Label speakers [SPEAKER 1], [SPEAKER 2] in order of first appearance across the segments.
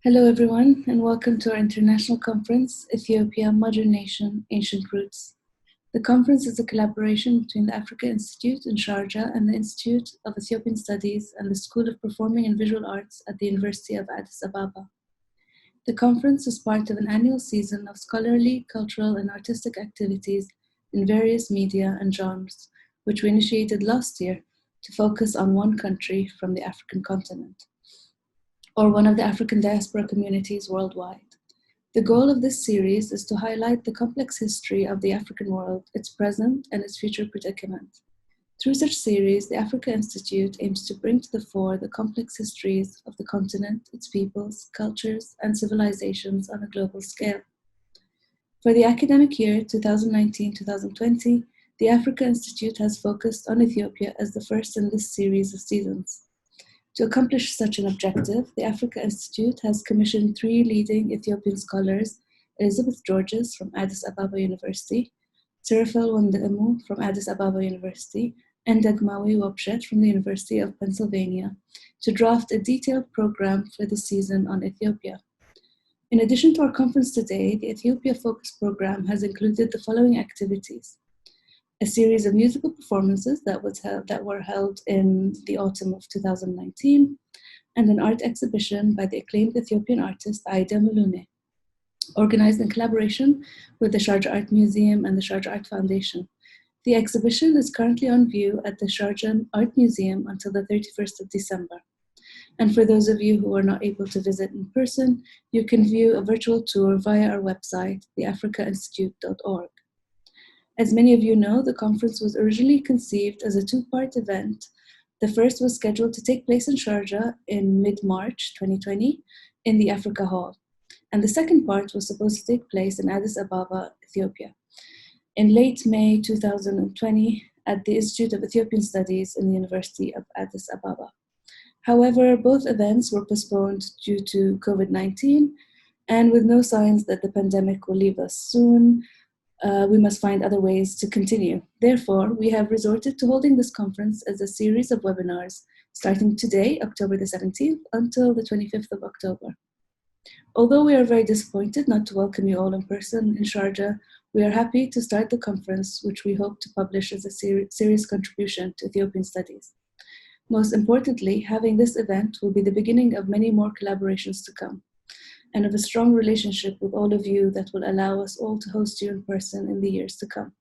[SPEAKER 1] Hello, everyone, and welcome to our international conference, Ethiopia, Modern Nation, Ancient Roots. The conference is a collaboration between the Africa Institute in Sharjah and the Institute of Ethiopian Studies and the School of Performing and Visual Arts at the University of Addis Ababa. The conference is part of an annual season of scholarly, cultural, and artistic activities in various media and genres, which we initiated last year to focus on one country from the African continent, or one of the African diaspora communities worldwide. The goal of this series is to highlight the complex history of the African world, its present and its future predicament. Through such series, the Africa Institute aims to bring to the fore the complex histories of the continent, its peoples, cultures, and civilizations on a global scale. For the academic year 2019-2020, the Africa Institute has focused on Ethiopia as the first in this series of seasons. To accomplish such an objective, the Africa Institute has commissioned 3 leading Ethiopian scholars, Elizabeth Georges from Addis Ababa University, Sirafel Wandemu from Addis Ababa University, and Dagmawi Wobshet from the University of Pennsylvania, to draft a detailed program for the season on Ethiopia. In addition to our conference today, the Ethiopia Focus program has included the following activities: a series of musical performances that were held in the autumn of 2019, and an art exhibition by the acclaimed Ethiopian artist Aida Mulune, organized in collaboration with the Sharjah Art Museum and the Sharjah Art Foundation. The exhibition is currently on view at the Sharjah Art Museum until the 31st of December. And for those of you who are not able to visit in person, you can view a virtual tour via our website, theafricainstitute.org. As many of you know, the conference was originally conceived as a 2-part event. The first was scheduled to take place in Sharjah in mid-March 2020 in the Africa Hall. And the second part was supposed to take place in Addis Ababa, Ethiopia, in late May 2020 at the Institute of Ethiopian Studies in the University of Addis Ababa. However, both events were postponed due to COVID-19, and with no signs that the pandemic will leave us soon, we must find other ways to continue. Therefore, we have resorted to holding this conference as a series of webinars starting today, October the 17th, until the 25th of October. Although we are very disappointed not to welcome you all in person in Sharjah, we are happy to start the conference, which we hope to publish as a serious contribution to Ethiopian studies. Most importantly, having this event will be the beginning of many more collaborations to come, and of a strong relationship with all of you that will allow us all to host you in person in the years to come.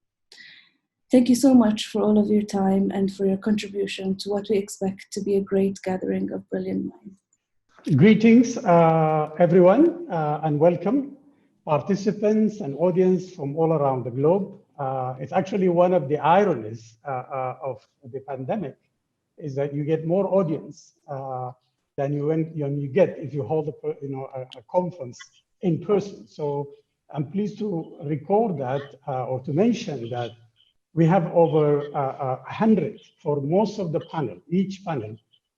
[SPEAKER 1] Thank you so much for all of your time and for your contribution to what we expect to be a great gathering of brilliant minds.
[SPEAKER 2] Greetings, everyone, and welcome participants and audience from all around the globe. It's actually one of the ironies of the pandemic is that you get more audience than you get if you hold a conference in person. So I'm pleased to record that or to mention that we have over 100 for most of the panel. Each panel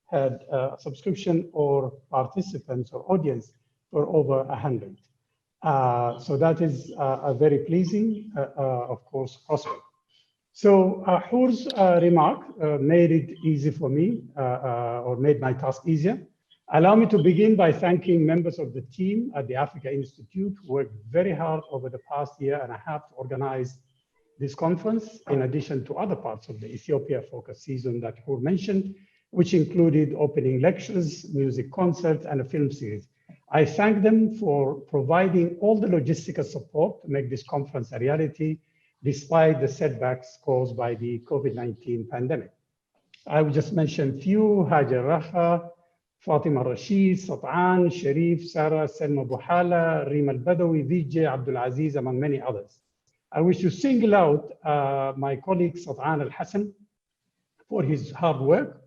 [SPEAKER 2] had subscription or participants or audience for over 100. So that is very pleasing, of course, prospect. So Hur's remark made it easy for me or made my task easier. Allow me to begin by thanking members of the team at the Africa Institute who worked very hard over the past year and a half to organize this conference, in addition to other parts of the Ethiopia focus season that Hur mentioned, which included opening lectures, music concerts, and a film series. I thank them for providing all the logistical support to make this conference a reality, despite the setbacks caused by the COVID-19 pandemic. I will just mention a few: Hajar Raha, Fatima Rashid, Sat'an, Sharif, Sarah, Selma Buhala, Rima Al-Badawi, Vijay, Abdul Aziz, among many others. I wish to single out my colleague Sat'an Al-Hassan for his hard work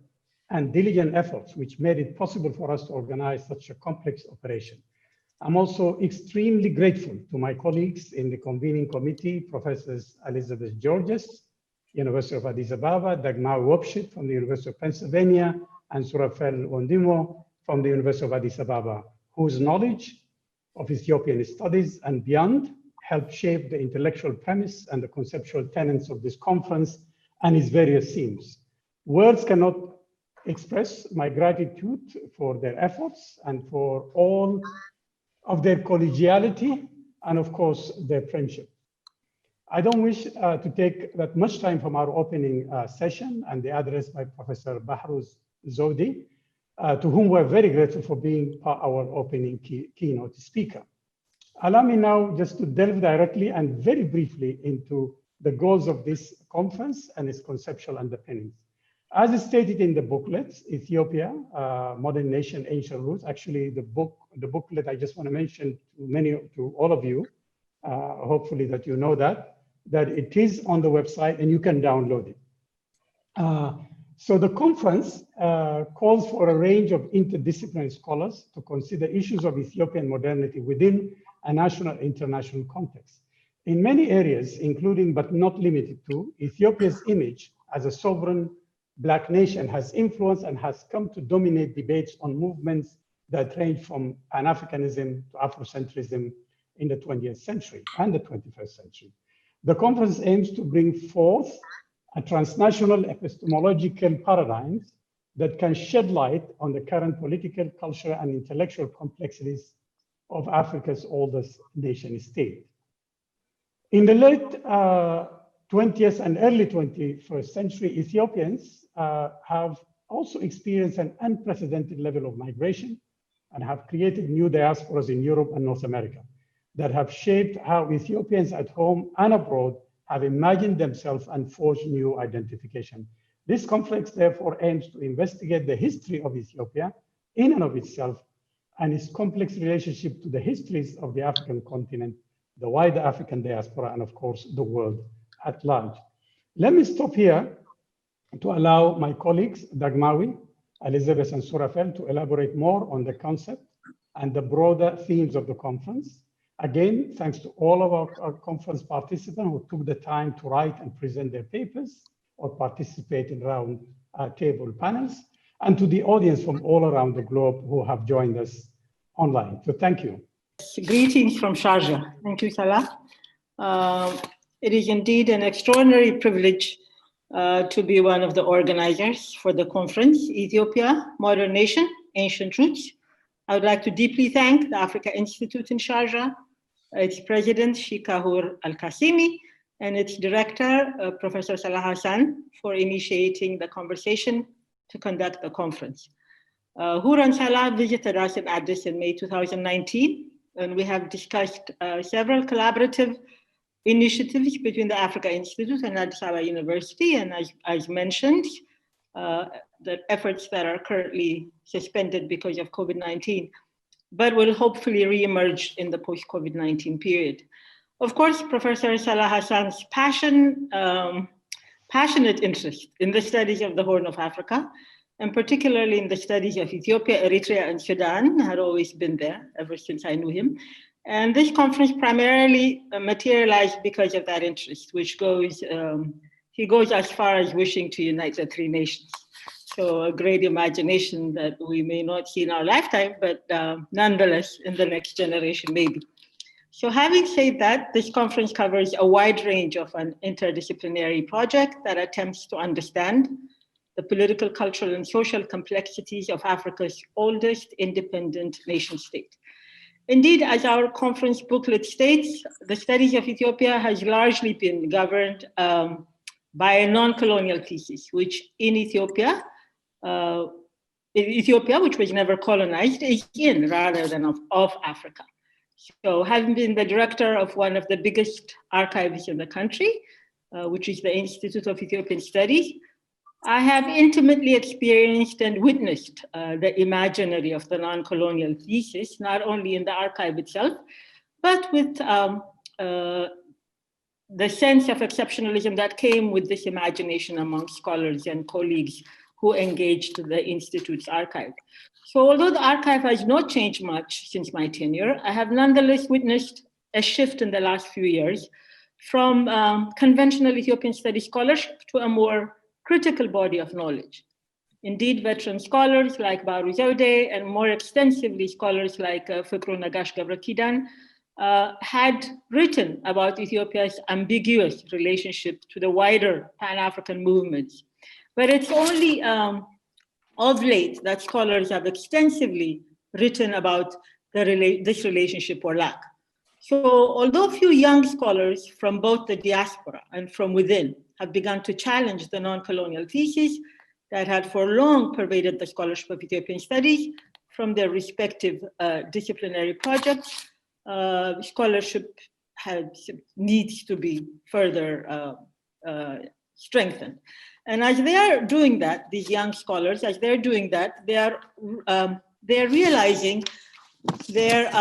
[SPEAKER 2] and diligent efforts, which made it possible for us to organize such a complex operation. I'm also extremely grateful to my colleagues in the convening committee, Professors Elizabeth Georges, University of Addis Ababa, Dagmawi Wobshet from the University of Pennsylvania, and Sirafel Wandemu from the University of Addis Ababa, whose knowledge of Ethiopian studies and beyond helped shape the intellectual premise and the conceptual tenets of this conference and its various themes. Words cannot express my gratitude for their efforts and for all of their collegiality and, of course, their friendship. I don't wish to take that much time from our opening session and the address by Professor Bahruz Zodi, to whom we're very grateful for being our opening keynote speaker. Allow me now just to delve directly and very briefly into the goals of this conference and its conceptual underpinnings. As stated in the booklets, Ethiopia, Modern Nation, Ancient Roots, actually the booklet I just want to mention to all of you, hopefully that you know that it is on the website and you can download it. So the conference calls for a range of interdisciplinary scholars to consider issues of Ethiopian modernity within a national international context. In many areas, including but not limited to, Ethiopia's image as a sovereign Black nation has influenced and has come to dominate debates on movements that range from Pan-Africanism to Afrocentrism in the 20th century and the 21st century. The conference aims to bring forth a transnational epistemological paradigms that can shed light on the current political, cultural, and intellectual complexities of Africa's oldest nation state. In the late 20th and early 21st century, Ethiopians have also experienced an unprecedented level of migration and have created new diasporas in Europe and North America that have shaped how Ethiopians at home and abroad have imagined themselves and forged new identification. This conference therefore aims to investigate the history of Ethiopia in and of itself and its complex relationship to the histories of the African continent, the wider African diaspora, and of course, the world at large. Let me stop here to allow my colleagues, Dagmawi, Elizabeth, and Surafel to elaborate more on the concept and the broader themes of the conference. Again, thanks to all of our conference participants who took the time to write and present their papers or participate in round table panels, and to the audience from all around the globe who have joined us online. So thank you.
[SPEAKER 3] Greetings from Sharjah. Thank you, Salah. It is indeed an extraordinary privilege to be one of the organizers for the conference, Ethiopia, Modern Nation, Ancient Roots. I would like to deeply thank the Africa Institute in Sharjah, its president, Shikahur Al-Qasimi, and its director, Professor Salah Hassan, for initiating the conversation to conduct the conference. Hur and Salah visited us in Addis in May 2019, and we have discussed several collaborative initiatives between the Africa Institute and Addis Ababa University, and as mentioned, the efforts that are currently suspended because of COVID-19, but will hopefully reemerge in the post-COVID-19 period. Of course, Professor Salah Hassan's passionate interest in the studies of the Horn of Africa, and particularly in the studies of Ethiopia, Eritrea, and Sudan, had always been there ever since I knew him. And this conference primarily materialized because of that interest, which goes, he goes as far as wishing to unite the three nations. So a great imagination that we may not see in our lifetime, but nonetheless in the next generation maybe. So having said that, this conference covers a wide range of an interdisciplinary project that attempts to understand the political, cultural, and social complexities of Africa's oldest independent nation state. Indeed, as our conference booklet states, the studies of Ethiopia has largely been governed by a non-colonial thesis, which in Ethiopia, which was never colonized, is in rather than of Africa. So having been the director of one of the biggest archives in the country, which is the Institute of Ethiopian Studies, I have intimately experienced and witnessed the imaginary of the non-colonial thesis, not only in the archive itself, but with the sense of exceptionalism that came with this imagination among scholars and colleagues who engaged the Institute's archive. So although the archive has not changed much since my tenure, I have nonetheless witnessed a shift in the last few years from conventional Ethiopian studies scholarship to a more critical body of knowledge. Indeed, veteran scholars like Baru Zewde and more extensively scholars like Fikru Nagash Gabrakidan had written about Ethiopia's ambiguous relationship to the wider Pan-African movements. But it's only of late that scholars have extensively written about this relationship or lack. So although few young scholars from both the diaspora and from within have begun to challenge the non-colonial thesis that had for long pervaded the scholarship of Ethiopian studies from their respective disciplinary projects, scholarship needs to be further strengthened. And as they are doing that, these young scholars, as they're doing that, they're realizing that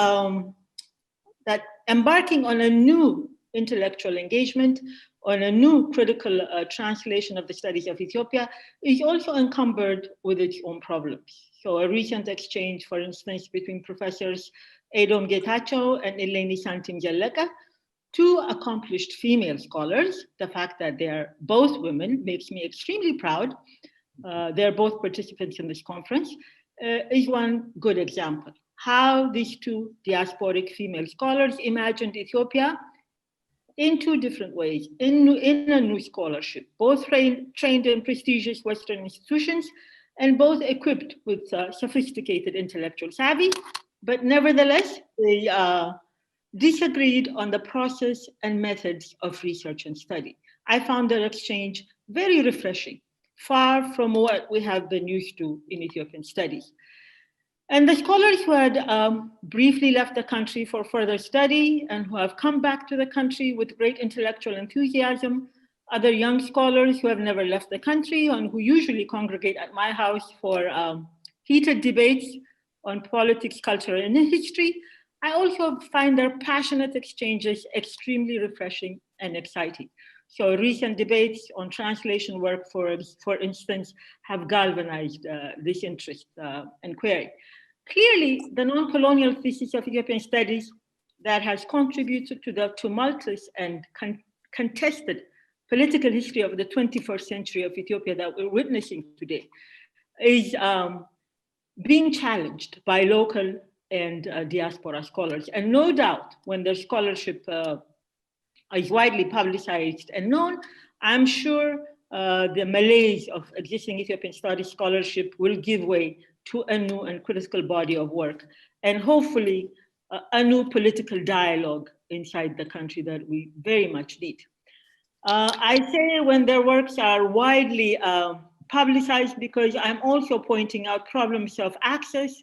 [SPEAKER 3] embarking on a new intellectual engagement, on a new critical translation of the studies of Ethiopia is also encumbered with its own problems. So a recent exchange, for instance, between professors Edom Getachew and Eleni Santim Jelleka, two accomplished female scholars. The fact that they are both women makes me extremely proud. They're both participants in this conference, is one good example. How these two diasporic female scholars imagined Ethiopia in two different ways, in a new scholarship, both trained in prestigious Western institutions and both equipped with sophisticated intellectual savvy, but nevertheless, they disagreed on the process and methods of research and study. I found that exchange very refreshing, far from what we have been used to in Ethiopian studies. And the scholars who had briefly left the country for further study and who have come back to the country with great intellectual enthusiasm, other young scholars who have never left the country and who usually congregate at my house for heated debates on politics, culture, and history, I also find their passionate exchanges extremely refreshing and exciting. So recent debates on translation work, for instance, have galvanized this interest and query. Clearly, the non-colonial thesis of Ethiopian studies that has contributed to the tumultuous and contested political history of the 21st century of Ethiopia that we're witnessing today is being challenged by local and diaspora scholars. And no doubt, when their scholarship is widely publicized and known, I'm sure the malaise of existing Ethiopian studies scholarship will give way to a new and critical body of work, and hopefully a new political dialogue inside the country that we very much need. I say when their works are widely publicized because I'm also pointing out problems of access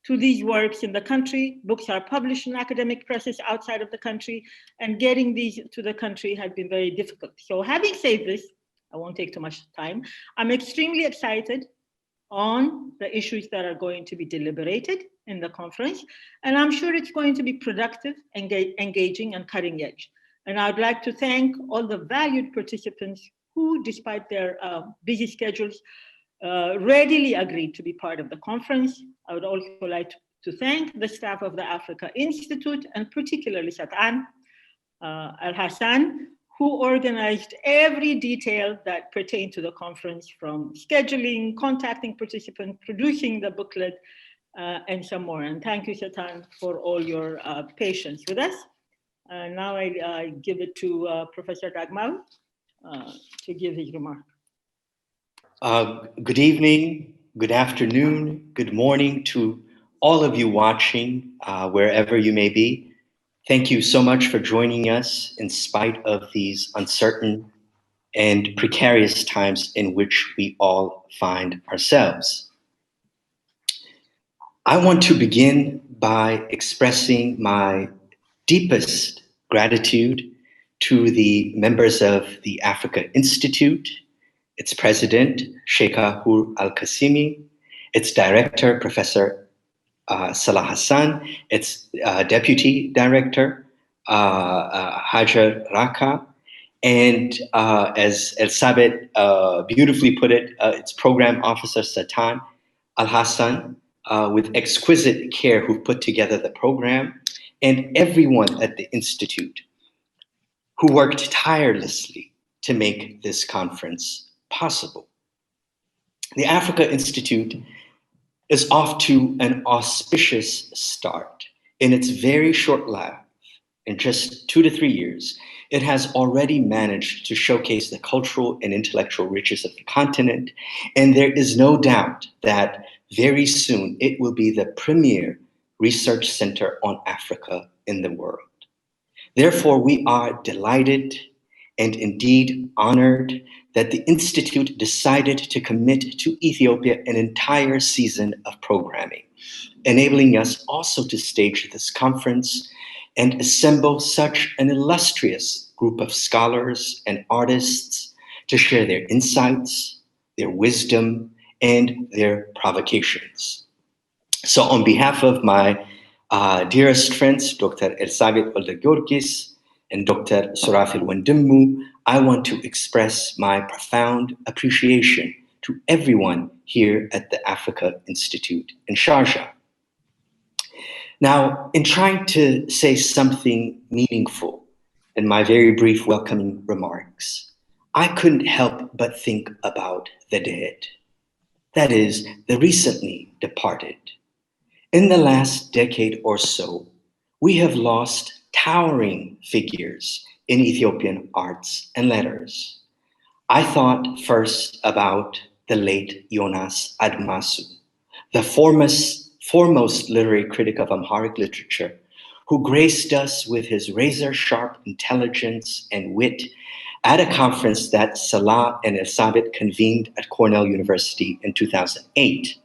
[SPEAKER 3] to these works in the country. Books are published in academic presses outside of the country, and getting these to the country has been very difficult. So having said this, I won't take too much time. I'm extremely excited on the issues that are going to be deliberated in the conference, and I'm sure it's going to be productive, engaging, and cutting edge. And I'd like to thank all the valued participants who, despite their busy schedules, readily agreed to be part of the conference. I would also like to thank the staff of the Africa Institute, and particularly Satan Al-Hassan, who organized every detail that pertained to the conference, from scheduling, contacting participants, producing the booklet, and some more. And thank you, Satan, for all your patience with us. Now I give it to Professor Admasu to give his remark.
[SPEAKER 4] Good evening, good afternoon, good morning to all of you watching, wherever you may be. Thank you so much for joining us in spite of these uncertain and precarious times in which we all find ourselves. I want to begin by expressing my deepest gratitude to the members of the Africa Institute, its president, Sheikh Ahur Al-Qasimi, its director, Professor Salah Hassan, its deputy director, Hajar Raka, and as El Sabit beautifully put it, its program officer, Satan Al-Hassan, with exquisite care, who put together the program, and everyone at the Institute who worked tirelessly to make this conference possible. The Africa Institute is off to an auspicious start. In its very short life, In just 2 to 3 years, it has already managed to showcase the cultural and intellectual riches of the continent, and there is no doubt that very soon it will be the premier research center on Africa in the world. Therefore, we are delighted and indeed honored that the Institute decided to commit to Ethiopia an entire season of programming, enabling us also to stage this conference and assemble such an illustrious group of scholars and artists to share their insights, their wisdom, and their provocations. So on behalf of my dearest friends, Dr. Elsabet Oldegiorgis and Dr. Surafil Wandimmu, I want to express my profound appreciation to everyone here at the Africa Institute in Sharjah. Now, in trying to say something meaningful in my very brief welcoming remarks, I couldn't help but think about the dead. That is, the recently departed. In the last decade or so, we have lost towering figures in Ethiopian arts and letters. I thought first about the late Jonas Admasu, the foremost literary critic of Amharic literature, who graced us with his razor-sharp intelligence and wit at a conference that Salah and Elsabet convened at Cornell University in 2008.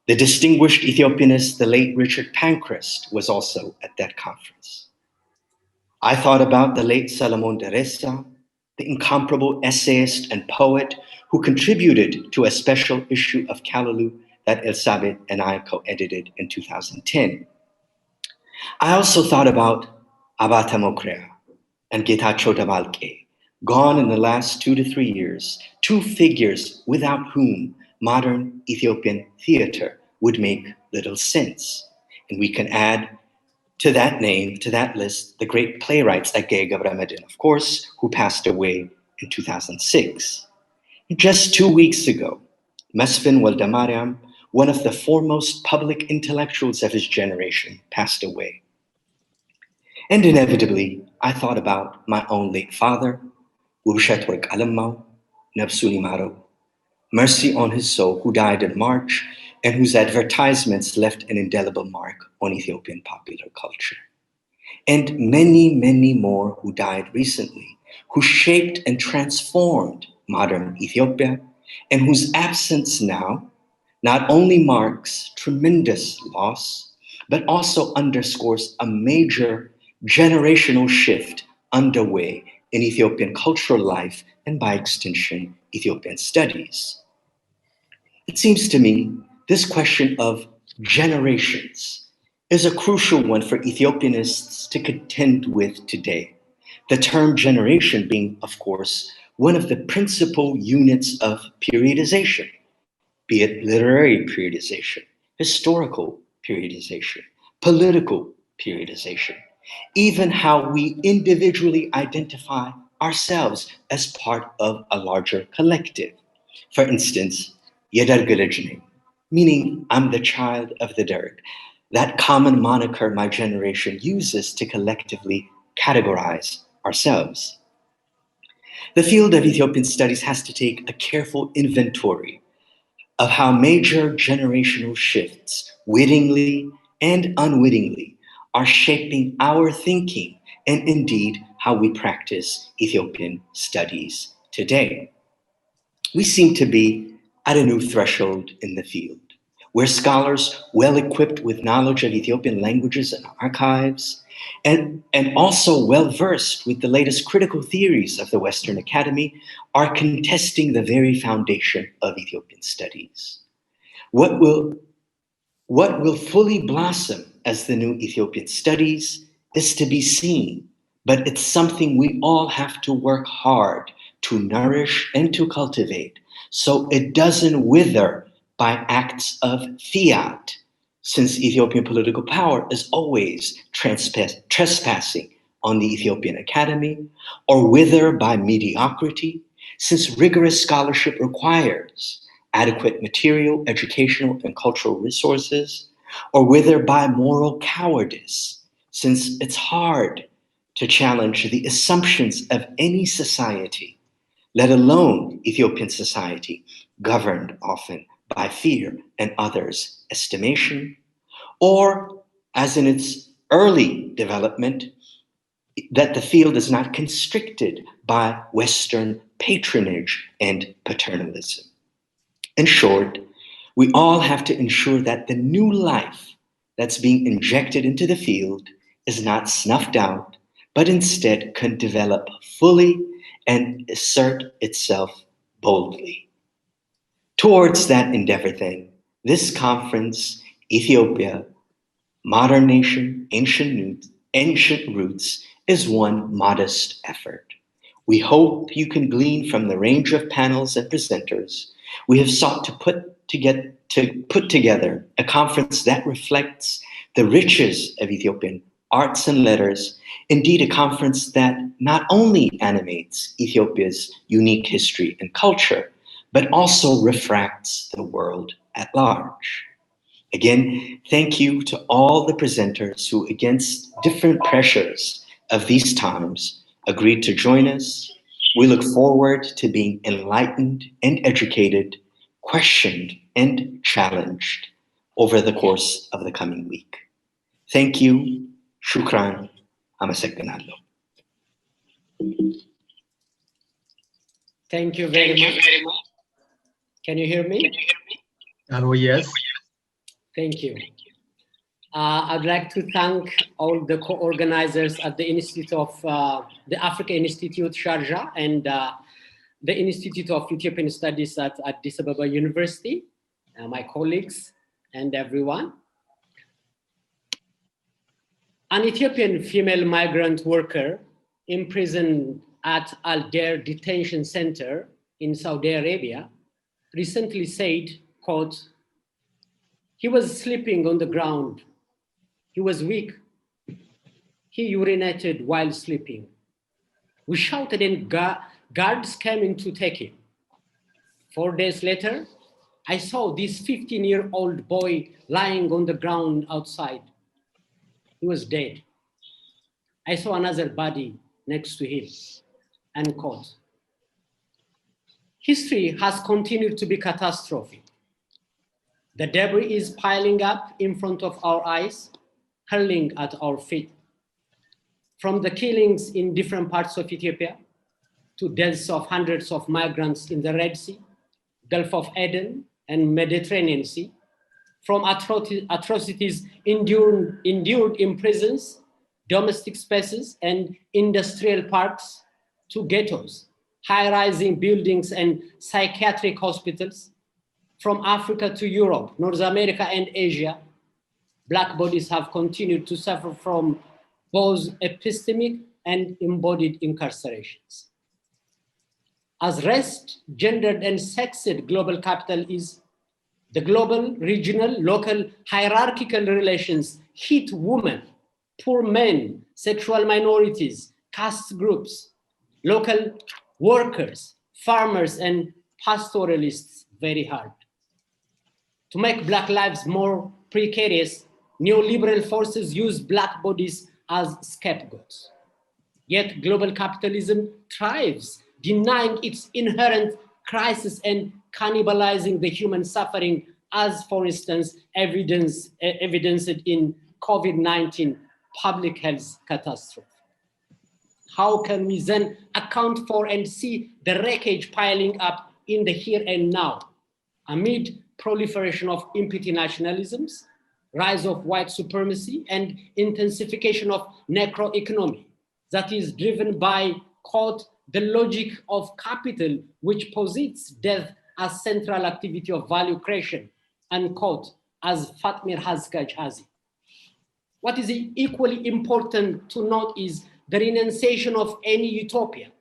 [SPEAKER 4] The distinguished Ethiopianist, the late Richard Pankhurst, was also at that conference. I thought about the late Salomon Deresa, the incomparable essayist and poet who contributed to a special issue of Callaloo that Elsabet and I co-edited in 2010. I also thought about Abata Mokrea and Getachew Dabalke, gone in the last 2 to 3 years, two figures without whom modern Ethiopian theater would make little sense. And we can add to that name, to that list, the great playwrights Agay Gabramedin, of course, who passed away in 2006. Just 2 weeks ago, Mesfin Waldemariam, one of the foremost public intellectuals of his generation, passed away. And inevitably, I thought about my own late father, Wubshet Wark Alamau, Nabsuni Maro, mercy on his soul, who died in March and whose advertisements left an indelible mark on Ethiopian popular culture. And many, many more who died recently, who shaped and transformed modern Ethiopia, and whose absence now not only marks tremendous loss, but also underscores a major generational shift underway in Ethiopian cultural life and, by extension, Ethiopian studies. It seems to me this question of generations is a crucial one for Ethiopianists to contend with today. The term generation being, of course, one of the principal units of periodization, be it literary periodization, historical periodization, political periodization, even how we individually identify ourselves as part of a larger collective. For instance, Yedargilajne, meaning I'm the child of the Derg, that common moniker my generation uses to collectively categorize ourselves. The field of Ethiopian studies has to take a careful inventory of how major generational shifts, wittingly and unwittingly, are shaping our thinking and indeed how we practice Ethiopian studies today. We seem to be at a new threshold in the field, where scholars well equipped with knowledge of Ethiopian languages and archives, and also well versed with the latest critical theories of the Western Academy, are contesting the very foundation of Ethiopian studies. What will fully blossom as the new Ethiopian studies is to be seen, but it's something we all have to work hard to nourish and to cultivate so it doesn't wither by acts of fiat, since Ethiopian political power is always trespassing on the Ethiopian Academy, or wither by mediocrity, since rigorous scholarship requires adequate material, educational, and cultural resources, or wither by moral cowardice, since it's hard to challenge the assumptions of any society, let alone Ethiopian society, governed often by fear and others' estimation, or, as in its early development, that the field is not constricted by Western patronage and paternalism. In short, we all have to ensure that the new life that's being injected into the field is not snuffed out, but instead can develop fully and assert itself boldly. Towards that endeavor, then, this conference, Ethiopia, Modern Nation, Ancient Roots, is one modest effort. We hope you can glean from the range of panels and presenters. We have sought to put together a conference that reflects the riches of Ethiopian arts and letters, indeed a conference that not only animates Ethiopia's unique history and culture, but also refracts the world at large. Again, thank you to all the presenters who, against different pressures of these times, agreed to join us. We look forward to being enlightened and educated, questioned and challenged over the course of the coming week. Thank you. Shukran. Amasekdanallo.
[SPEAKER 5] Thank you very much. Can you hear me?
[SPEAKER 6] Oh, yes.
[SPEAKER 5] Thank you. I'd like to thank all the co-organizers at the Institute of the Africa Institute, Sharjah, and the Institute of Ethiopian Studies at Addis Ababa University, my colleagues, and everyone. An Ethiopian female migrant worker imprisoned at Al Deir Detention Center in Saudi Arabia recently said, quote, "He was sleeping on the ground. He was weak. He urinated while sleeping. We shouted and guards came in to take him. 4 days later, I saw this 15-year-old boy lying on the ground outside. He was dead. I saw another body next to him," unquote. History has continued to be catastrophic. The debris is piling up in front of our eyes, hurling at our feet. From the killings in different parts of Ethiopia, to deaths of hundreds of migrants in the Red Sea, Gulf of Aden, and Mediterranean Sea, from atrocities endured in prisons, domestic spaces, and industrial parks, to ghettos, high-rising buildings, and psychiatric hospitals. From Africa to Europe, North America, and Asia, Black bodies have continued to suffer from both epistemic and embodied incarcerations. As race, gendered, and sexed global capital is, the global, regional, local, hierarchical relations hit women, poor men, sexual minorities, caste groups, local workers, farmers, and pastoralists very hard. To make Black lives more precarious, neoliberal forces use Black bodies as scapegoats. Yet global capitalism thrives, denying its inherent crisis and cannibalizing the human suffering, as, for instance, evidenced in COVID-19 public health catastrophe. How can we then account for and see the wreckage piling up in the here and now, amid proliferation of empty nationalisms, rise of white supremacy, and intensification of necroeconomy that is driven by, quote, the logic of capital, which posits death as central activity of value creation, unquote, as Fatmir Hazkaj has it. What is equally important to note is the renunciation of any utopia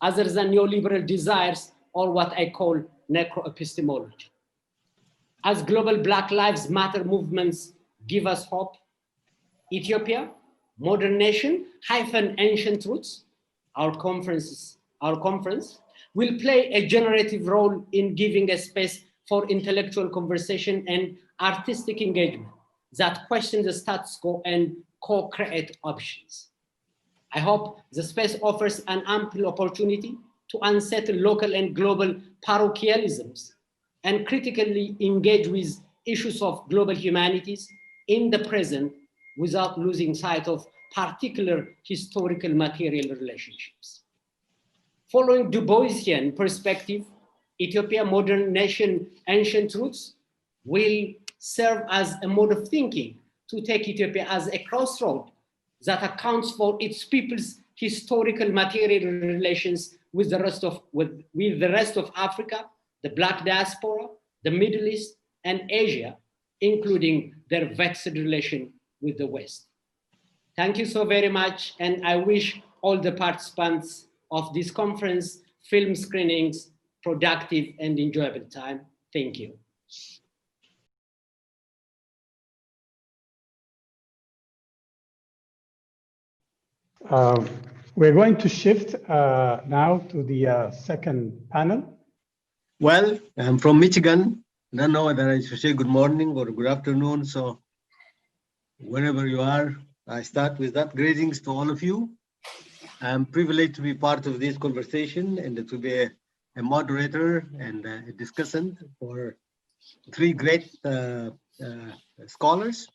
[SPEAKER 5] other than neoliberal desires, or what I call necroepistemology. As global Black Lives Matter movements give us hope, Ethiopia, Modern Nation, Ancient Roots, our conference will play a generative role in giving a space for intellectual conversation and artistic engagement that question the status quo and co-create options. I hope the space offers an ample opportunity to unsettle local and global parochialisms and critically engage with issues of global humanities in the present without losing sight of particular historical material relationships. Following Du Boisian perspective, Ethiopia, modern nation, ancient roots will serve as a mode of thinking to take Ethiopia as a crossroad that accounts for its people's historical material relations with the rest of Africa, the Black diaspora, the Middle East, and Asia, including their vexed relation with the West. Thank you so very much, and I wish all the participants of this conference, film screenings, productive and enjoyable time. Thank you.
[SPEAKER 2] We're going to shift now to the second panel.
[SPEAKER 6] Well, I'm from Michigan. I don't know whether I should say good morning or good afternoon. So wherever you are, I start with that. Greetings to all of you. I'm privileged to be part of this conversation and to be a moderator and a discussant for three great scholars.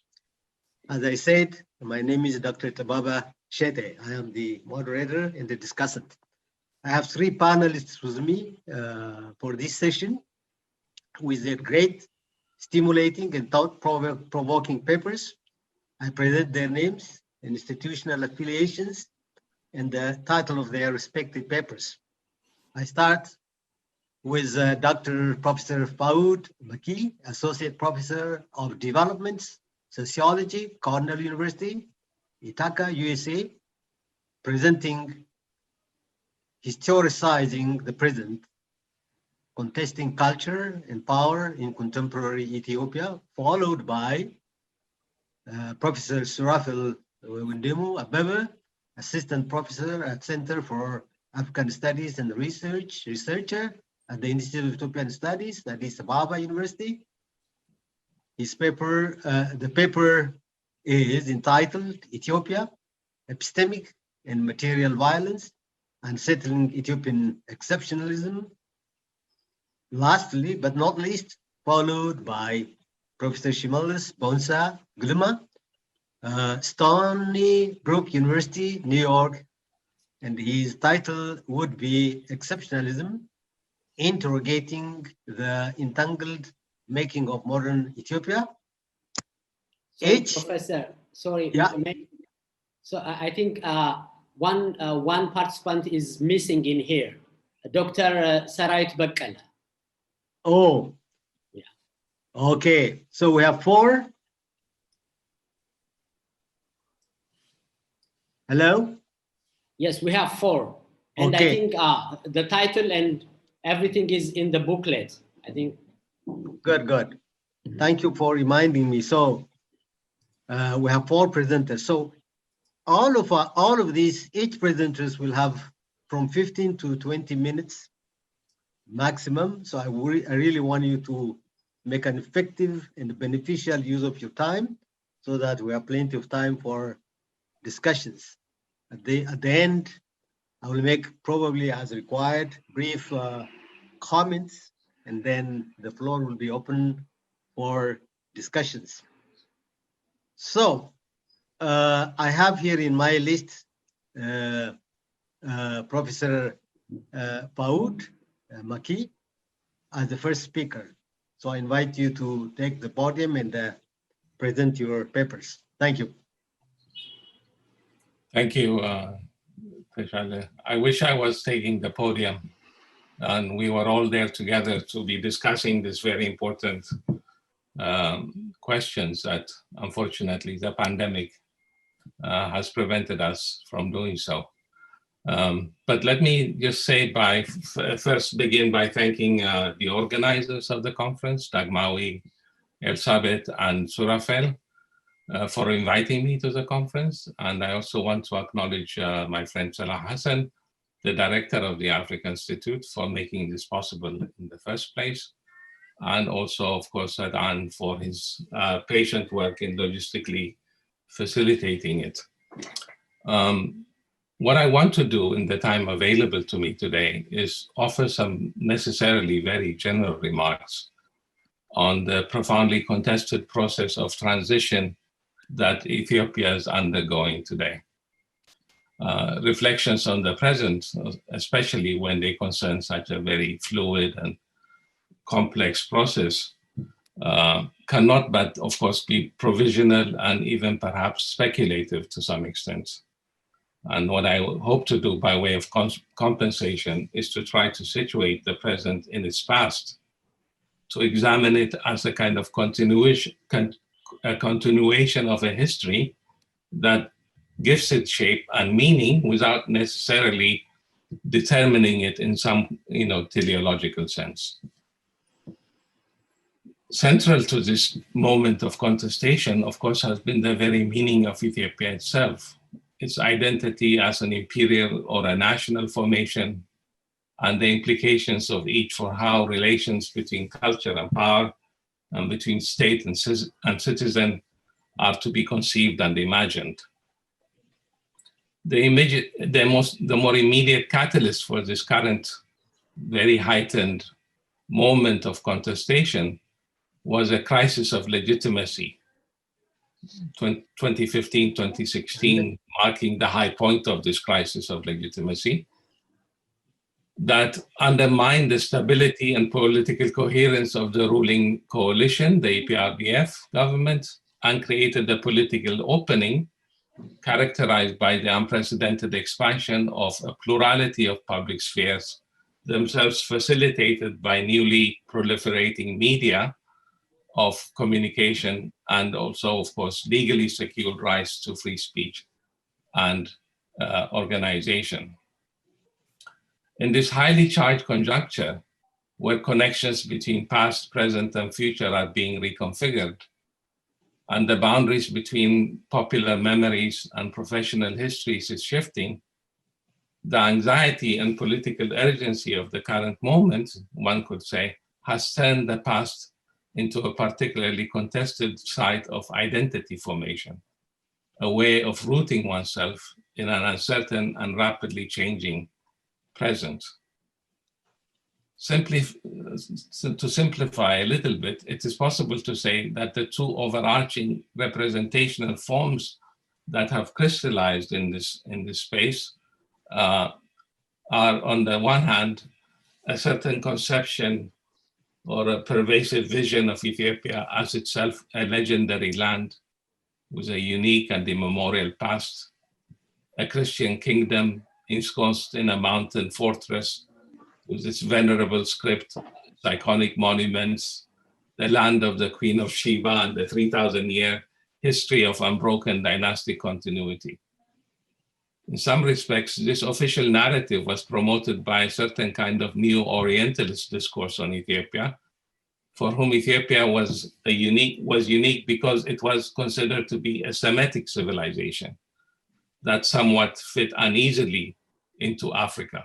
[SPEAKER 6] As I said, my name is Dr. Tababa Shete. I am the moderator and the discussant. I have three panelists with me for this session with their great, stimulating and thought-provoking papers. I present their names, institutional affiliations, and the title of their respective papers. I start with Dr. Professor Fouad Maki, Associate Professor of Development Sociology, Cornell University, Ithaca, USA, presenting Historicizing the Present, Contesting Culture and Power in Contemporary Ethiopia, followed by Professor Surafel Windemu Abebe, Assistant Professor at Center for African Studies and Researcher at the Institute of Ethiopian Studies at Addis Ababa University. His paper, the paper is entitled Ethiopia, Epistemic and Material Violence, Unsettling Ethiopian Exceptionalism. Lastly, but not least, followed by Professor Shimelis Bonsa Gluma, Stony Brook University, New York, and his title would be Exceptionalism, Interrogating the Entangled Making of Modern Ethiopia.
[SPEAKER 5] Sorry, Professor, sorry.
[SPEAKER 6] Yeah.
[SPEAKER 5] So I think one participant is missing in here, Dr. Sarait Bakkala.
[SPEAKER 6] Oh,
[SPEAKER 5] yeah.
[SPEAKER 6] Okay. So we have four. Hello?
[SPEAKER 5] Yes, we have four. And
[SPEAKER 6] Okay.
[SPEAKER 5] I think the title and everything is in the booklet, I think.
[SPEAKER 6] Good, good. Thank you for reminding me. So we have four presenters. So all of these, each presenters will have from 15 to 20 minutes maximum. So I really want you to make an effective and beneficial use of your time so that we have plenty of time for discussions. At the end, I will make probably as required brief comments, and then the floor will be open for discussions. So I have here in my list Professor Fouad Maki as the first speaker. So I invite you to take the podium and present your papers. Thank you.
[SPEAKER 7] Thank you, Tejale. I wish I was taking the podium and we were all there together to be discussing this very important questions that unfortunately the pandemic has prevented us from doing so. But let me just say first begin by thanking the organizers of the conference, Dagmawi, Elsabet, and Surafel, for inviting me to the conference. And I also want to acknowledge my friend Salah Hassan, the director of the Africa Institute, for making this possible in the first place. And also, of course, Adan for his patient work in logistically facilitating it. What I want to do in the time available to me today is offer some necessarily very general remarks on the profoundly contested process of transition that Ethiopia is undergoing today. Reflections on the present, especially when they concern such a very fluid and complex process, cannot but, of course, be provisional and even perhaps speculative to some extent. And what I hope to do by way of compensation is to try to situate the present in its past, to examine it as a kind of continuation of a history that gives it shape and meaning without necessarily determining it in some, teleological sense. Central to this moment of contestation, of course, has been the very meaning of Ethiopia itself, its identity as an imperial or a national formation, and the implications of each for how relations between culture and power and between state and citizen are to be conceived and imagined. The more immediate catalyst for this current very heightened moment of contestation was a crisis of legitimacy. 2015, 2016, marking the high point of this crisis of legitimacy, that undermined the stability and political coherence of the ruling coalition, the EPRDF government, and created a political opening characterized by the unprecedented expansion of a plurality of public spheres, themselves facilitated by newly proliferating media of communication, and also, of course, legally secured rights to free speech and organization. In this highly charged conjuncture, where connections between past, present, and future are being reconfigured, and the boundaries between popular memories and professional histories is shifting, the anxiety and political urgency of the current moment, one could say, has turned the past into a particularly contested site of identity formation, a way of rooting oneself in an uncertain and rapidly changing present. To simplify a little bit, it is possible to say that the two overarching representational forms that have crystallized in this space are, on the one hand, a certain conception or a pervasive vision of Ethiopia as itself a legendary land with a unique and immemorial past, a Christian kingdom ensconced in a mountain fortress with its venerable script, its iconic monuments, the land of the Queen of Sheba, and the 3,000-year history of unbroken dynastic continuity. In some respects, this official narrative was promoted by a certain kind of neo-Orientalist discourse on Ethiopia, for whom Ethiopia was unique because it was considered to be a Semitic civilization that somewhat fit uneasily into Africa.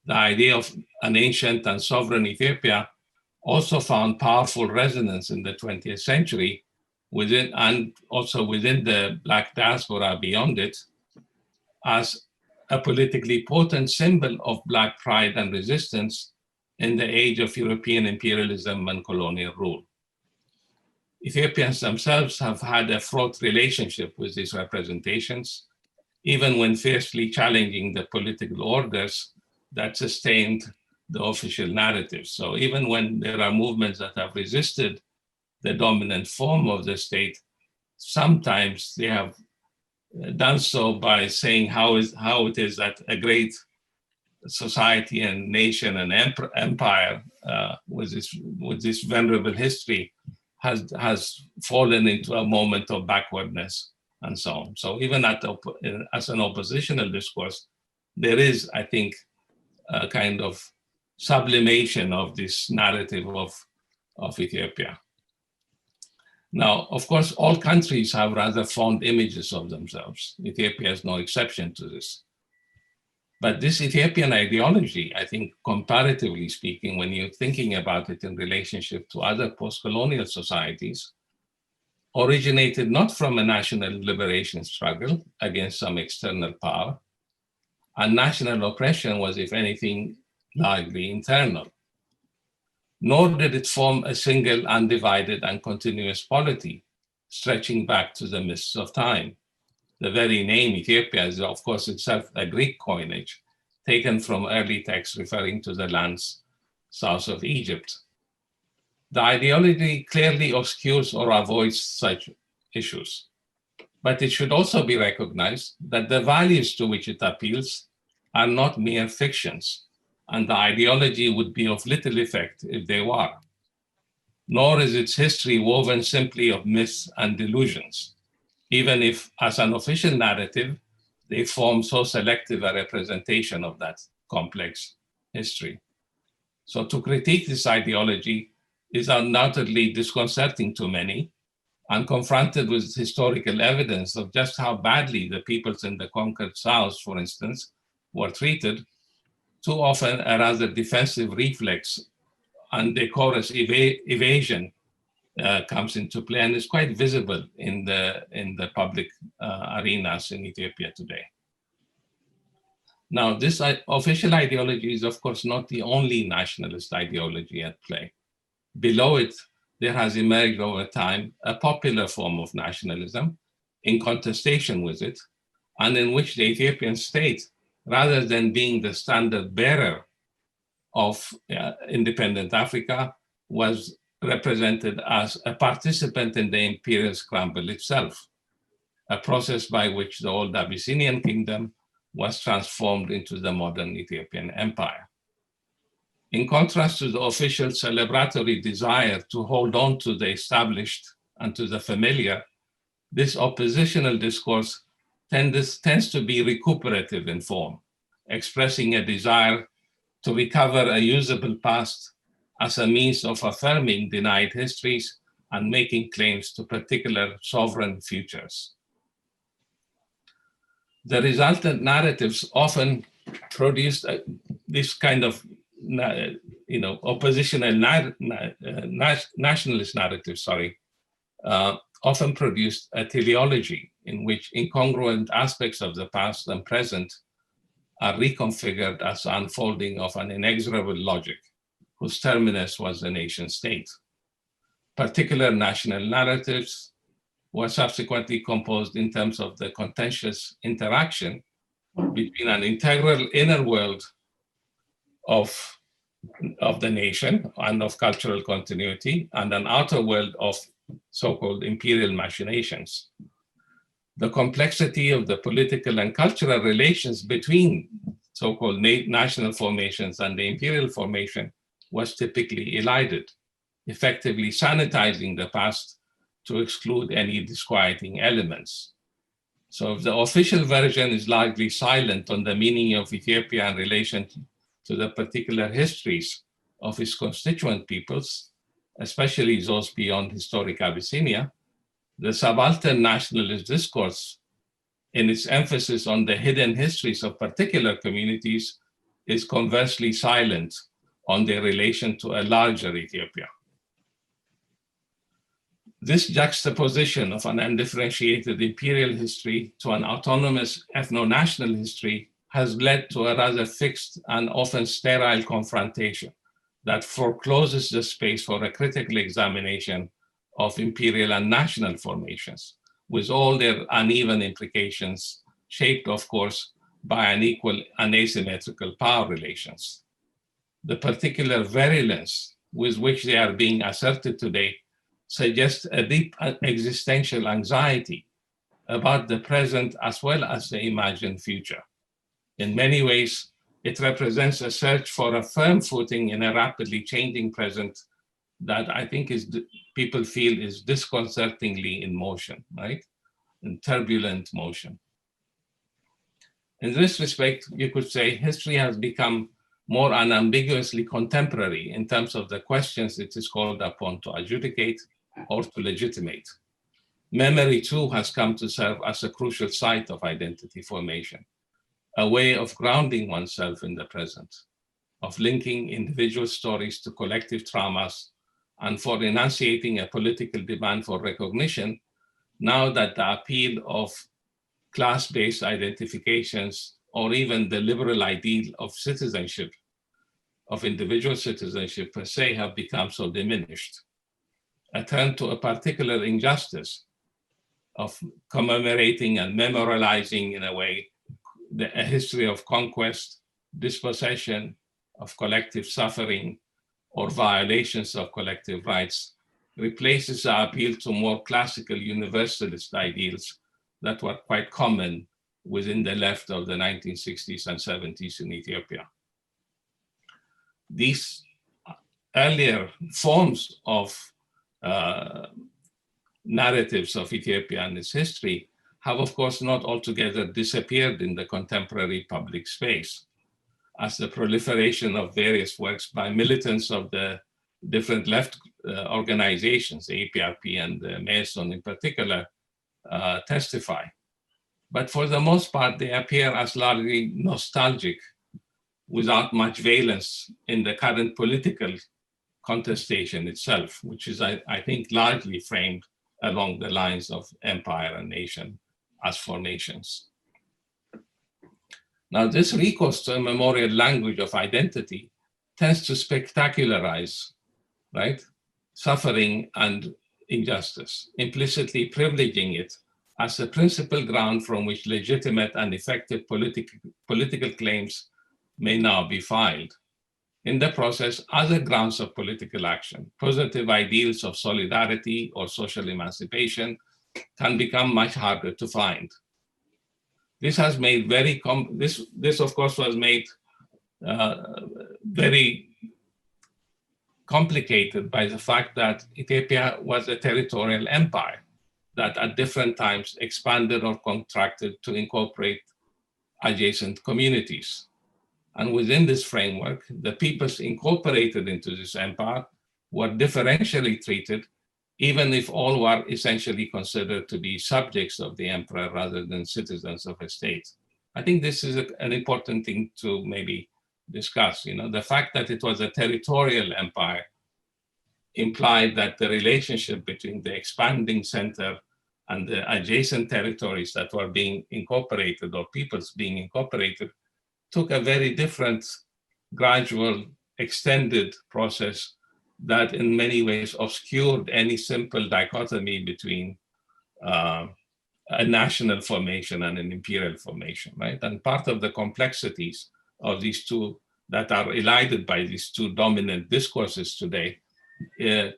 [SPEAKER 7] The idea of an ancient and sovereign Ethiopia also found powerful resonance in the 20th century and also within the Black diaspora beyond it, as a politically potent symbol of Black pride and resistance in the age of European imperialism and colonial rule. Ethiopians themselves have had a fraught relationship with these representations, even when fiercely challenging the political orders that sustained the official narrative. So even when there are movements that have resisted the dominant form of the state, sometimes they have done so by saying how it is that a great society and nation and empire with this venerable history has fallen into a moment of backwardness and so on. So even as an oppositional discourse, there is, I think, a kind of sublimation of this narrative of Ethiopia. Now, of course, all countries have rather fond images of themselves. Ethiopia is no exception to this. But this Ethiopian ideology, I think, comparatively speaking, when you're thinking about it in relationship to other post-colonial societies, originated not from a national liberation struggle against some external power, and national oppression was, if anything, largely internal. Nor did it form a single, undivided, and continuous polity, stretching back to the mists of time. The very name Ethiopia is, of course, itself a Greek coinage, taken from early texts referring to the lands south of Egypt. The ideology clearly obscures or avoids such issues, but it should also be recognized that the values to which it appeals are not mere fictions, and the ideology would be of little effect if they were. Nor is its history woven simply of myths and delusions, even if, as an official narrative, they form so selective a representation of that complex history. So to critique this ideology is undoubtedly disconcerting to many, and confronted with historical evidence of just how badly the peoples in the conquered South, for instance, were treated, too often a rather defensive reflex and decorous evasion comes into play and is quite visible in the public arenas in Ethiopia today. Now, this official ideology is, of course, not the only nationalist ideology at play. Below it, there has emerged over time a popular form of nationalism in contestation with it, and in which the Ethiopian state, rather than being the standard bearer of independent Africa, was represented as a participant in the imperial scramble itself, a process by which the old Abyssinian kingdom was transformed into the modern Ethiopian empire. In contrast to the official celebratory desire to hold on to the established and to the familiar, this oppositional discourse tends to be recuperative in form, expressing a desire to recover a usable past as a means of affirming denied histories and making claims to particular sovereign futures. The resultant narratives often produced this kind of oppositional nationalist narrative, often produced a teleology in which incongruent aspects of the past and present are reconfigured as the unfolding of an inexorable logic whose terminus was the nation state. Particular national narratives were subsequently composed in terms of the contentious interaction between an integral inner world of the nation and of cultural continuity and an outer world of so-called imperial machinations. The complexity of the political and cultural relations between so-called national formations and the imperial formation was typically elided, effectively sanitizing the past to exclude any disquieting elements. So if the official version is largely silent on the meaning of Ethiopia in relation to the particular histories of its constituent peoples, especially those beyond historic Abyssinia, the subaltern nationalist discourse, in its emphasis on the hidden histories of particular communities, is conversely silent on their relation to a larger Ethiopia. This juxtaposition of an undifferentiated imperial history to an autonomous ethno-national history has led to a rather fixed and often sterile confrontation that forecloses the space for a critical examination of imperial and national formations, with all their uneven implications, shaped, of course, by unequal and asymmetrical power relations. The particular virulence with which they are being asserted today suggests a deep existential anxiety about the present as well as the imagined future. In many ways, it represents a search for a firm footing in a rapidly changing present that I think people feel is disconcertingly in motion, right? In turbulent motion. In this respect, you could say history has become more unambiguously contemporary in terms of the questions it is called upon to adjudicate or to legitimate. Memory too has come to serve as a crucial site of identity formation, a way of grounding oneself in the present, of linking individual stories to collective traumas, and for enunciating a political demand for recognition now that the appeal of class-based identifications or even the liberal ideal of citizenship, of individual citizenship per se, have become so diminished. A turn to a particular injustice of commemorating and memorializing, in a way, a history of conquest, dispossession, of collective suffering, or violations of collective rights, replaces the appeal to more classical universalist ideals that were quite common within the left of the 1960s and 70s in Ethiopia. These earlier forms of narratives of Ethiopia and its history have, of course, not altogether disappeared in the contemporary public space, as the proliferation of various works by militants of the different left organizations, the APRP and the Mason in particular, testify. But for the most part, they appear as largely nostalgic, without much valence in the current political contestation itself, which is, I think, largely framed along the lines of empire and nation as formations. Now, this recourse to a memorial language of identity tends to spectacularize, right, suffering and injustice, implicitly privileging it as the principal ground from which legitimate and effective political claims may now be filed. In the process, other grounds of political action, positive ideals of solidarity or social emancipation, can become much harder to find. This has made this of course was made very complicated by the fact that Ethiopia was a territorial empire that at different times expanded or contracted to incorporate adjacent communities. And within this framework, the peoples incorporated into this empire were differentially treated, even if all were essentially considered to be subjects of the emperor rather than citizens of a state. I think this is an important thing to maybe discuss. The fact that it was a territorial empire implied that the relationship between the expanding center and the adjacent territories that were being incorporated, or peoples being incorporated, took a very different, gradual, extended process that in many ways obscured any simple dichotomy between a national formation and an imperial formation, right? And part of the complexities of these two that are elided by these two dominant discourses today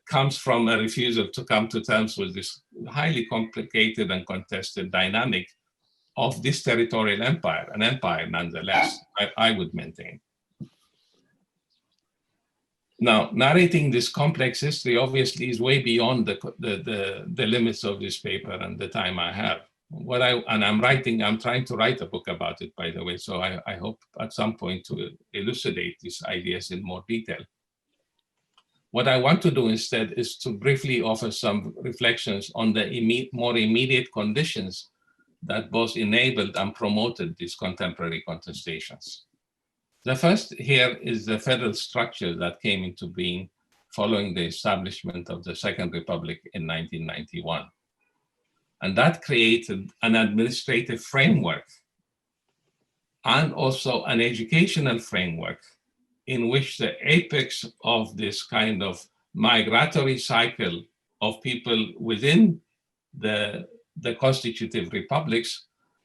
[SPEAKER 7] comes from a refusal to come to terms with this highly complicated and contested dynamic of this territorial empire, an empire nonetheless, I would maintain. Now, narrating this complex history obviously is way beyond the limits of this paper and the time I have. I'm trying to write a book about it, by the way, so I hope at some point to elucidate these ideas in more detail. What I want to do instead is to briefly offer some reflections on the more immediate conditions that both enabled and promoted these contemporary contestations. The first here is the federal structure that came into being following the establishment of the Second Republic in 1991. And that created an administrative framework and also an educational framework in which the apex of this kind of migratory cycle of people within the constitutive republics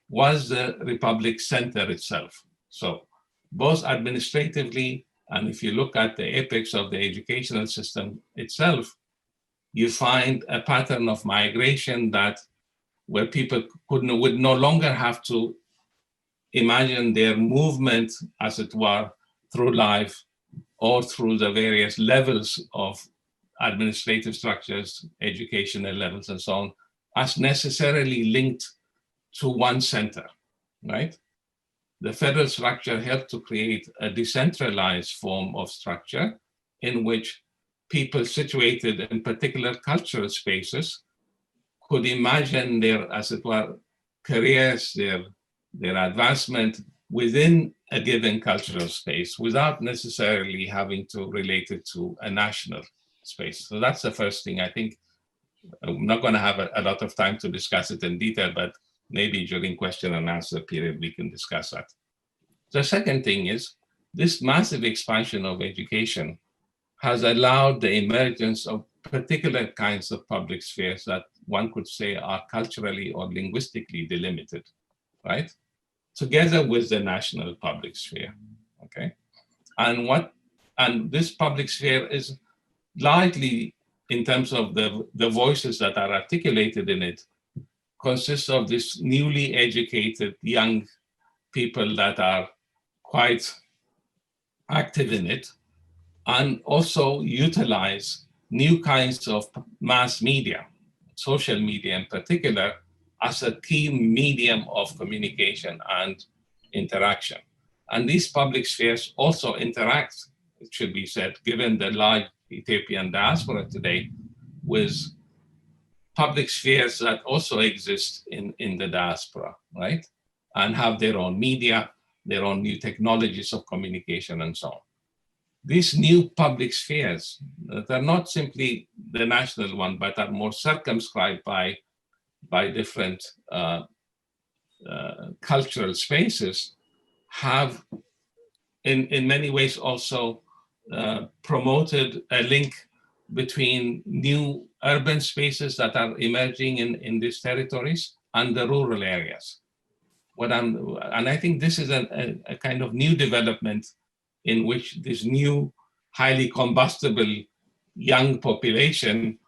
[SPEAKER 7] was the republic center itself. So both administratively, and if you look at the apex of the educational system itself, you find a pattern of migration where people would no longer have to imagine their movement, as it were, through life or through the various levels of administrative structures, educational levels, and so on, as necessarily linked to one center, right? The federal structure helped to create a decentralized form of structure in which people situated in particular cultural spaces could imagine their, as it were, careers, their advancement within a given cultural space without necessarily having to relate it to a national space. So that's the first thing I think I'm not going to have a lot of time to discuss it in detail, but maybe during question and answer period, we can discuss that. The second thing is this massive expansion of education has allowed the emergence of particular kinds of public spheres that one could say are culturally or linguistically delimited, right? Together with the national public sphere, okay? And this public sphere is largely, in terms of the voices that are articulated in it, consists of this newly educated young people that are quite active in it, and also utilize new kinds of mass media, social media in particular, as a key medium of communication and interaction. And these public spheres also interact, it should be said, given the large Ethiopian diaspora today, with public spheres that also exist in the diaspora, right? And have their own media, their own new technologies of communication and so on. These new public spheres that are not simply the national one, but are more circumscribed by different cultural spaces, have in many ways also promoted a link between new urban spaces that are emerging in these territories and the rural areas. And I think this is a kind of new development in which this new, highly combustible young population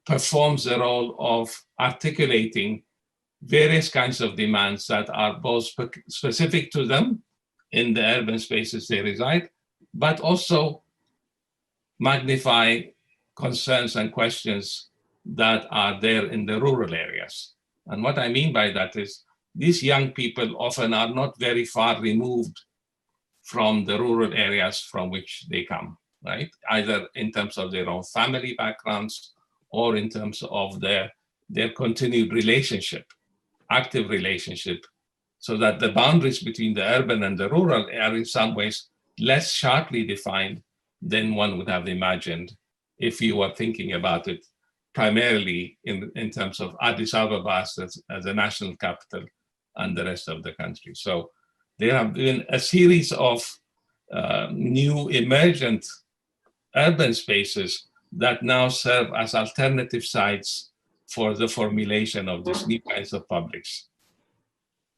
[SPEAKER 7] performs the role of articulating various kinds of demands that are both specific to them in the urban spaces they reside, but also magnify concerns and questions that are there in the rural areas. And what I mean by that is these young people often are not very far removed from the rural areas from which they come, right? Either in terms of their own family backgrounds or in terms of their continued relationship, active relationship, so that the boundaries between the urban and the rural are in some ways less sharply defined than one would have imagined if you were thinking about it primarily in terms of Addis Ababa as a national capital and the rest of the country. So there have been a series of new emergent urban spaces that now serve as alternative sites for the formulation of these new kinds of publics.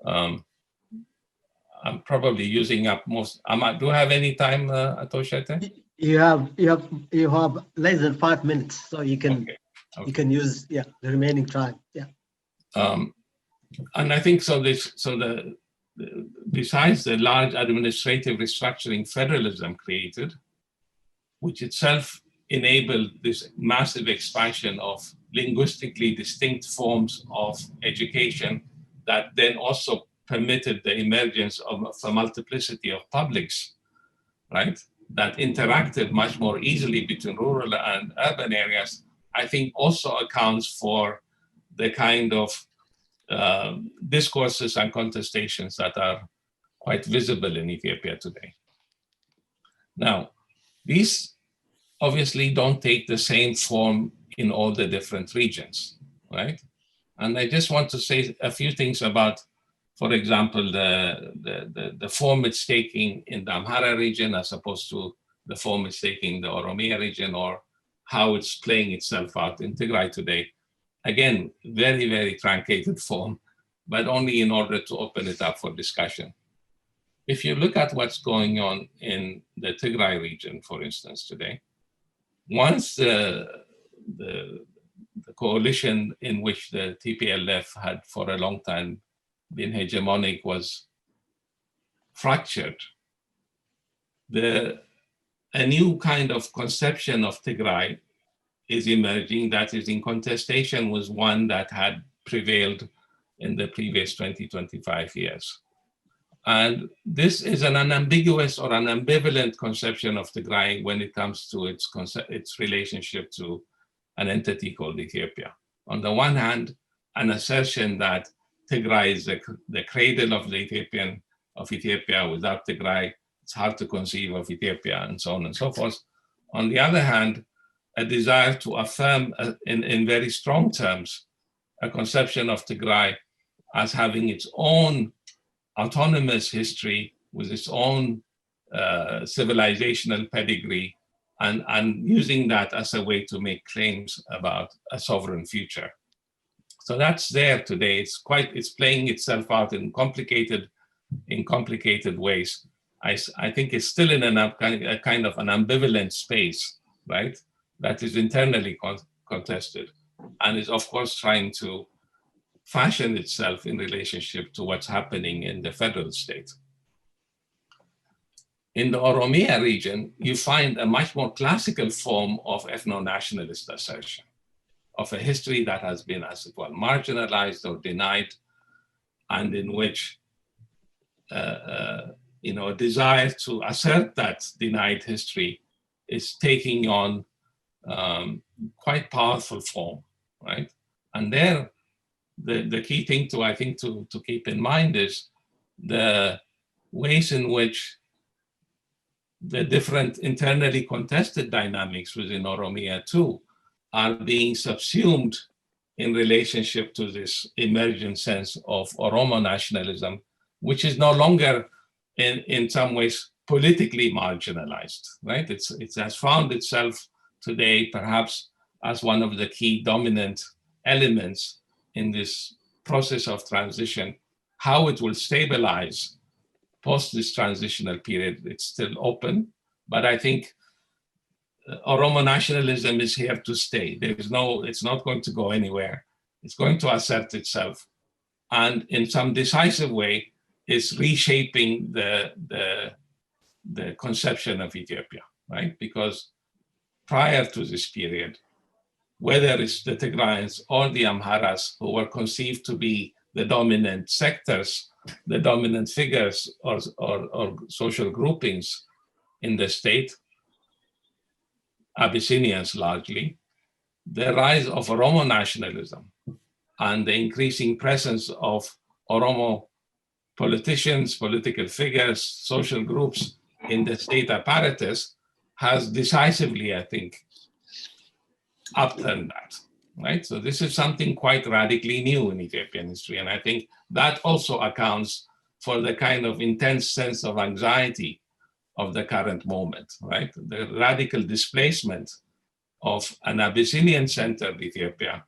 [SPEAKER 7] I'm probably using up most. Do I have any time, Atoshete?
[SPEAKER 6] You have less than 5 minutes, so you can
[SPEAKER 7] Okay.
[SPEAKER 6] you can use the remaining time. Yeah.
[SPEAKER 7] And I think so. Besides the large administrative restructuring federalism created, which itself enabled this massive expansion of linguistically distinct forms of education that then also permitted the emergence of a multiplicity of publics, right, that interacted much more easily between rural and urban areas, I think also accounts for the kind of discourses and contestations that are quite visible in Ethiopia today. Now, these obviously don't take the same form in all the different regions, right? And I just want to say a few things about, for example, the form it's taking in the Amhara region as opposed to the form it's taking in the Oromia region, or how it's playing itself out in Tigray today. Again, very, very truncated form, but only in order to open it up for discussion. If you look at what's going on in the Tigray region, for instance, today, once the coalition in which the TPLF had for a long time been hegemonic was fractured, a new kind of conception of Tigray is emerging that is in contestation with one that had prevailed in the previous 20, 25 years. And this is an unambiguous or an ambivalent conception of Tigray when it comes to its relationship to an entity called Ethiopia. On the one hand, an assertion that Tigray is the cradle of Ethiopia. Without Tigray, it's hard to conceive of Ethiopia, and so on and so forth. On the other hand, a desire to affirm in very strong terms a conception of Tigray as having its own autonomous history with its own civilizational pedigree, and using that as a way to make claims about a sovereign future. So that's there today. It's playing itself out in complicated ways. I think it's still in a kind of an ambivalent space, right? That is internally contested, and is of course trying to fashion itself in relationship to what's happening in the federal state. In the Oromia region, you find a much more classical form of ethno-nationalist assertion of a history that has been, as it were, marginalized or denied, and in which a desire to assert that denied history is taking on quite powerful form, right? And there, the key thing to keep in mind is the ways in which the different internally contested dynamics within Oromia too are being subsumed in relationship to this emergent sense of Oromo nationalism, which is no longer in some ways politically marginalized, right? It has found itself today perhaps as one of the key dominant elements in this process of transition. How it will stabilize post this transitional period, it's still open, but I think Oromo nationalism is here to stay. It's not going to go anywhere. It's going to assert itself, and in some decisive way, it's reshaping the conception of Ethiopia, right? Because prior to this period, whether it's the Tigrayans or the Amharas who were conceived to be the dominant sectors, the dominant figures or social groupings in the state, Abyssinians largely, the rise of Oromo nationalism and the increasing presence of Oromo politicians, political figures, social groups in the state apparatus has decisively, I think, upturned that, right? So this is something quite radically new in Ethiopian history. And I think that also accounts for the kind of intense sense of anxiety of the current moment, right? The radical displacement of an Abyssinian-centered Ethiopia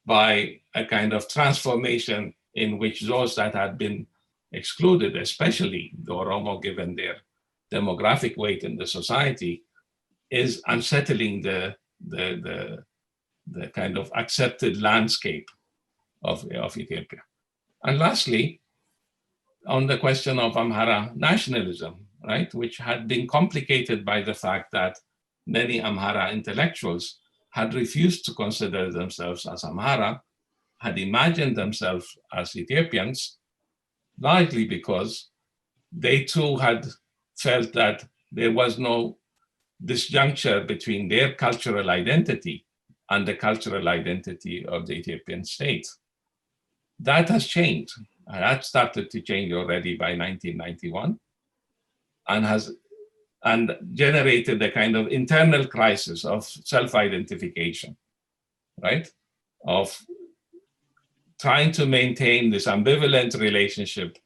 [SPEAKER 7] by a kind of transformation in which those that had been excluded, especially the Oromo, given their demographic weight in the society, is unsettling the kind of accepted landscape of Ethiopia. And lastly, on the question of Amhara nationalism, right, which had been complicated by the fact that many Amhara intellectuals had refused to consider themselves as Amhara, had imagined themselves as Ethiopians, largely because they too had felt that there was no disjuncture between their cultural identity and the cultural identity of the Ethiopian state. That has changed. That started to change already by 1991 and generated a kind of internal crisis of self-identification, right? Of trying to maintain this ambivalent relationship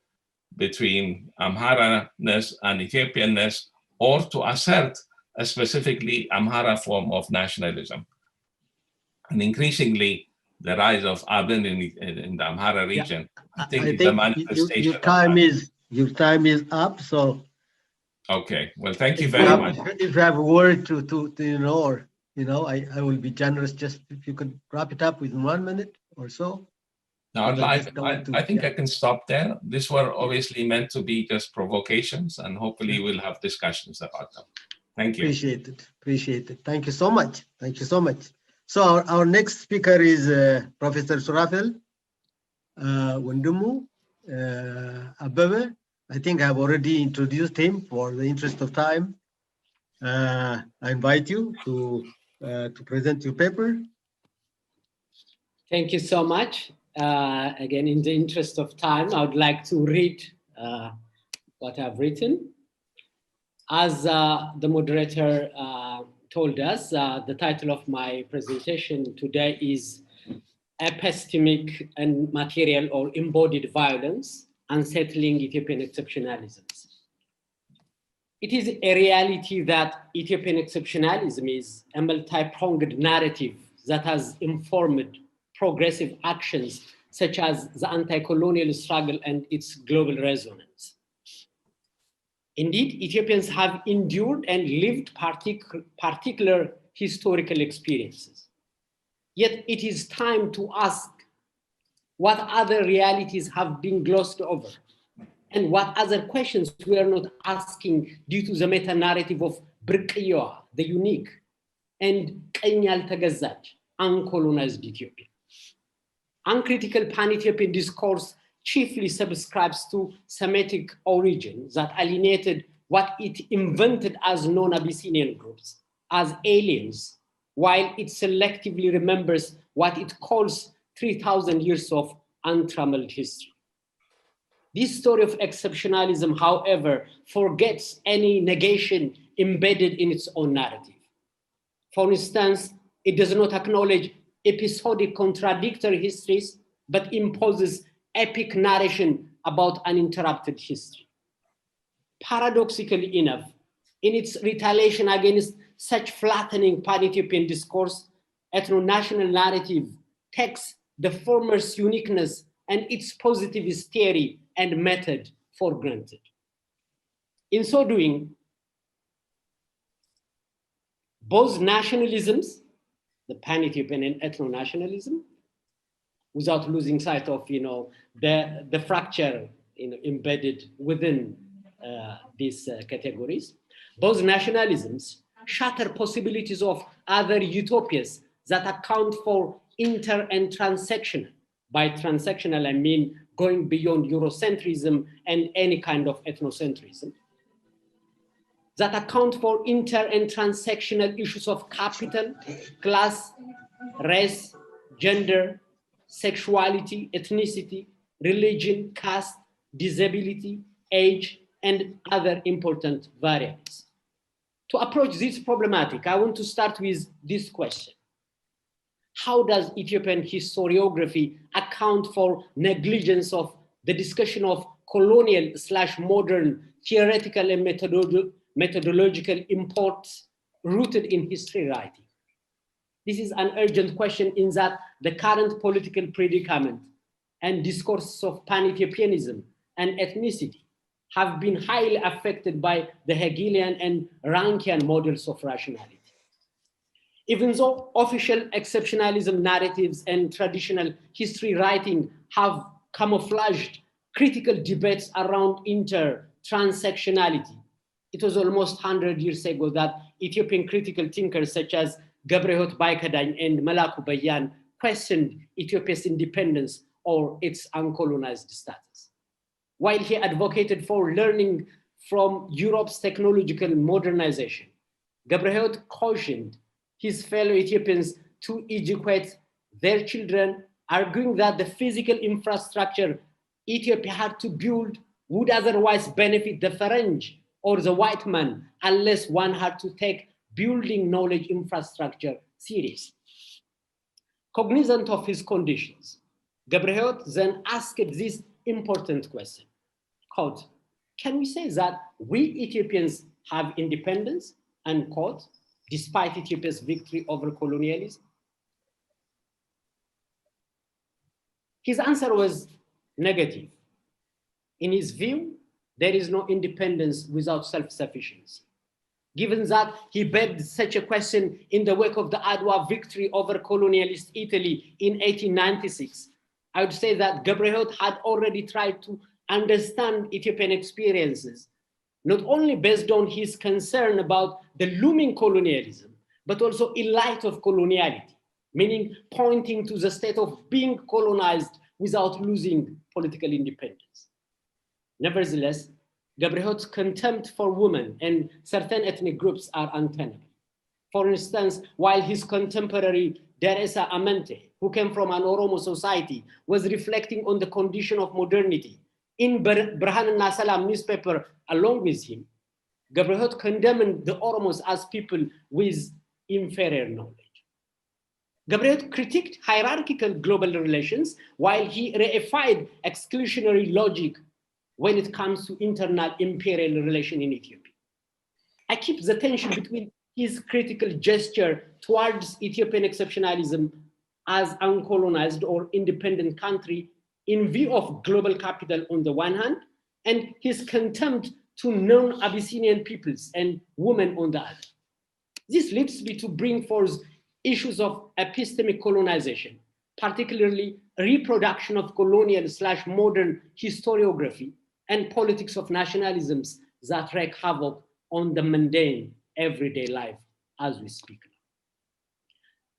[SPEAKER 7] between Amhara-ness and Ethiopian-ness, or to assert a specifically Amhara form of nationalism. And increasingly, the rise of Aben in the Amhara region, I think is a manifestation
[SPEAKER 6] your time is up, so.
[SPEAKER 7] Okay, well, thank you very much.
[SPEAKER 6] If you have a word I will be generous, just if you could wrap it up within 1 minute or so.
[SPEAKER 7] No, I think I can stop there. These were obviously meant to be just provocations, and hopefully we'll have discussions about them. Thank you.
[SPEAKER 6] Appreciate it. Thank you so much. So our next speaker is Professor Surafel Wundumu Abebe. I think I've already introduced him. For the interest of time, I invite you to present your paper.
[SPEAKER 5] Thank you so much. Again, in the interest of time, I would like to read what I've written. As the moderator told us, the title of my presentation today is Epistemic and Material or Embodied Violence, Unsettling Ethiopian Exceptionalisms. It is a reality that Ethiopian exceptionalism is a multi-pronged narrative that has informed progressive actions such as the anti-colonial struggle and its global resonance. Indeed, Ethiopians have endured and lived particular historical experiences. Yet it is time to ask what other realities have been glossed over and what other questions we are not asking due to the meta-narrative of Brikiywa, the unique, and Qኝ ያልተገዛች, uncolonized Ethiopia. Uncritical pan-Ethiopian discourse chiefly subscribes to Semitic origin that alienated what it invented as non-Abyssinian groups, as aliens, while it selectively remembers what it calls 3,000 years of untrammeled history. This story of exceptionalism, however, forgets any negation embedded in its own narrative. For instance, it does not acknowledge episodic contradictory histories, but imposes epic narration about uninterrupted history. Paradoxically enough, in its retaliation against such flattening pan-Ethiopian discourse, ethno-national narrative takes the former's uniqueness and its positivist theory and method for granted. In so doing, both nationalisms, the pan-Ethiopian and ethno-nationalism, without losing sight of the fracture embedded within these categories, both nationalisms shatter possibilities of other utopias that account for inter and transsectional. By transsectional, I mean going beyond Eurocentrism and any kind of ethnocentrism, that account for inter and transsectional issues of capital, class, race, gender, sexuality, ethnicity, religion, caste, disability, age, and other important variables. To approach this problematic, I want to start with this question. How does Ethiopian historiography account for negligence of the discussion of colonial/modern theoretical and methodological imports rooted in history writing? This is an urgent question in that the current political predicament and discourses of pan-Ethiopianism and ethnicity have been highly affected by the Hegelian and Rankian models of rationality. Even though official exceptionalism narratives and traditional history writing have camouflaged critical debates around inter-transsectionality, it was almost 100 years ago that Ethiopian critical thinkers such as Gebrehiwot Baykadaኝ and Melaku Bayan questioned Ethiopia's independence or its uncolonized status. While he advocated for learning from Europe's technological modernization, Gebrehiwot cautioned his fellow Ethiopians to educate their children, arguing that the physical infrastructure Ethiopia had to build would otherwise benefit the Ferengi or the white man unless one had to take building knowledge infrastructure seriously. Cognizant of his conditions, Gebrehiwot then asked this important question, quote, "Can we say that we Ethiopians have independence," unquote, despite Ethiopia's victory over colonialism? His answer was negative. In his view, there is no independence without self-sufficiency. Given that he begged such a question in the wake of the Adwa victory over colonialist Italy in 1896, I would say that Gebrehiwot had already tried to understand Ethiopian experiences, not only based on his concern about the looming colonialism, but also in light of coloniality, meaning pointing to the state of being colonized without losing political independence. Nevertheless, Gebrehiwot's contempt for women and certain ethnic groups are untenable. For instance, while his contemporary Deresa Amante, who came from an Oromo society, was reflecting on the condition of modernity in Birhanna Salam newspaper along with him, Gebrehiwot condemned the Oromos as people with inferior knowledge. Gabriel critiqued hierarchical global relations while he reified exclusionary logic when it comes to internal imperial relation in Ethiopia. I keep the tension between his critical gesture towards Ethiopian exceptionalism as uncolonized or independent country in view of global capital on the one hand, and his contempt to non-Abyssinian peoples and women on the other. This leads me to bring forth issues of epistemic colonization, particularly reproduction of colonial/modern historiography and politics of nationalisms that wreak havoc on the mundane everyday life as we speak now.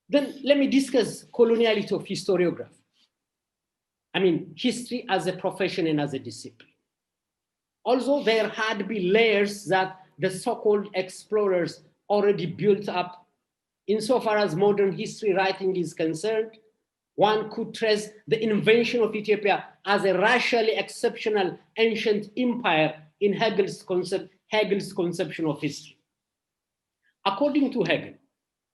[SPEAKER 5] Then let me discuss coloniality of historiography. I mean, history as a profession and as a discipline. Although there had been layers that the so-called explorers already built up, insofar as modern history writing is concerned, one could trace the invention of Ethiopia as a racially exceptional ancient empire in Hegel's conception of history. According to Hegel,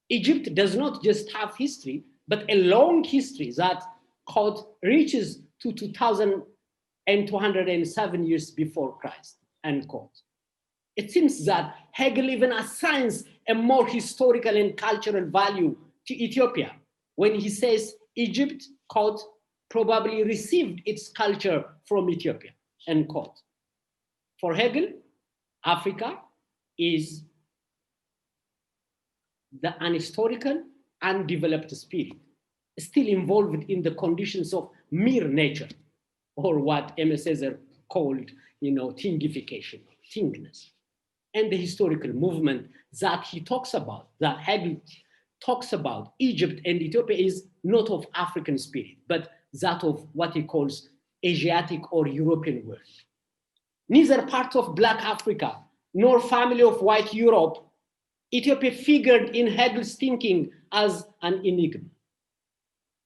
[SPEAKER 5] Egypt does not just have history, but a long history that, quote, reaches to 2,207 years before Christ, end quote. It seems that Hegel even assigns a more historical and cultural value to Ethiopia when he says Egypt, quote, probably received its culture from Ethiopia, end quote. For Hegel, Africa is the unhistorical, undeveloped spirit, still involved in the conditions of mere nature, or what M.S. Cesar called, thingification, thingness. And the historical movement that he talks about, that Hegel talks about, Egypt and Ethiopia, is not of African spirit, but that of what he calls Asiatic or European world. Neither part of Black Africa, nor family of white Europe, Ethiopia figured in Hegel's thinking as an enigma.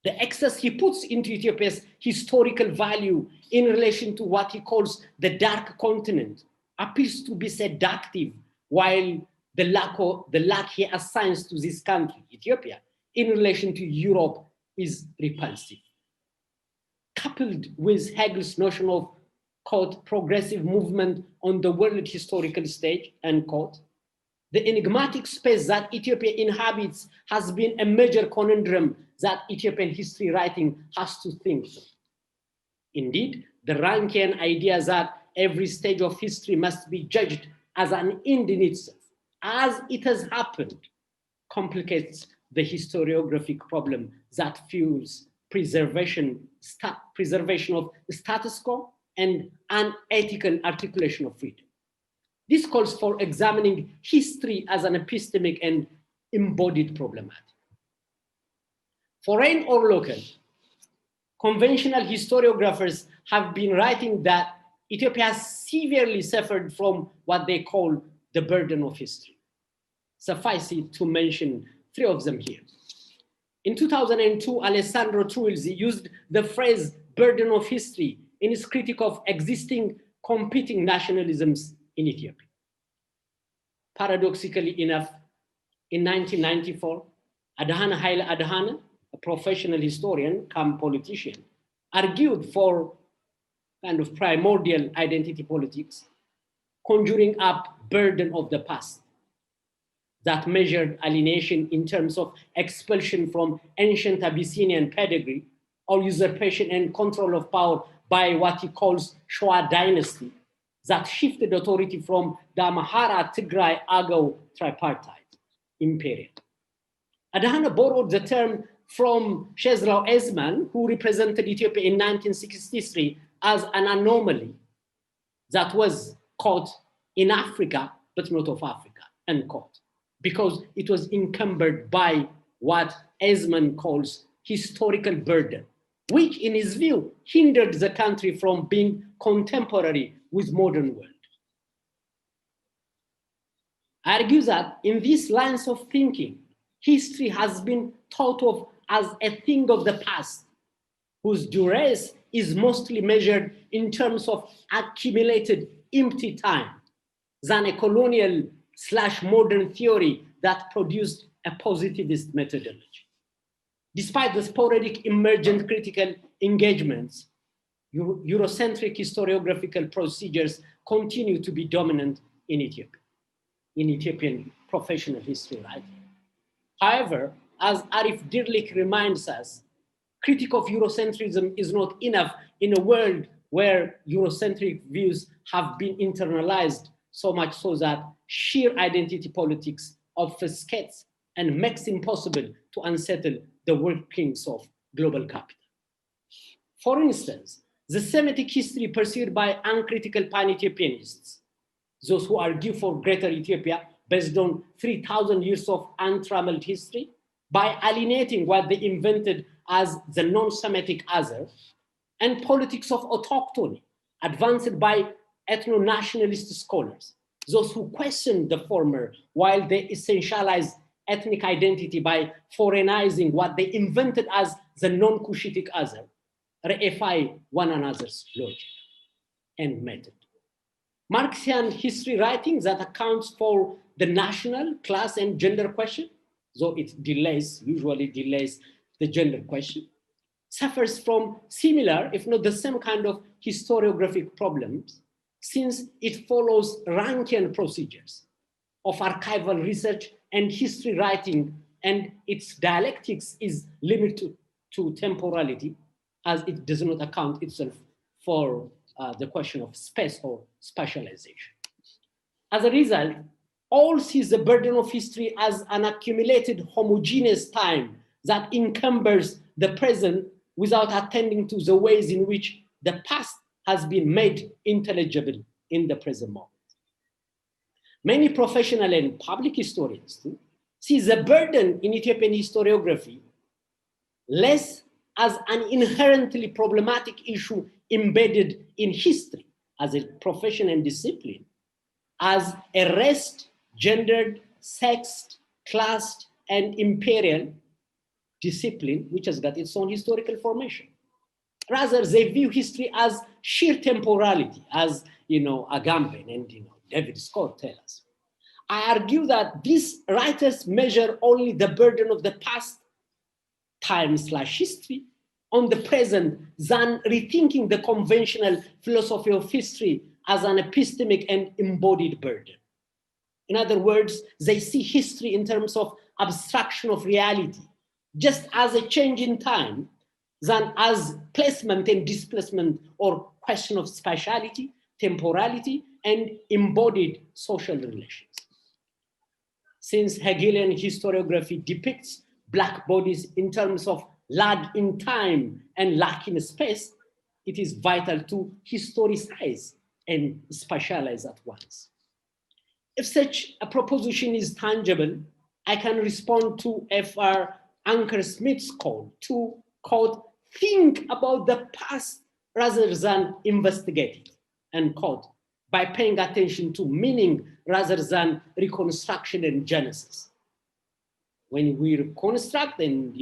[SPEAKER 5] The excess he puts into Ethiopia's historical value in relation to what he calls the dark continent appears to be seductive, while the lack he assigns to this country, Ethiopia, in relation to Europe is repulsive. Coupled with Hegel's notion of, quote, progressive movement on the world historical stage, end quote, the enigmatic space that Ethiopia inhabits has been a major conundrum that Ethiopian history writing has to think through. Indeed, the Rankian idea that every stage of history must be judged as an end in itself, as it has happened, complicates the historiographic problem that fuels preservation of the status quo and unethical articulation of freedom. This calls for examining history as an epistemic and embodied problematic. Foreign or local, conventional historiographers have been writing that Ethiopia has severely suffered from what they call the burden of history. Suffice it to mention three of them here. In 2002, Alessandro Truilzi used the phrase burden of history in his critique of existing competing nationalisms in Ethiopia. Paradoxically enough, in 1994, Adhana Haile Adhana, a professional historian come politician, argued for kind of primordial identity politics, conjuring up burden of the past that measured alienation in terms of expulsion from ancient Abyssinian pedigree or usurpation and control of power by what he calls Shoa dynasty that shifted authority from the Amhara, Tigray, Agao tripartite imperium. Adhana borrowed the term from Shezrao Ezman, who represented Ethiopia in 1963 as an anomaly that was caught in Africa, but not of Africa, end quote, because it was encumbered by what Ezman calls historical burden, which in his view hindered the country from being contemporary with modern world. I argue that in these lines of thinking, history has been thought of as a thing of the past, whose duress is mostly measured in terms of accumulated empty time, than a colonial/modern theory that produced a positivist methodology. Despite the sporadic emergent critical engagements, Eurocentric historiographical procedures continue to be dominant in Ethiopia, in Ethiopian professional history writing. However, as Arif Dirlik reminds us, critique of Eurocentrism is not enough in a world where Eurocentric views have been internalized so much so that sheer identity politics obfuscates and makes impossible to unsettle the workings of global capital. For instance, the Semitic history pursued by uncritical Pan-Ethiopianists, those who argue for greater Ethiopia based on 3,000 years of untrammeled history, by alienating what they invented as the non-Semitic other, and politics of autochthony, advanced by ethno-nationalist scholars, those who question the former while they essentialize ethnic identity by foreignizing what they invented as the non-Cushitic other, reify one another's logic and method. Marxian history writing that accounts for the national, class, and gender question, though it usually delays the gender question, suffers from similar, if not the same kind of historiographic problems, since it follows Rankian procedures of archival research and history writing, and its dialectics is limited to temporality, as it does not account itself for the question of space or spatialization. As a result, all sees the burden of history as an accumulated homogeneous time that encumbers the present without attending to the ways in which the past has been made intelligible in the present moment. Many professional and public historians too, see the burden in Ethiopian historiography less as an inherently problematic issue embedded in history as a profession and discipline, as a rest, gendered, sexed, classed, and imperial discipline, which has got its own historical formation. Rather, they view history as sheer temporality, as Agamben and David Scott tell us. I argue that these writers measure only the burden of the past time/history on the present than rethinking the conventional philosophy of history as an epistemic and embodied burden. In other words, they see history in terms of abstraction of reality, just as a change in time, than as placement and displacement or question of spatiality, temporality, and embodied social relations. Since Hegelian historiography depicts Black bodies in terms of lag in time and lack in space, it is vital to historicize and spatialize at once. If such a proposition is tangible, I can respond to F.R. Anker-Smith's call to, quote, think about the past rather than investigate it, end quote, by paying attention to meaning rather than reconstruction and genesis. When we reconstruct and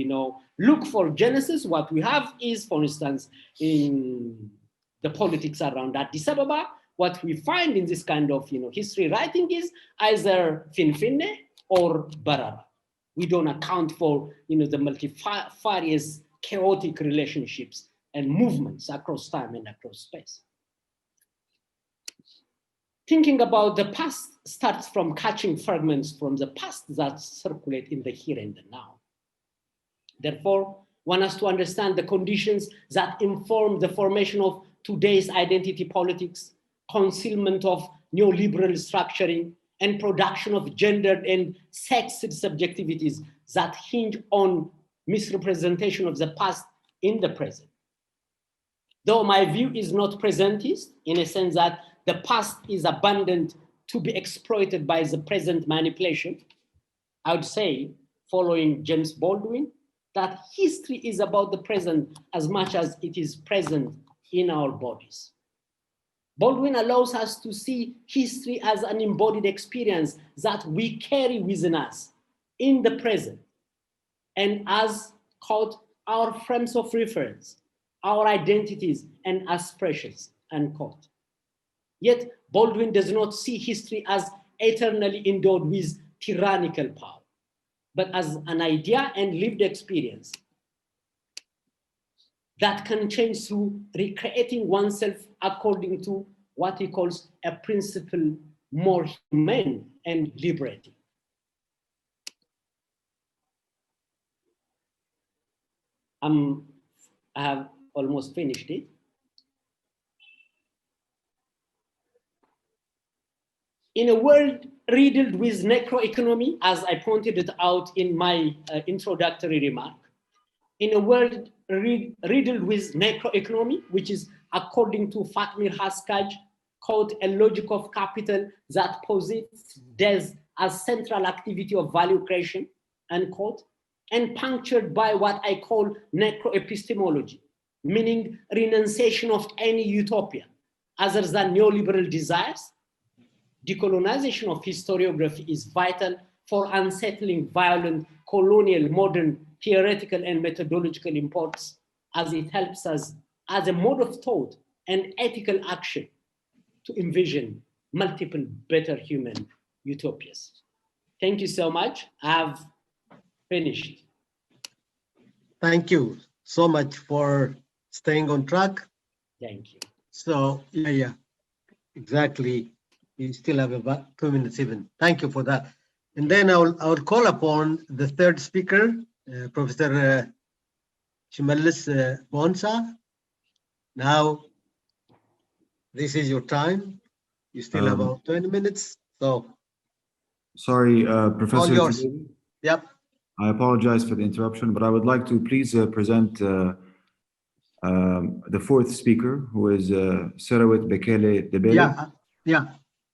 [SPEAKER 5] look for genesis, what we have is, for instance, in the politics around Addis Ababa, what we find in this kind of history writing is either Finfinne or Barara. We don't account for the multifarious chaotic relationships and movements across time and across space. Thinking about the past starts from catching fragments from the past that circulate in the here and the now. Therefore, one has to understand the conditions that inform the formation of today's identity politics, concealment of neoliberal structuring, and production of gendered and sexed subjectivities that hinge on misrepresentation of the past in the present. Though my view is not presentist, in a sense that the past is abandoned to be exploited by the present manipulation, I would say, following James Baldwin, that history is about the present as much as it is present in our bodies. Baldwin allows us to see history as an embodied experience that we carry within us in the present, and as, quote, our frames of reference, our identities and aspirations, unquote. Yet Baldwin does not see history as eternally endowed with tyrannical power. but as an idea and lived experience that can change through recreating oneself according to what he calls a principle more humane and liberating. I have almost finished it. In a world riddled with necroeconomy, as I pointed it out in my introductory remark, in a world riddled with necroeconomy, which is, according to Fatmir Haskaj, quote, a logic of capital that posits death as central activity of value creation, unquote, and punctured by what I call necroepistemology, meaning renunciation of any utopia other than neoliberal desires. Decolonization of historiography is vital for unsettling violent colonial modern theoretical and methodological imports, as it helps us as a mode of thought and ethical action to envision multiple better human utopias. Thank you so much. I have finished.
[SPEAKER 6] Thank you so much for staying on track.
[SPEAKER 5] Thank you.
[SPEAKER 6] So, yeah, exactly. You still have about 2 minutes even. Thank you for that. And then I will call upon the third speaker, Professor Shimalis Bonsa. Now, this is your time. You still have about 20 minutes. So,
[SPEAKER 8] sorry, Professor.
[SPEAKER 6] All yours. Yep.
[SPEAKER 8] I apologize for the interruption, but I would like to please present the fourth speaker, who is Sarawit Bekele Debele.
[SPEAKER 6] Yeah.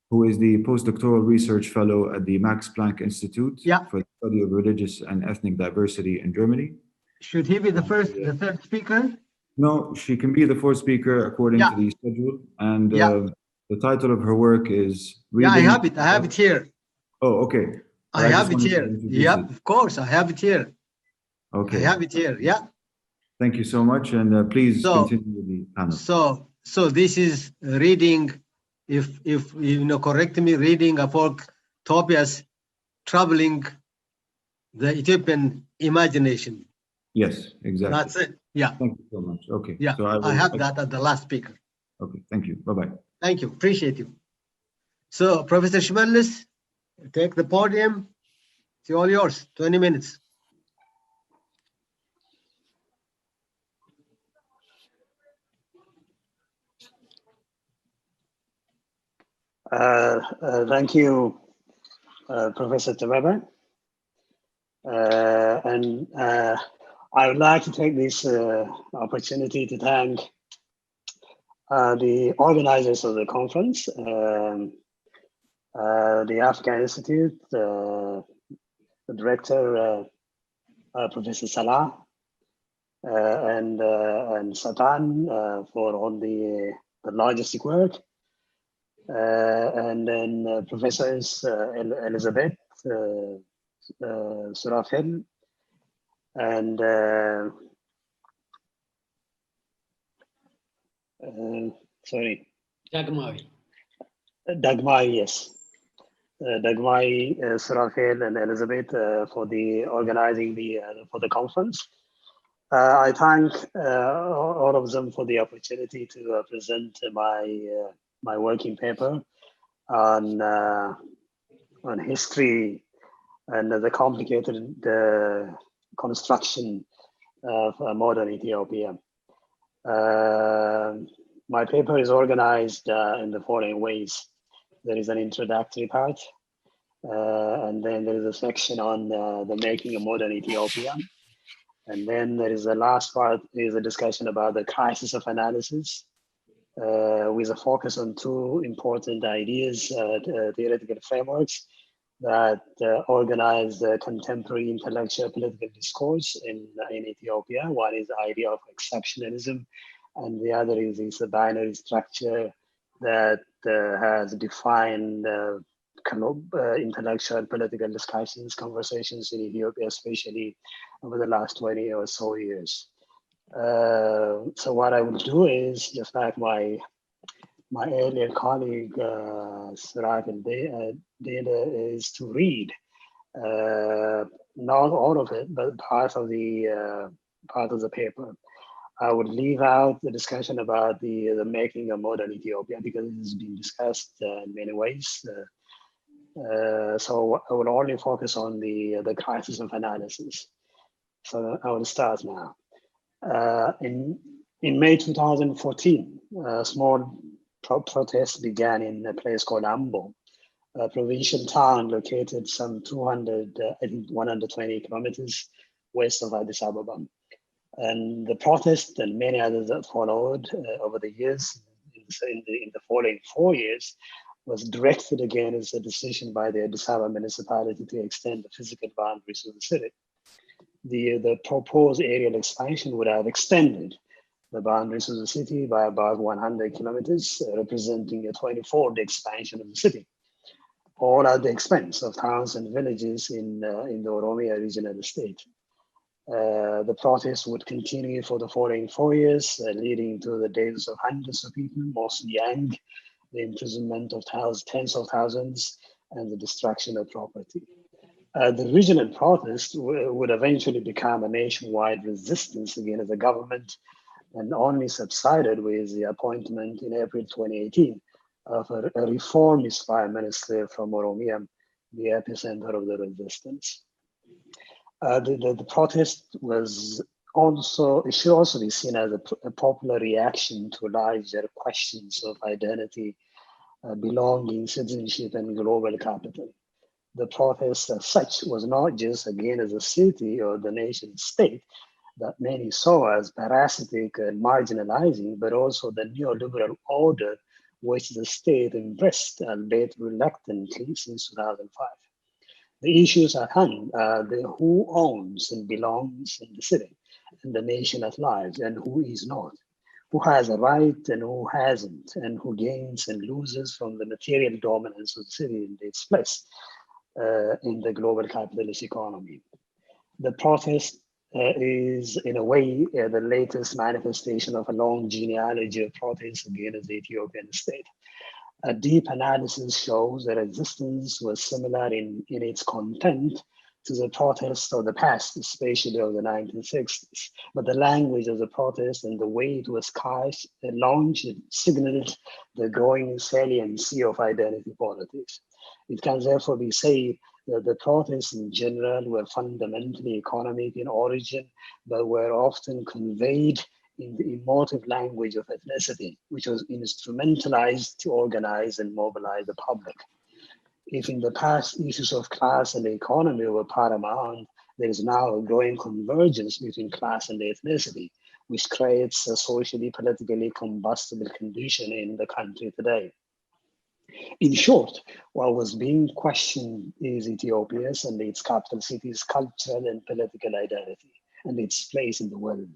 [SPEAKER 8] Who is the postdoctoral research fellow at the Max Planck Institute for the study of religious and ethnic diversity in Germany.
[SPEAKER 6] Should he be the third speaker?
[SPEAKER 8] No, she can be the fourth speaker according to the schedule. And the title of her work is Reading.
[SPEAKER 6] I have it. I have it here.
[SPEAKER 8] Oh, okay.
[SPEAKER 6] I have it here. Yep, of course, I have it here.
[SPEAKER 8] Okay.
[SPEAKER 6] I have it here. Yeah.
[SPEAKER 8] Thank you so much, and please continue with the panel.
[SPEAKER 6] So this is reading. If you know, correct me, reading Aphrocentric Troubling the Ethiopian Imagination.
[SPEAKER 8] Yes, exactly.
[SPEAKER 6] That's it. Yeah.
[SPEAKER 8] Thank you so much. Okay.
[SPEAKER 6] Yeah, so I have that at the last speaker.
[SPEAKER 8] Okay, thank you. Bye-bye.
[SPEAKER 6] Thank you. Appreciate you. So, Professor Shimalis, take the podium. It's all yours. 20 minutes.
[SPEAKER 9] Thank you, Professor Tebebe. And I would like to take this opportunity to thank the organizers of the conference, the African Institute, the director, Professor Salah, and Satan for all the logistic work. And then Professors Elizabeth, Surafel, and Dagmai, yes. Dagmai, Surafel, and Elizabeth for the organizing for the conference. I thank all of them for the opportunity to present my working paper on history and the complicated construction of modern Ethiopia. My paper is organized in the following ways. There is an introductory part, and then there is a section on the making of modern Ethiopia. And then there is the last part, is a discussion about the crisis of analysis, with a focus on two important ideas, theoretical frameworks that organize the contemporary intellectual political discourse in Ethiopia. One is the idea of exceptionalism, and the other is this binary structure that has defined intellectual political discussions, conversations in Ethiopia, especially over the last 20 or so years. So what I will do is, just like my earlier colleague, Sirat Dela, is to read Not all of it, but part of the paper. I would leave out the discussion about the making of modern Ethiopia because it has been discussed in many ways. So I will only focus on the crisis of analysis. So I will start now. In May 2014, a small protest began in a place called Ambo, a provincial town located some 120 kilometers west of Addis Ababa. And the protest and many others that followed over the years, in the following 4 years, was directed against a decision by the Addis Ababa municipality to extend the physical boundaries of the city. The proposed aerial expansion would have extended the boundaries of the city by about 100 kilometers, representing a 24-day expansion of the city, all at the expense of towns and villages in the Oromia region of the state. The protest would continue for the following 4 years, leading to the deaths of hundreds of people, mostly young, the imprisonment of tens of thousands, and the destruction of property. The regional protest would eventually become a nationwide resistance against the government, and only subsided with the appointment in April 2018 of a reformist prime minister from Oromia, the epicenter of the resistance. The protest was also, it should also be seen as a popular reaction to larger questions of identity, belonging, citizenship, and global capital. The protest as such was not just against the city or the nation state that many saw as parasitic and marginalizing, but also the neoliberal order which the state embraced, albeit reluctantly, since 2005. The issues at hand are who owns and belongs in the city and the nation at large, and who is not, who has a right and who hasn't, and who gains and loses from the material dominance of the city in its place in the global capitalist economy. The protest is, in a way, the latest manifestation of a long genealogy of protests against the Ethiopian state. A deep analysis shows that resistance was similar in its content to the protests of the past, especially of the 1960s. But the language of the protest and the way it was cast launched signaled the growing saliency of identity politics. It can therefore be said that the protests in general were fundamentally economic in origin, but were often conveyed in the emotive language of ethnicity, which was instrumentalized to organize and mobilize the public. If in the past issues of class and economy were paramount, there is now a growing convergence between class and ethnicity, which creates a socially, politically combustible condition in the country today. In short, what was being questioned is Ethiopia's and its capital city's cultural and political identity and its place in the world.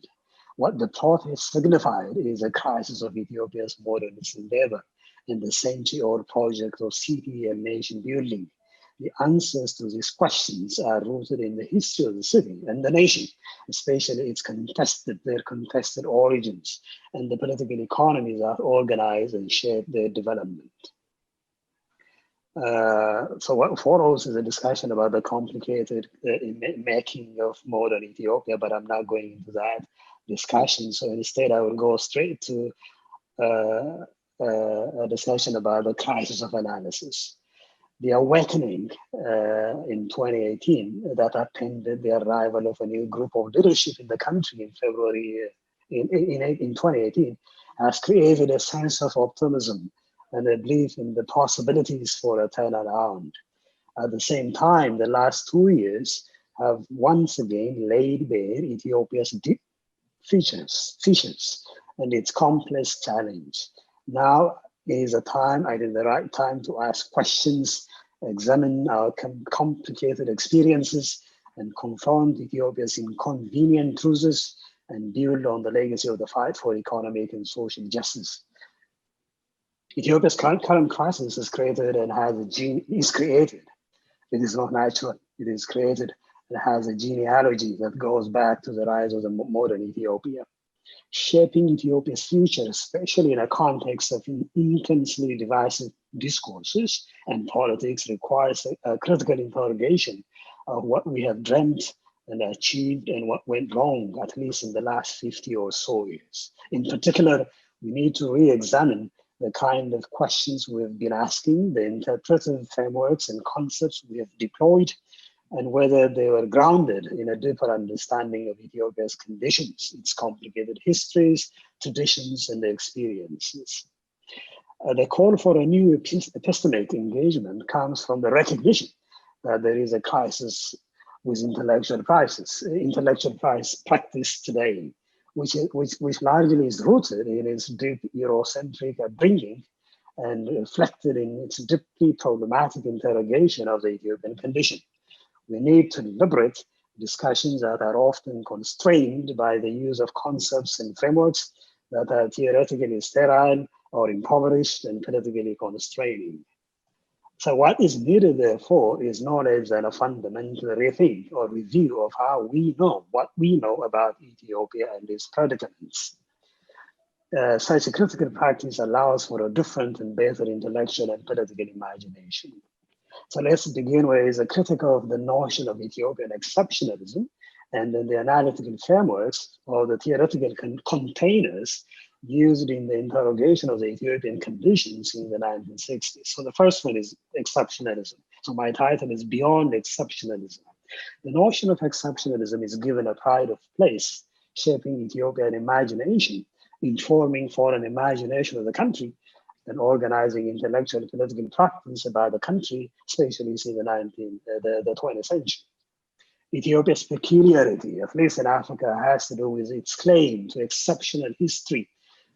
[SPEAKER 9] What the protest signified is a crisis of Ethiopia's modernist endeavor and the century-old project of city and nation building. The answers to these questions are rooted in the history of the city and the nation, especially their contested origins, and the political economies that organize and shape their development. So what follows is a discussion about the complicated making of modern Ethiopia, but I'm not going into that discussion. So instead, I will go straight to a discussion about the crisis of analysis. The awakening in 2018 that attended the arrival of a new group of leadership in the country in February in 2018 has created a sense of optimism and a belief in the possibilities for a turnaround. At the same time, the last 2 years have once again laid bare Ethiopia's deep features and its complex challenge. Now is the right time to ask questions, examine our complicated experiences, and confront Ethiopia's inconvenient truths, and build on the legacy of the fight for economic and social justice. Ethiopia's current crisis is created and is created. It is not natural. It is created and has a genealogy that goes back to the rise of the modern Ethiopia. Shaping Ethiopia's future, especially in a context of intensely divisive discourses and politics, requires a critical interrogation of what we have dreamt and achieved and what went wrong, at least in the last 50 or so years. In particular, we need to re-examine the kind of questions we've been asking, the interpretive frameworks and concepts we have deployed, and whether they were grounded in a deeper understanding of Ethiopia's conditions, its complicated histories, traditions, and experiences. The call for a new epistemic engagement comes from the recognition that there is a crisis with intellectual practice today, which largely is rooted in its deep Eurocentric upbringing and reflected in its deeply problematic interrogation of the Ethiopian condition. We need to liberate discussions that are often constrained by the use of concepts and frameworks that are theoretically sterile or impoverished and politically constraining. So what is needed, therefore, is knowledge and a fundamental rethink or review of how we know what we know about Ethiopia and its predicaments. Such a critical practice allows for a different and better intellectual and political imagination. So let's begin with a critique of the notion of Ethiopian exceptionalism and then the analytical frameworks or the theoretical containers used in the interrogation of the Ethiopian conditions in the 1960s. So the first one is exceptionalism. So my title is Beyond Exceptionalism. The notion of exceptionalism is given a pride of place, shaping Ethiopian imagination, informing foreign imagination of the country, and organizing intellectual and political practice about the country, especially since the 20th century. Ethiopia's peculiarity, at least in Africa, has to do with its claim to exceptional history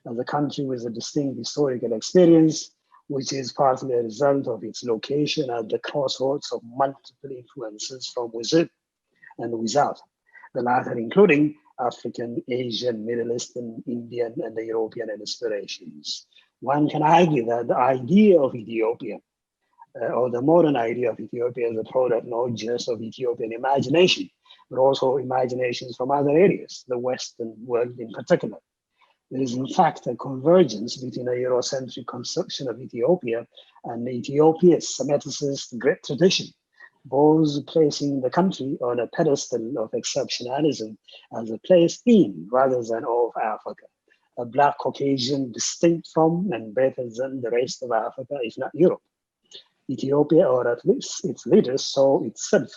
[SPEAKER 9] as a country with a distinct historical experience, which is partly a result of its location at the crossroads of multiple influences from within and without, the latter including African, Asian, Middle Eastern, Indian, and the European inspirations. One can argue that the idea of Ethiopia, or the modern idea of Ethiopia, is a product not just of Ethiopian imagination, but also imaginations from other areas, the Western world in particular. There is in fact a convergence between a Eurocentric conception of Ethiopia and Ethiopia's Semiticist great tradition, both placing the country on a pedestal of exceptionalism as a place in rather than of Africa, a Black Caucasian distinct from and better than the rest of Africa, if not Europe. Ethiopia, or at least its leaders, saw itself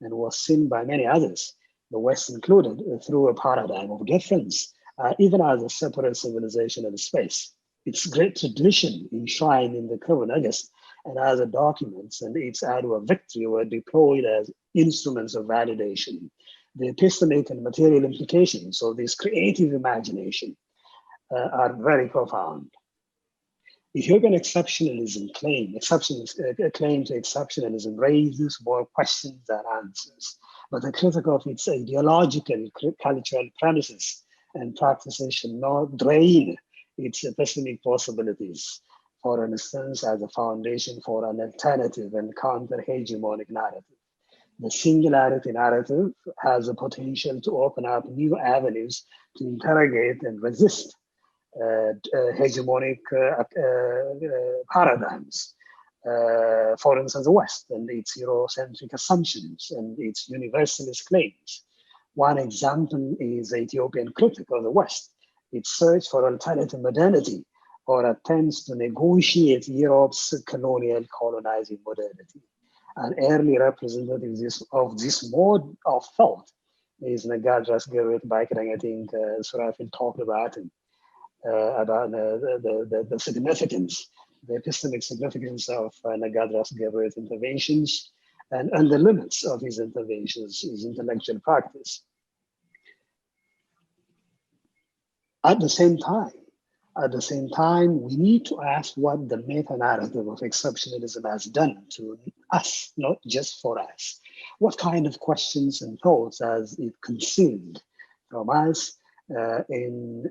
[SPEAKER 9] and was seen by many others, the West included, through a paradigm of difference, even as a separate civilization in space. Its great tradition enshrined in the Kronagist and other documents and its annual victory were deployed as instruments of validation. The epistemic and material implications of this creative imagination are very profound. Ethiopian exceptionalism claim to exceptionalism raises more questions than answers, but the critique of its ideological cultural premises and practices should not drain its epistemic possibilities, for instance, as a foundation for an alternative and counter-hegemonic narrative. The singularity narrative has the potential to open up new avenues to interrogate and resist hegemonic paradigms. For instance, the West and its Eurocentric assumptions and its universalist claims. One example is the Ethiopian critique of the West, its search for alternative modernity or attempts to negotiate Europe's colonial colonizing modernity. An early representative of this mode of thought is Nagadras Gerrit Baikrang. I think Surafil talked about the significance, the epistemic significance of Nagadras Gerrit interventions and the limits of his interventions, his intellectual practice. At the same time, we need to ask what the meta-narrative of exceptionalism has done to us, not just for us. What kind of questions and thoughts has it concealed from us in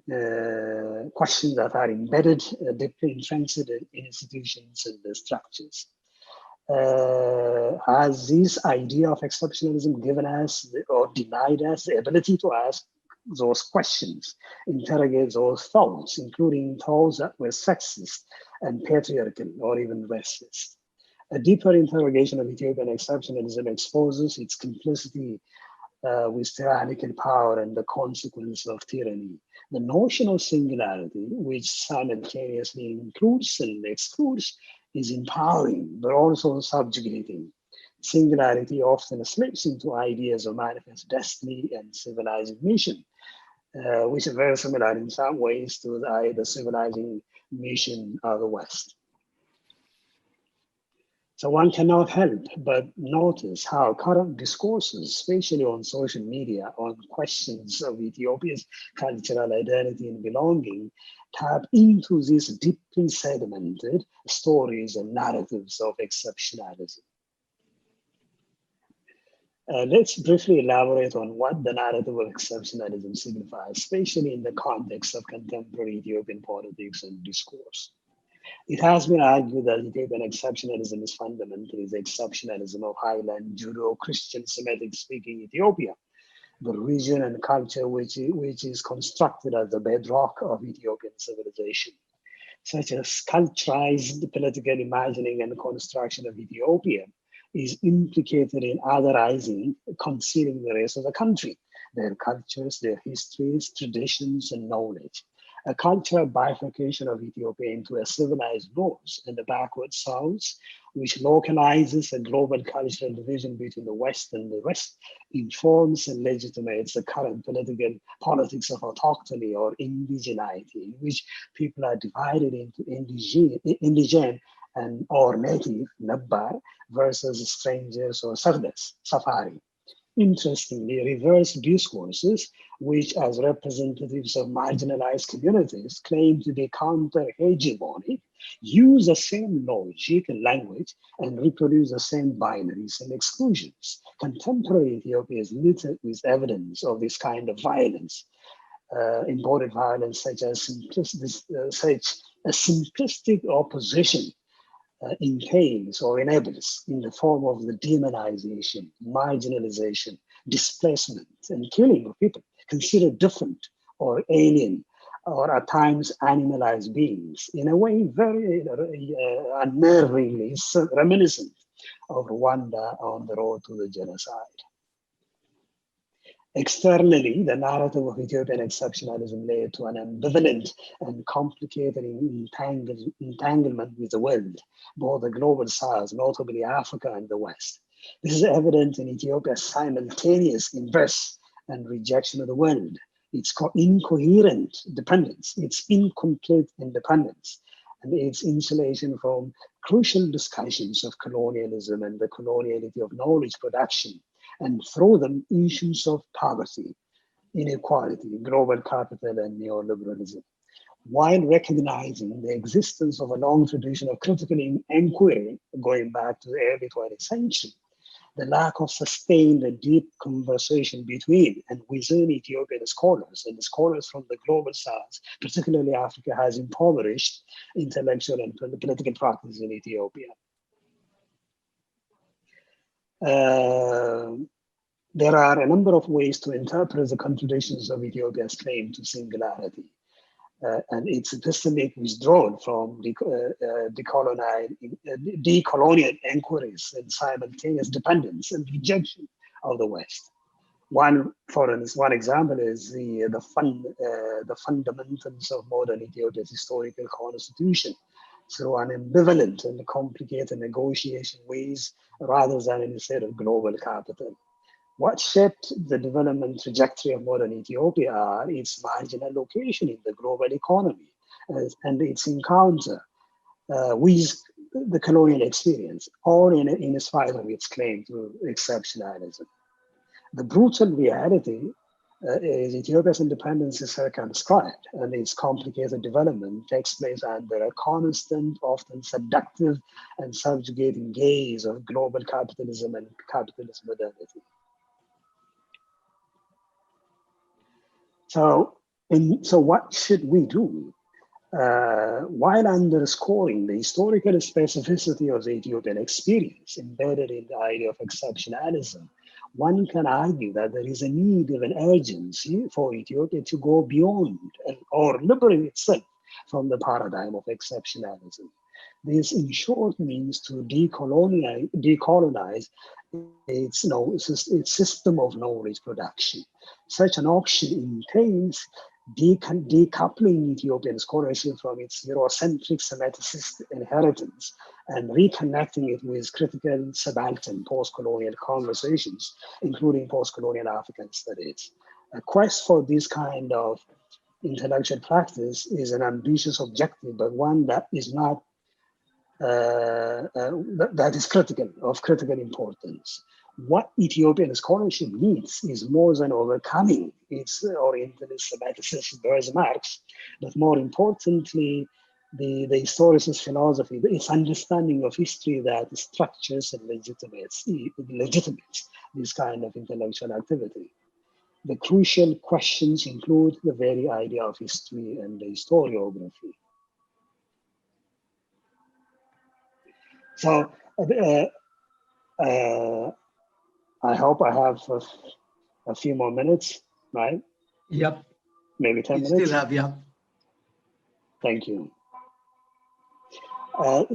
[SPEAKER 9] questions that are embedded, deeply entrenched in institutions and the structures? Has this idea of exceptionalism given us or denied us the ability to ask those questions, interrogate those thoughts, including thoughts that were sexist and patriarchal or even racist? A deeper interrogation of Ethiopian exceptionalism exposes its complicity with tyrannical power and the consequence of tyranny. The notion of singularity, which simultaneously includes and excludes, is empowering, but also subjugating. Singularity often slips into ideas of manifest destiny and civilizing mission, which are very similar in some ways to the civilizing mission of the West. So one cannot help but notice how current discourses, especially on social media, on questions of Ethiopia's cultural identity and belonging, tap into these deeply sedimented stories and narratives of exceptionalism. Let's briefly elaborate on what the narrative of exceptionalism signifies, especially in the context of contemporary Ethiopian politics and discourse. It has been argued that Ethiopian exceptionalism is fundamentally the exceptionalism of highland Judeo-Christian Semitic-speaking Ethiopia, the region and culture which is constructed as the bedrock of Ethiopian civilization. Such a culturized political imagining and construction of Ethiopia is implicated in otherizing, concealing the rest of the country, their cultures, their histories, traditions, and knowledge. A cultural bifurcation of Ethiopia into a civilized north and a backward south, which localizes a global cultural division between the West and the West, informs and legitimates the current politics of autochthony or indigeneity, in which people are divided into indigene and or native, Nabbar, versus strangers or Sardas, Safari. Interestingly, reverse discourses, which as representatives of marginalized communities claim to be counter-hegemonic, use the same logic and language and reproduce the same binaries and exclusions. Contemporary Ethiopia is littered with evidence of this kind of violence, embodied violence such as simplistic opposition entails or enables in the form of the demonization, marginalization, displacement, and killing of people considered different or alien or at times animalized beings in a way very unnervingly reminiscent of Rwanda on the road to the genocide. Externally, the narrative of Ethiopian exceptionalism led to an ambivalent and complicated entanglement with the world, both the global south, notably Africa and the West. This is evident in Ethiopia's simultaneous embrace and rejection of the world, its incoherent dependence, its incomplete independence, and its insulation from crucial discussions of colonialism and the coloniality of knowledge production, and through them issues of poverty, inequality, global capital, and neoliberalism. While recognizing the existence of a long tradition of critical inquiry going back to the early 20th century, the lack of sustained and deep conversation between and within Ethiopian scholars and scholars from the global south, particularly Africa, has impoverished intellectual and political practice in Ethiopia. There are a number of ways to interpret the contradictions of Ethiopia's claim to singularity and its epistemic withdrawal from decolonial inquiries and simultaneous dependence and rejection of the West. One example is the fundamentals of modern Ethiopia's historical constitution through an ambivalent and complicated negotiation ways rather than in a state of global capital. What shaped the development trajectory of modern Ethiopia are its marginal location in the global economy and its encounter with the colonial experience, all in spite of its claim to exceptionalism. The brutal reality is Ethiopia's independence is circumscribed, and its complicated development takes place under a constant, often seductive and subjugating gaze of global capitalism and capitalist modernity. So what should we do? While underscoring the historical specificity of the Ethiopian experience embedded in the idea of exceptionalism, one can argue that there is a need of an urgency for Ethiopia to go beyond or liberate itself from the paradigm of exceptionalism. This, in short, means to decolonize its system of knowledge production. Such an option entails decoupling Ethiopian scholarship from its Eurocentric Semiticist inheritance and reconnecting it with critical subaltern post-colonial conversations, including post-colonial African studies. A quest for this kind of intellectual practice is an ambitious objective, but one that is not that is of critical importance. What Ethiopian scholarship needs is more than overcoming its Orientalist Semiticist birthmarks, but more importantly, the historicist philosophy, its understanding of history that structures and legitimates this kind of intellectual activity. The crucial questions include the very idea of history and the historiography. So I hope I have a few more minutes, right?
[SPEAKER 6] Yep.
[SPEAKER 9] Maybe 10 minutes?
[SPEAKER 6] Still have, yeah.
[SPEAKER 9] Thank you.
[SPEAKER 6] 2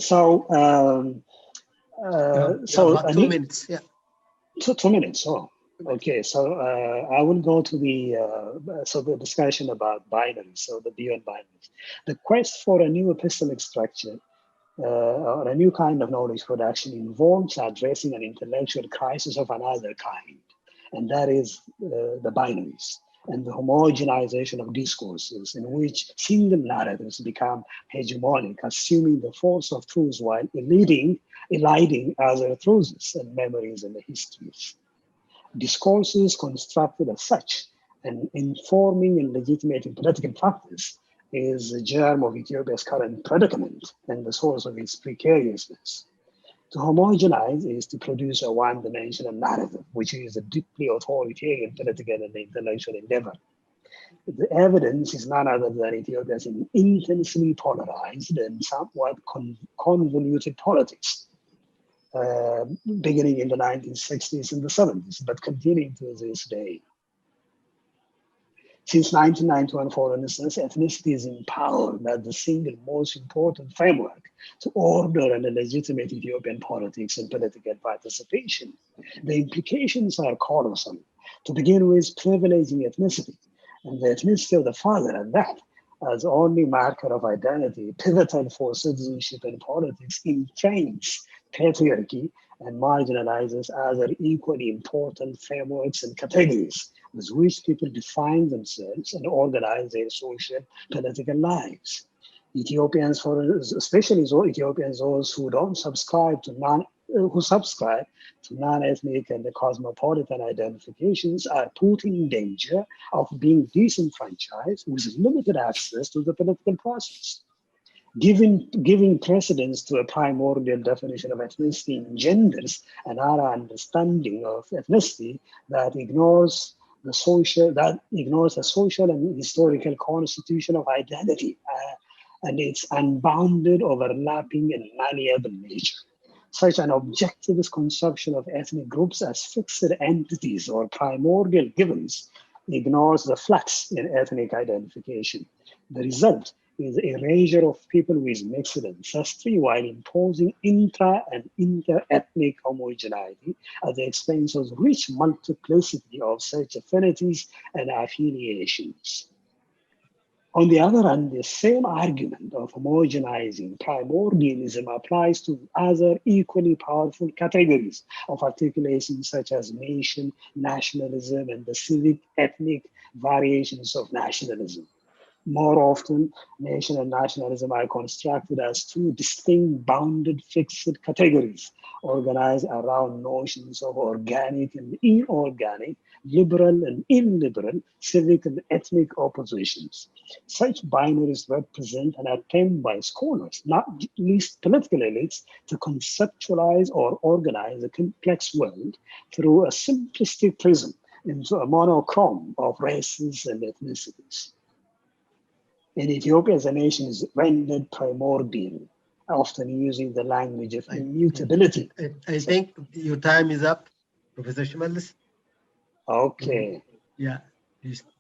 [SPEAKER 6] minutes, yeah.
[SPEAKER 9] 2 minutes, oh. Okay, so I will go to the discussion about binaries, so the beyond binaries. The quest for a new epistemic structure or a new kind of knowledge production involves addressing an intellectual crisis of another kind, and that is the binaries and the homogenization of discourses in which single narratives become hegemonic, assuming the force of truth while eliding other truths and memories and histories. Discourses constructed as such and informing and legitimating political practice is the germ of Ethiopia's current predicament and the source of its precariousness. To homogenize is to produce a one-dimensional narrative, which is a deeply authoritarian political and intellectual endeavor. The evidence is none other than Ethiopia's intensely polarized and somewhat convoluted politics, beginning in the 1960s and the 70s, but continuing to this day. Since 1991, for instance, ethnicity is empowered as the single most important framework to order and legitimate Ethiopian politics and political participation. The implications are colossal. To begin with, privileging ethnicity, and the ethnicity of the father, and that as only marker of identity, pivotal for citizenship and politics, entrains patriarchy and marginalizes other equally important frameworks and categories with which people define themselves and organize their social political lives. Ethiopians, especially Ethiopians, those who don't subscribe to non-ethnic and cosmopolitan identifications, are put in danger of being disenfranchised with limited access to the political process. Giving precedence to a primordial definition of ethnicity engenders another understanding of ethnicity that ignores the social and historical constitution of identity and its unbounded, overlapping, and malleable nature. Such an objectivist conception of ethnic groups as fixed entities or primordial givens ignores the flux in ethnic identification. The result is erasure of people with mixed ancestry while imposing intra and inter-ethnic homogeneity at the expense of rich multiplicity of such affinities and affiliations. On the other hand, the same argument of homogenizing primordialism applies to other equally powerful categories of articulation such as nation, nationalism, and the civic ethnic variations of nationalism. More often, nation and nationalism are constructed as two distinct, bounded, fixed categories, organized around notions of organic and inorganic, liberal and illiberal, civic and ethnic oppositions. Such binaries represent an attempt by scholars, not least political elites, to conceptualize or organize a complex world through a simplistic prism into a monochrome of races and ethnicities. In Ethiopia, the nation is rendered primordial, often using the language of immutability.
[SPEAKER 6] I think your time is up, Professor Shimalis.
[SPEAKER 9] Okay.
[SPEAKER 6] Yeah.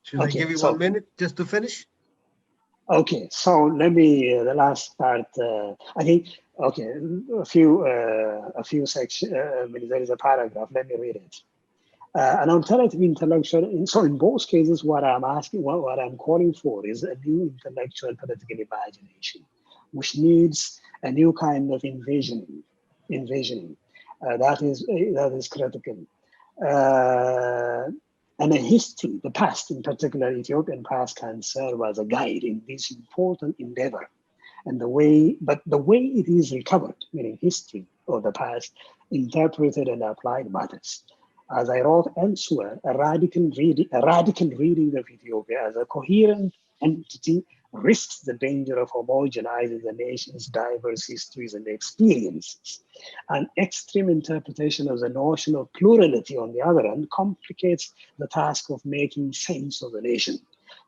[SPEAKER 6] Should I give you 1 minute just to finish?
[SPEAKER 9] Okay, so let me the last part. I think okay, a few sections. There is a paragraph. Let me read it. An alternative intellectual. So in both cases, what I'm asking, what I'm calling for, is a new intellectual political imagination, which needs a new kind of envisioning. That is critical. And a history, the past, in particular, Ethiopian past, can serve as a guide in this important endeavor. And the way it is recovered, meaning history of the past, interpreted and applied matters. As I wrote elsewhere, a radical reading of Ethiopia as a coherent entity risks the danger of homogenizing the nation's diverse histories and experiences. An extreme interpretation of the notion of plurality, on the other hand, complicates the task of making sense of the nation.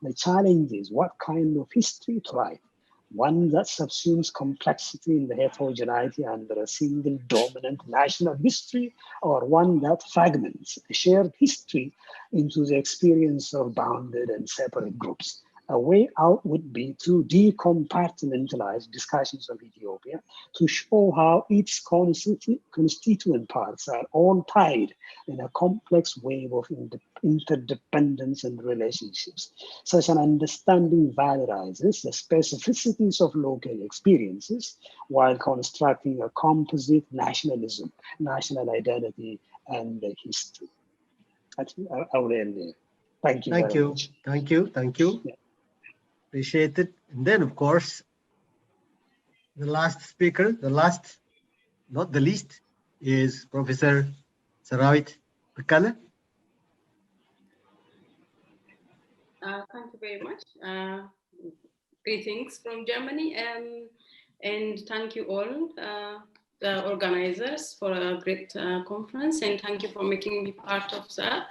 [SPEAKER 9] The challenge is what kind of history to write. One that subsumes complexity in the heterogeneity under a single dominant national history, or one that fragments a shared history into the experience of bounded and separate groups. A way out would be to decompartmentalize discussions of Ethiopia to show how its constituent parts are all tied in a complex wave of interdependence and relationships. Such an understanding valorizes the specificities of local experiences while constructing a composite nationalism, national identity, and history. I will end there. Thank you very much.
[SPEAKER 6] Thank you. Yeah. Appreciate it. And then, of course, the last speaker, not the least, is Professor Sarawit Bekele.
[SPEAKER 10] Thank you very much. Greetings from Germany, and thank you all, the organizers, for a great conference, and thank you for making me part of that.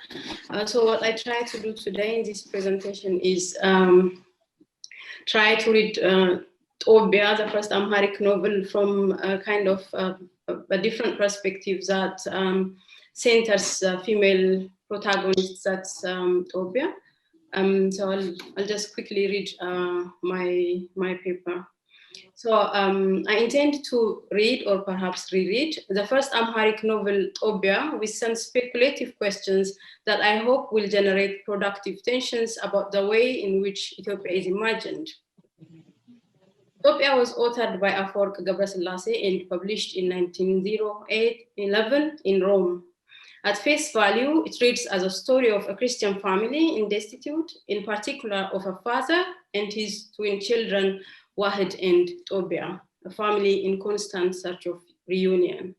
[SPEAKER 10] So what I try to do today in this presentation is try to read Obia, the first Amharic novel, from a kind of a different perspective that centers female protagonists. That's Obia. So I'll just quickly read my paper. So I intend to read, or perhaps reread, the first Amharic novel, Obia, with some speculative questions that I hope will generate productive tensions about the way in which Ethiopia is imagined. Obia was authored by Afrocentrism and published in 1908-11 in Rome. At face value, it reads as a story of a Christian family in destitute, in particular of a father and his twin children, Wahid and Obia, a family in constant search of reunion.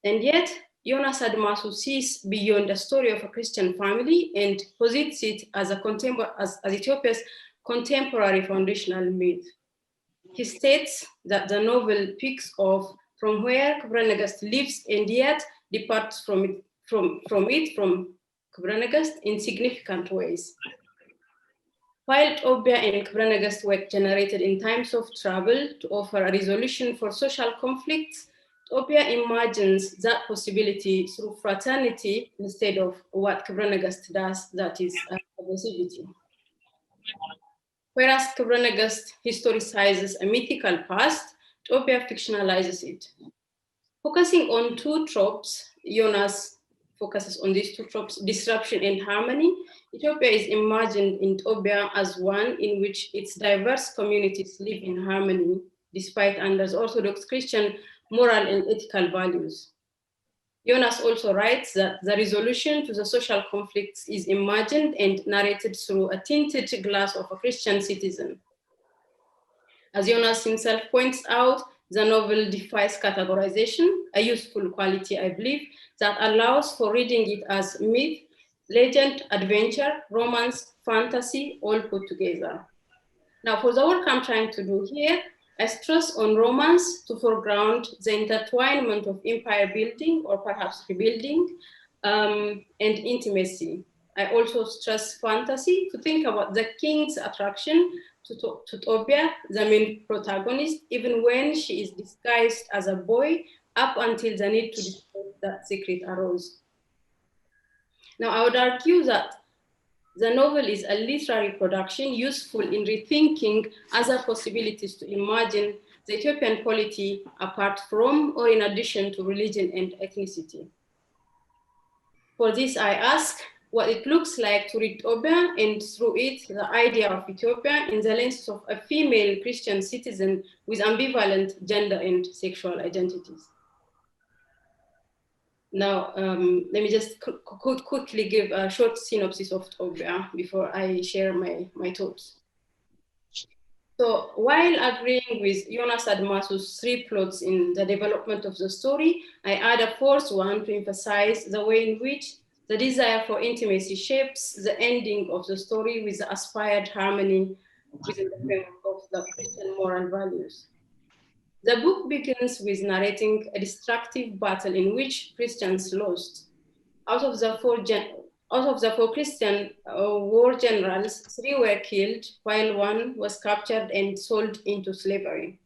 [SPEAKER 10] And yet, Jonas Admasu sees beyond the story of a Christian family and posits it as Ethiopia's contemporary foundational myth. He states that the novel picks off from where Kubra-Nagast lives and yet departs from Kubra-Nagast in significant ways. While Obia and Kubra-Nagast were generated in times of trouble to offer a resolution for social conflicts, Obia imagines that possibility through fraternity instead of what Kubra-Nagast does, that is aggressivity. Whereas Kubra-Nagast historicizes a mythical past, Obia fictionalizes it. Focusing on two tropes, Jonas focuses on these two tropes, disruption and harmony. Ethiopia is imagined in Obia as one in which its diverse communities live in harmony, despite Anders Orthodox Christian moral and ethical values. Jonas also writes that the resolution to the social conflicts is imagined and narrated through a tinted glass of a Christian citizen. As Jonas himself points out, the novel defies categorization, a useful quality, I believe, that allows for reading it as myth, legend, adventure, romance, fantasy, all put together. Now, for the work I'm trying to do here, I stress on romance to foreground the intertwinement of empire building, or perhaps rebuilding, and intimacy. I also stress fantasy to think about the king's attraction to Obia, the main protagonist, even when she is disguised as a boy, up until the need to disclose that secret arose. Now, I would argue that The novel is a literary production useful in rethinking other possibilities to imagine the Ethiopian polity apart from or in addition to religion and ethnicity. For this, I ask what it looks like to read Ethiopia and through it, the idea of Ethiopia in the lens of a female Christian citizen with ambivalent gender and sexual identities. Now, let me just quickly give a short synopsis of Ethiopia before I share my thoughts. So while agreeing with Jonas Admasu's 3 plots in the development of the story, I add a 4th one to emphasize the way in which the desire for intimacy shapes the ending of the story with the aspired harmony within the framework of the Christian moral values. The book begins with narrating a destructive battle in which Christians lost. Out of the 4 Christian war generals, 3 were killed, while 1 was captured and sold into slavery.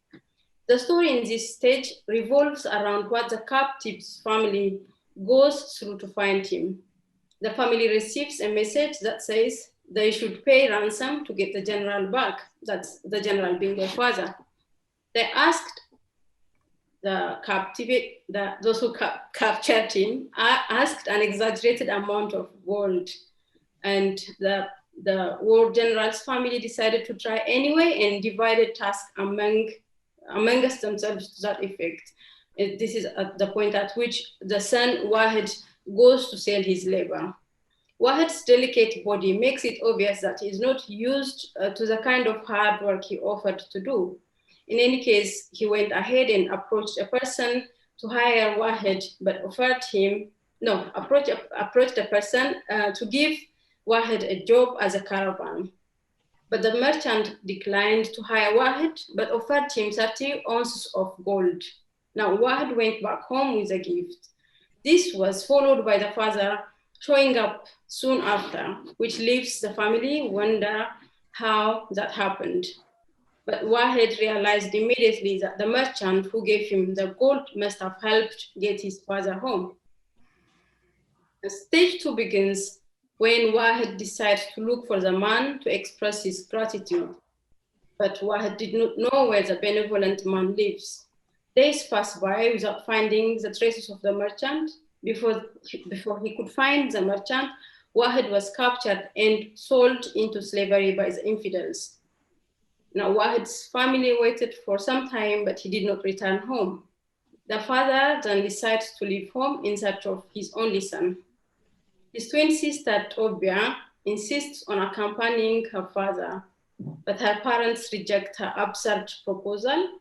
[SPEAKER 10] The story in this stage revolves around what the captive's family goes through to find him. The family receives a message that says they should pay ransom to get the general back, that's the general being their father. They asked those who captured him asked an exaggerated amount of gold, and the war general's family decided to try anyway and divided tasks amongst themselves to that effect. This is at the point at which the son Wahed goes to sell his labor. Wahed's delicate body makes it obvious that he is not used to the kind of hard work he offered to do. In any case, he went ahead and approached a person to hire Wahed, but approached a person to give Wahed a job as a caravan. But the merchant declined to hire Wahed, but offered him 30 ounces of gold. Now, Wahed went back home with a gift. This was followed by the father showing up soon after, which leaves the family wonder how that happened. But Wahed realized immediately that the merchant who gave him the gold must have helped get his father home. And stage 2 begins when Wahed decides to look for the man to express his gratitude. But Wahed did not know where the benevolent man lives. Days passed by without finding the traces of the merchant. Before he could find the merchant, Wahed was captured and sold into slavery by the infidels. Now, Wahed's family waited for some time, but he did not return home. The father then decides to leave home in search of his only son. His twin sister, Tobia, insists on accompanying her father, but her parents reject her absurd proposal.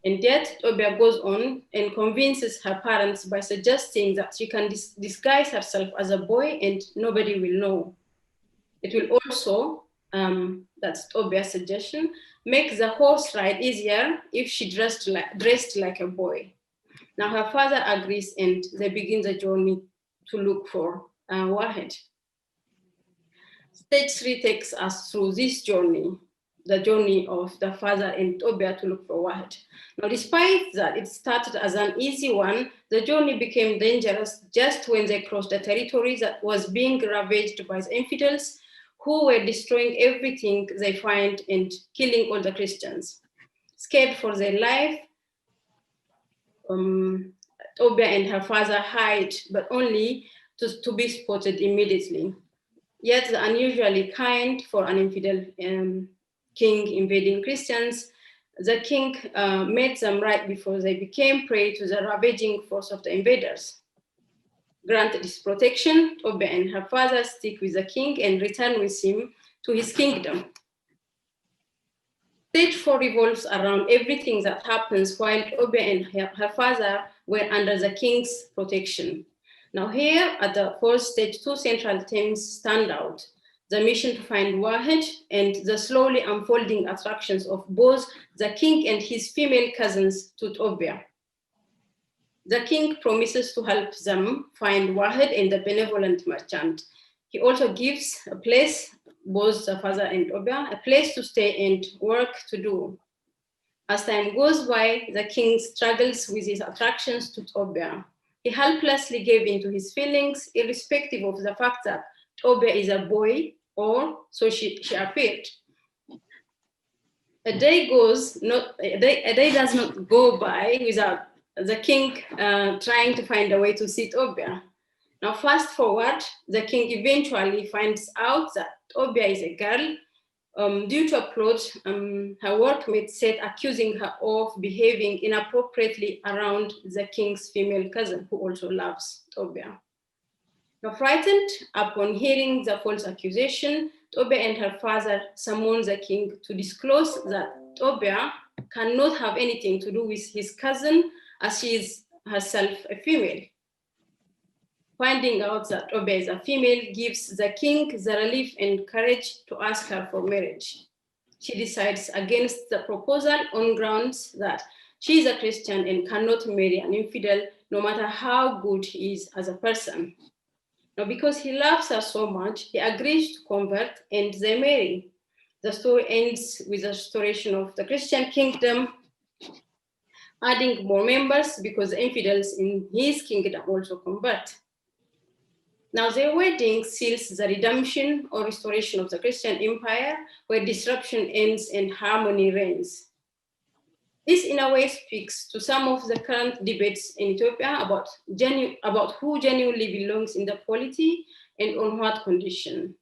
[SPEAKER 10] And yet, Tobia goes on and convinces her parents by suggesting that she can disguise herself as a boy and nobody will know. It will also, that's Tobia's suggestion, make the horse ride easier if she dressed like a boy. Now her father agrees and they begin the journey to look for Wahed. Stage 3 takes us through this journey, the journey of the father and Tobia to look for Wahed. Now, despite that it started as an easy one, the journey became dangerous just when they crossed a territory that was being ravaged by the infidels, who were destroying everything they find and killing all the Christians. Scared for their life, Tobia and her father hide, but only to be spotted immediately. Yet the unusually kind for an infidel king invading Christians, the king met them right before they became prey to the ravaging force of the invaders. Granted his protection, Tobia and her father stick with the king and return with him to his kingdom. Stage 4 revolves around everything that happens while Tobia and her father were under the king's protection. Now here at the 4th stage, 2 central themes stand out: the mission to find Wahed and the slowly unfolding attractions of both the king and his female cousins to Tobia. The king promises to help them find Wahed and the benevolent merchant. He also gives a place, both the father and Tobia, a place to stay and work to do. As time goes by, the king struggles with his attractions to Tobia. He helplessly gave in to his feelings, irrespective of the fact that Tobia is a boy or so she appeared. A day does not go by without the king trying to find a way to see Tobia. Now, fast forward, the king eventually finds out that Tobia is a girl. Due to a plot, her workmates said accusing her of behaving inappropriately around the king's female cousin, who also loves Tobia. Now, frightened upon hearing the false accusation, Tobia and her father summoned the king to disclose that Tobia cannot have anything to do with his cousin, as she is herself a female. Finding out that Tobia is a female gives the king the relief and courage to ask her for marriage. She decides against the proposal on grounds that she is a Christian and cannot marry an infidel, no matter how good he is as a person. Now, because he loves her so much, he agrees to convert and they marry. The story ends with the restoration of the Christian kingdom, adding more members because the infidels in his kingdom also convert. Now, their wedding seals the redemption or restoration of the Christian empire, where disruption ends and harmony reigns. This, in a way, speaks to some of the current debates in Ethiopia about who genuinely belongs in the polity and on what condition.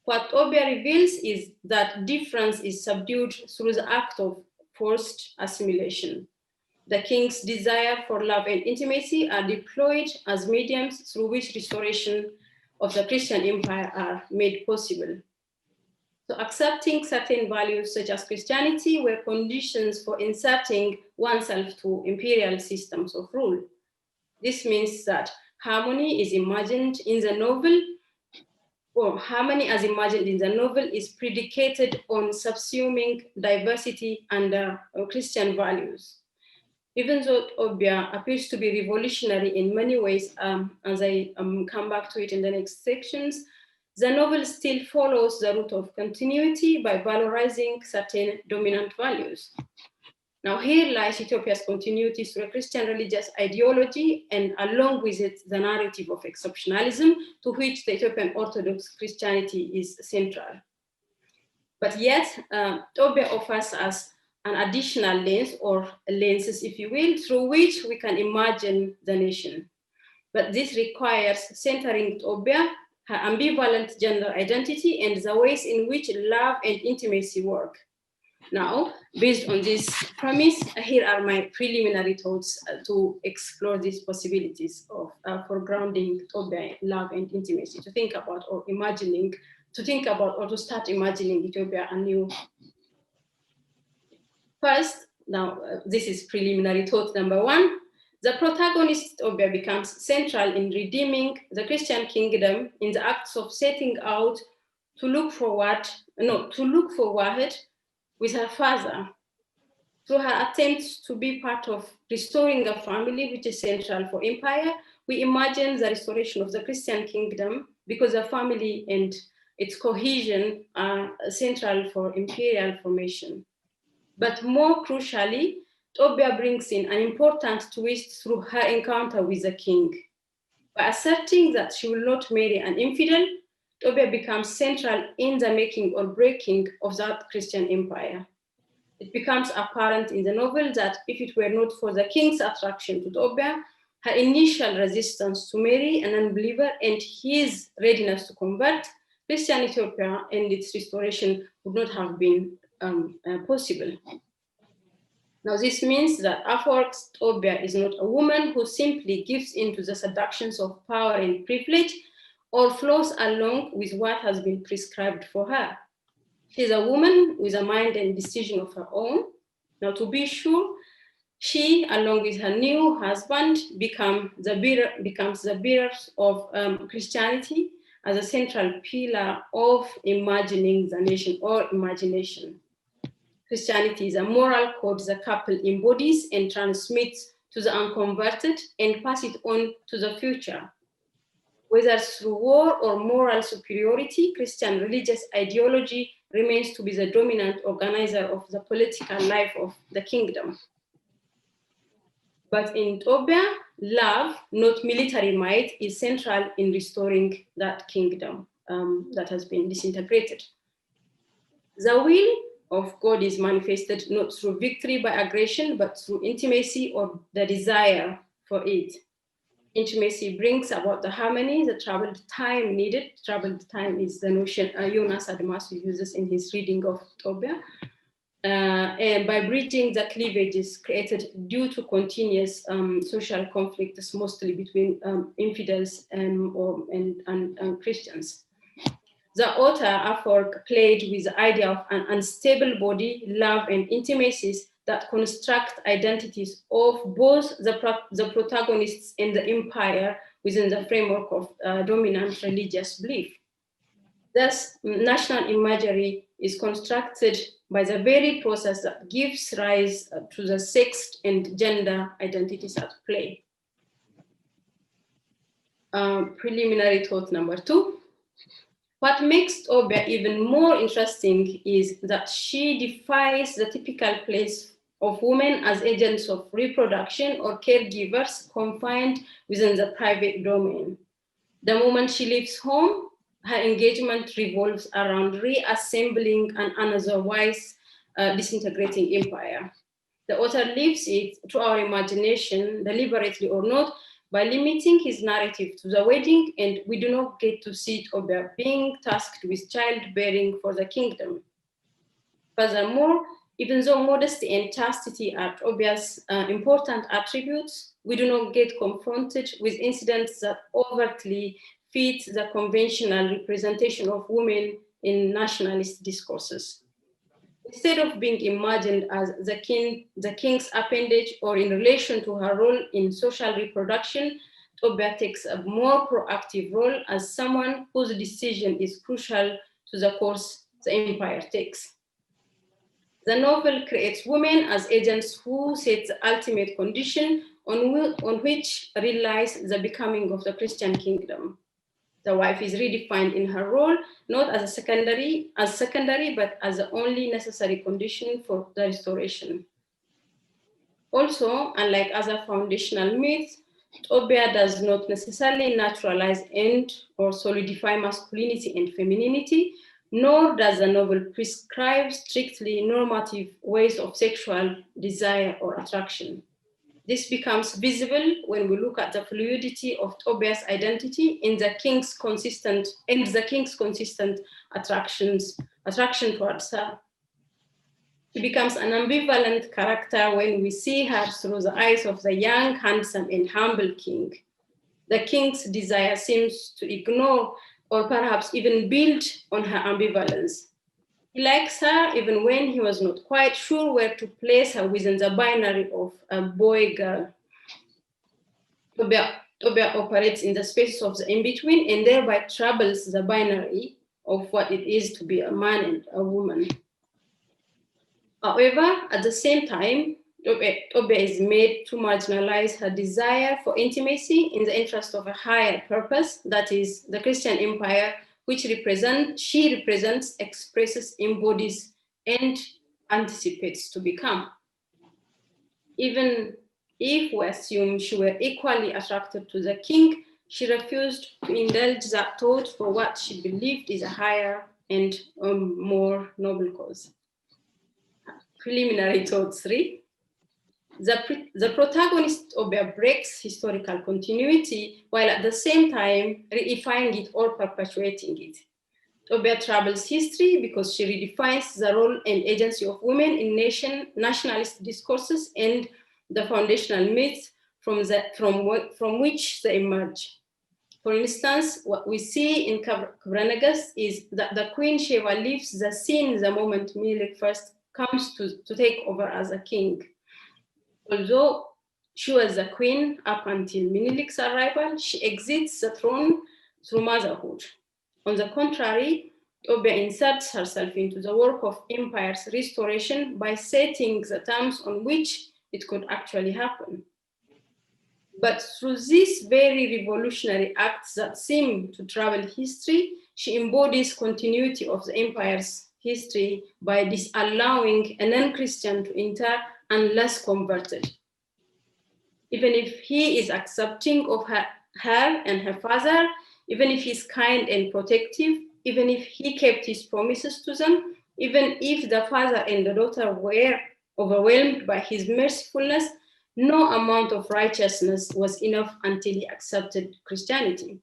[SPEAKER 10] What Tobia reveals is that difference is subdued through the act of forced assimilation. The king's desire for love and intimacy are deployed as mediums through which restoration of the Christian empire are made possible. So accepting certain values such as Christianity were conditions for inserting oneself to imperial systems of rule. This means that harmony is imagined in the novel, or harmony as imagined in the novel is predicated on subsuming diversity under Christian values. Even though Tobia appears to be revolutionary in many ways, as I come back to it in the next sections, the novel still follows the route of continuity by valorizing certain dominant values. Now, here lies Ethiopia's continuity through a Christian religious ideology, and along with it, the narrative of exceptionalism, to which the Ethiopian Orthodox Christianity is central. But yet, Tobia offers us an additional lens, or lenses, if you will, through which we can imagine the nation. But this requires centering Tobia, her ambivalent gender identity, and the ways in which love and intimacy work. Now, based on this premise, here are my preliminary thoughts to explore these possibilities of for grounding Tobia in love and intimacy, to think about or imagining, to think about or to start imagining Ethiopia anew. First, now this is preliminary thought number one. The protagonist Tobia becomes central in redeeming the Christian kingdom in the acts of setting out to look forward with her father. Through her attempts to be part of restoring a family, which is central for empire, we imagine the restoration of the Christian kingdom because the family and its cohesion are central for imperial formation. But more crucially, Tobia brings in an important twist through her encounter with the king. By asserting that she will not marry an infidel, Tobia becomes central in the making or breaking of that Christian empire. It becomes apparent in the novel that if it were not for the king's attraction to Tobia, her initial resistance to marry an unbeliever and his readiness to convert, Christian Ethiopia and its restoration would not have been possible. Now, this means that Afroc's Tobia is not a woman who simply gives in to the seductions of power and privilege or flows along with what has been prescribed for her. She's a woman with a mind and decision of her own. Now, to be sure, she, along with her new husband, becomes the bearer of Christianity as a central pillar of imagining the nation or imagination. Christianity is a moral code the couple embodies and transmits to the unconverted and pass it on to the future. Whether through war or moral superiority, Christian religious ideology remains to be the dominant organizer of the political life of the kingdom. But in Tobia, love, not military might, is central in restoring that kingdom. that has been disintegrated. The will of God is manifested not through victory by aggression, but through intimacy or the desire for it. Intimacy brings about the harmony, the traveled time needed. Traveled time is the notion Jonas Admasu uses in his reading of Ethiopia. And by bridging the cleavages created due to continuous social conflicts, mostly between infidels and Christians. The author, Afrocentrism, played with the idea of an unstable body, love, and intimacies that construct identities of both the protagonists and the empire within the framework of dominant religious belief. Thus, national imagery is constructed by the very process that gives rise to the sex and gender identities at play. Preliminary thought number 2. What makes Ethiopia even more interesting is that she defies the typical place of women as agents of reproduction or caregivers confined within the private domain. The moment she leaves home, her engagement revolves around reassembling an otherwise disintegrating empire. The author leaves it to our imagination, deliberately or not, by limiting his narrative to the wedding, and we do not get to see Ethiopia being tasked with childbearing for the kingdom. Furthermore, even though modesty and chastity are Ethiopia's important attributes, we do not get confronted with incidents that overtly fit the conventional representation of women in nationalist discourses. Instead of being imagined as the king's appendage or in relation to her role in social reproduction, Ethiopia takes a more proactive role as someone whose decision is crucial to the course the empire takes. The novel creates women as agents who set the ultimate condition on which relies the becoming of the Christian kingdom. The wife is redefined in her role, not as secondary, but as the only necessary condition for the restoration. Also, unlike other foundational myths, Ethiopia does not necessarily naturalize and or solidify masculinity and femininity, nor does the novel prescribe strictly normative ways of sexual desire or attraction. This becomes visible when we look at the fluidity of Ethiopia's identity in the king's consistent attraction towards her. She becomes an ambivalent character when we see her through the eyes of the young, handsome, and humble king. The king's desire seems to ignore or perhaps even build on her ambivalence. He likes her even when he was not quite sure where to place her within the binary of a boy-girl. Ethiopia operates in the spaces of the in-between and thereby troubles the binary of what it is to be a man and a woman. However, at the same time, Ethiopia is made to marginalize her desire for intimacy in the interest of a higher purpose, that is, the Christian empire, which she represents, expresses, embodies, and anticipates to become. Even if we assume she were equally attracted to the king, she refused to indulge that thought for what she believed is a higher and more noble cause. Preliminary thought 3. The protagonist Ethiopia breaks historical continuity while at the same time redefining it or perpetuating it. Ethiopia travels history because she redefines the role and agency of women in nationalist discourses and the foundational myths from which they emerge. For instance, what we see in Kubranegas is that the Queen Sheba leaves the scene the moment Menelik first comes to take over as a king. Although she was a queen up until Menelik's arrival, she exits the throne through motherhood. On the contrary, Ethiopia inserts herself into the work of empire's restoration by setting the terms on which it could actually happen. But through these very revolutionary acts that seem to travel history, she embodies continuity of the empire's history by disallowing a non-Christian to enter unless converted. Even if he is accepting of her and her father, even if he's kind and protective, even if he kept his promises to them, even if the father and the daughter were overwhelmed by his mercifulness, no amount of righteousness was enough until he accepted Christianity.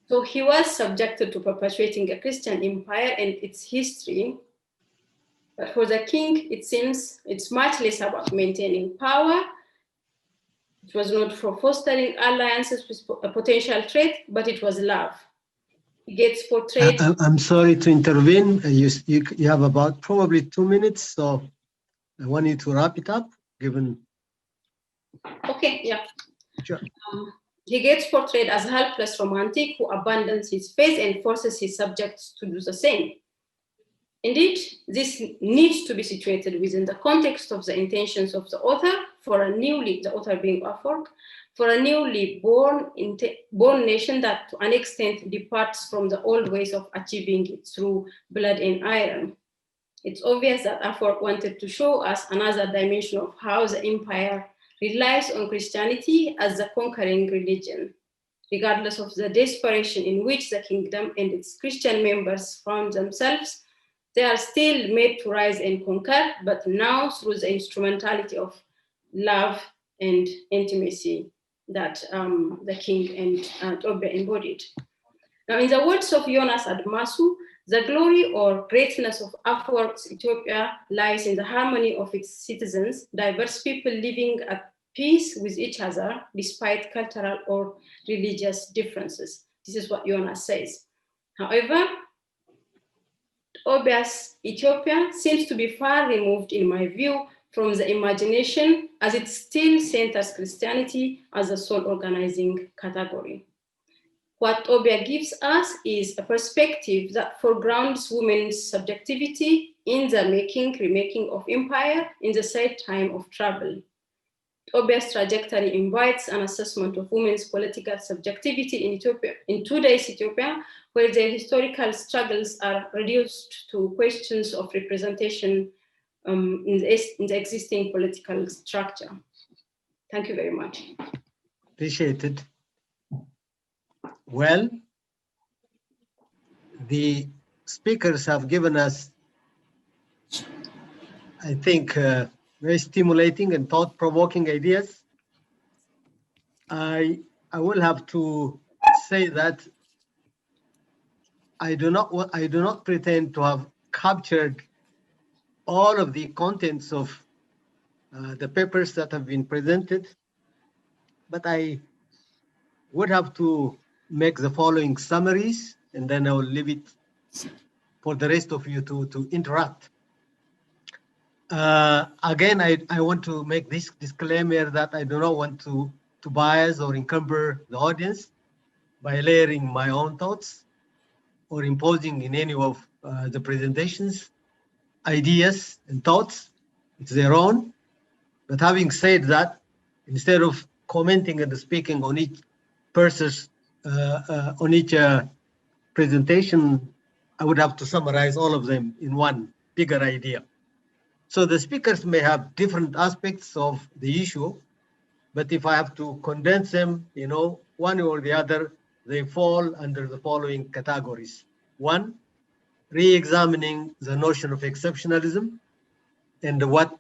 [SPEAKER 10] So he was subjected to perpetuating a Christian empire and its history. But for the king, it seems it's much less about maintaining power. It was not for fostering alliances with a potential threat, but it was love. He gets portrayed.
[SPEAKER 6] I'm sorry to intervene. You have about probably 2 minutes, so I want you to wrap it up, given.
[SPEAKER 10] Okay, yeah.
[SPEAKER 6] Sure.
[SPEAKER 10] He gets portrayed as a helpless romantic who abandons his faith and forces his subjects to do the same. Indeed, this needs to be situated within the context of the intentions of the author for a newly, the author being Afroc, for a newly born nation that to an extent departs from the old ways of achieving it through blood and iron. It's obvious that Afroc wanted to show us another dimension of how the empire relies on Christianity as the conquering religion. Regardless of the desperation in which the kingdom and its Christian members found themselves, they are still made to rise and conquer, but now through the instrumentality of love and intimacy that the king and Tobe embodied. Now, in the words of Jonas Admasu, the glory or greatness of Afroc's Ethiopia lies in the harmony of its citizens, diverse people living at peace with each other despite cultural or religious differences. This is what Jonas says. However, Tobias Ethiopia seems to be far removed, in my view, from the imagination, as it still centers Christianity as a sole organizing category. What Tobia gives us is a perspective that foregrounds women's subjectivity in the remaking of empire in the sad time of trouble. Tobia's trajectory invites an assessment of women's political subjectivity in Ethiopia, in today's Ethiopia, where their historical struggles are reduced to questions of representation in the existing political structure. Thank you very much.
[SPEAKER 6] Appreciate it. Well, the speakers have given us, I think, very stimulating and thought-provoking ideas. I will have to say that I do not pretend to have captured all of the contents of the papers that have been presented, but I would have to make the following summaries, and then I will leave it for the rest of you to interact. Again, I want to make this disclaimer that I do not want to bias or encumber the audience by layering my own thoughts or imposing in any of the presentations ideas and thoughts. It's their own. But having said that, instead of commenting and speaking on each person's on each presentation, I would have to summarize all of them in one bigger idea. So the speakers may have different aspects of the issue, but if I have to condense them, one or the other, they fall under the following categories. One, re-examining the notion of exceptionalism and what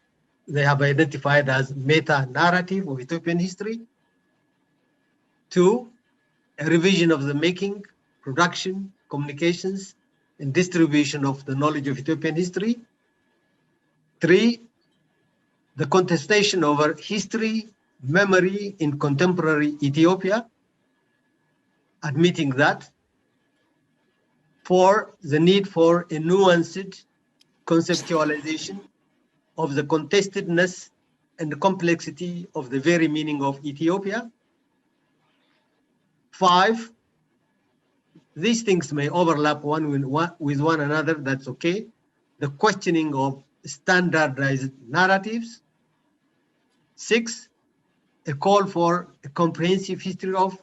[SPEAKER 6] they have identified as meta-narrative of Ethiopian history. Two, a revision of the making, production, communications, and distribution of the knowledge of Ethiopian history. Three, the contestation over history, memory in contemporary Ethiopia, admitting that. Four, the need for a nuanced conceptualization of the contestedness and the complexity of the very meaning of Ethiopia. Five, these things may overlap one with one another, that's okay. The questioning of standardized narratives. Six, a call for a comprehensive history of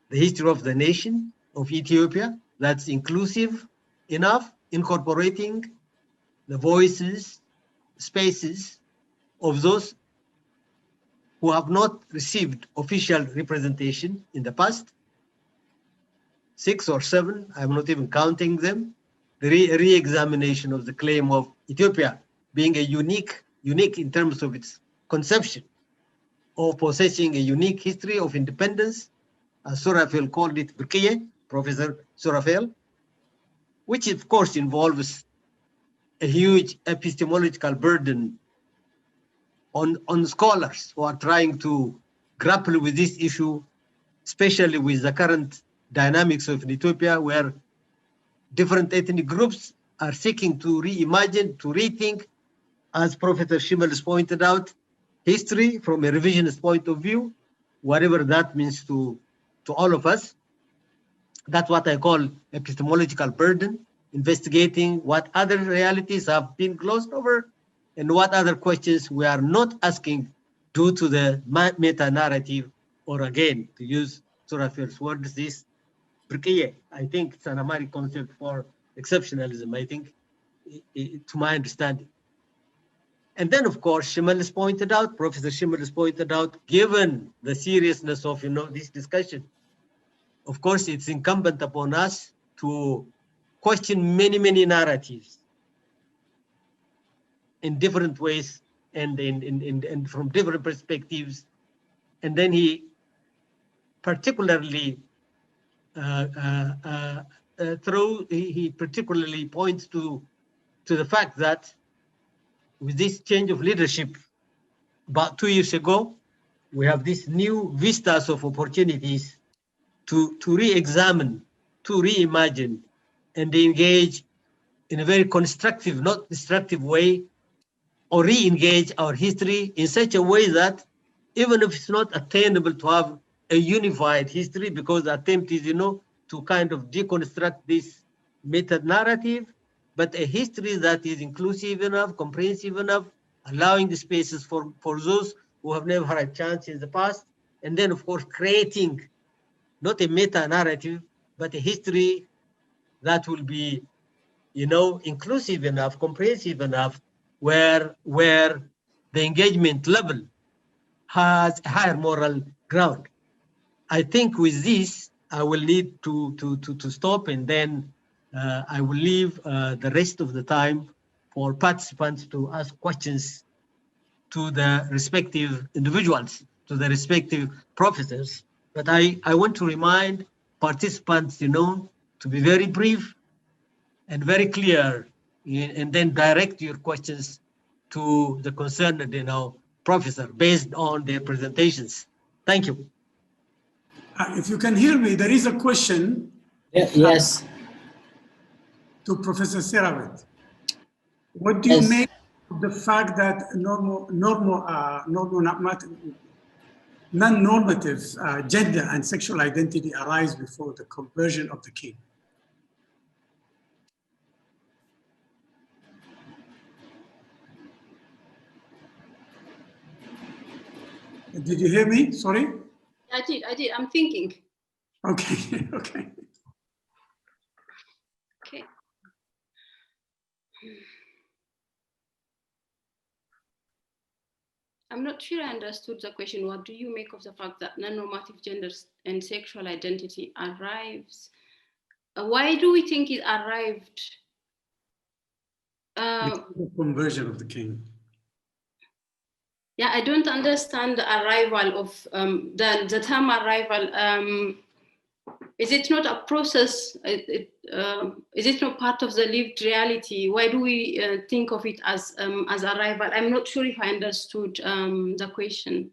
[SPEAKER 6] the nation of Ethiopia that's inclusive enough, incorporating the voices, spaces of those who have not received official representation in the past. 6 or 7, I'm not even counting them, the re-examination of the claim of Ethiopia being a unique in terms of its conception of possessing a unique history of independence, as Surafel called it, Birkiye, Professor Surafel, which of course involves a huge epistemological burden on scholars who are trying to grapple with this issue, especially with the current dynamics of Ethiopia, where different ethnic groups are seeking to reimagine, to rethink, as Professor Schimmel has pointed out, history from a revisionist point of view, whatever that means to all of us. That's what I call epistemological burden, investigating what other realities have been glossed over and what other questions we are not asking due to the meta-narrative, or again, to use Surafel's words, this Birkiye. I think it's an Amharic concept for exceptionalism, I think, to my understanding. And then, of course, Schimmel has pointed out, Professor Schimmel has pointed out, given the seriousness of this discussion, of course, it's incumbent upon us to question many narratives in different ways and from different perspectives. And then he particularly he particularly points to the fact that with this change of leadership about 2 years ago, we have these new vistas of opportunities to re-examine, to reimagine, and engage in a very constructive, not destructive way, or re-engage our history in such a way that even if it's not attainable to have a unified history, because the attempt is, to kind of deconstruct this meta-narrative, but a history that is inclusive enough, comprehensive enough, allowing the spaces for those who have never had a chance in the past, and then, of course, creating not a meta-narrative, but a history that will be, inclusive enough, comprehensive enough, where the engagement level has a higher moral ground. I think with this, I will need to stop, and then I will leave the rest of the time for participants to ask questions to the respective individuals, to the respective professors. But I want to remind participants, to be very brief and very clear, and then direct your questions to the concerned, professor based on their presentations. Thank you.
[SPEAKER 11] If you can hear me, there is a question.
[SPEAKER 5] Yes.
[SPEAKER 11] To Professor Seravet. What do you make of the fact that non-normative gender and sexual identity arise before the conversion of the king? Did you hear me? Sorry?
[SPEAKER 10] I did. I'm thinking.
[SPEAKER 11] Okay, okay.
[SPEAKER 10] Okay. I'm not sure I understood the question. What do you make of the fact that non-normative gender and sexual identity arrives? Why do we think it arrived?
[SPEAKER 11] The conversion of the king.
[SPEAKER 10] Yeah, I don't understand the arrival of the term arrival. Is it not a process? Is it not part of the lived reality? Why do we think of it as arrival? I'm not sure if I understood the question.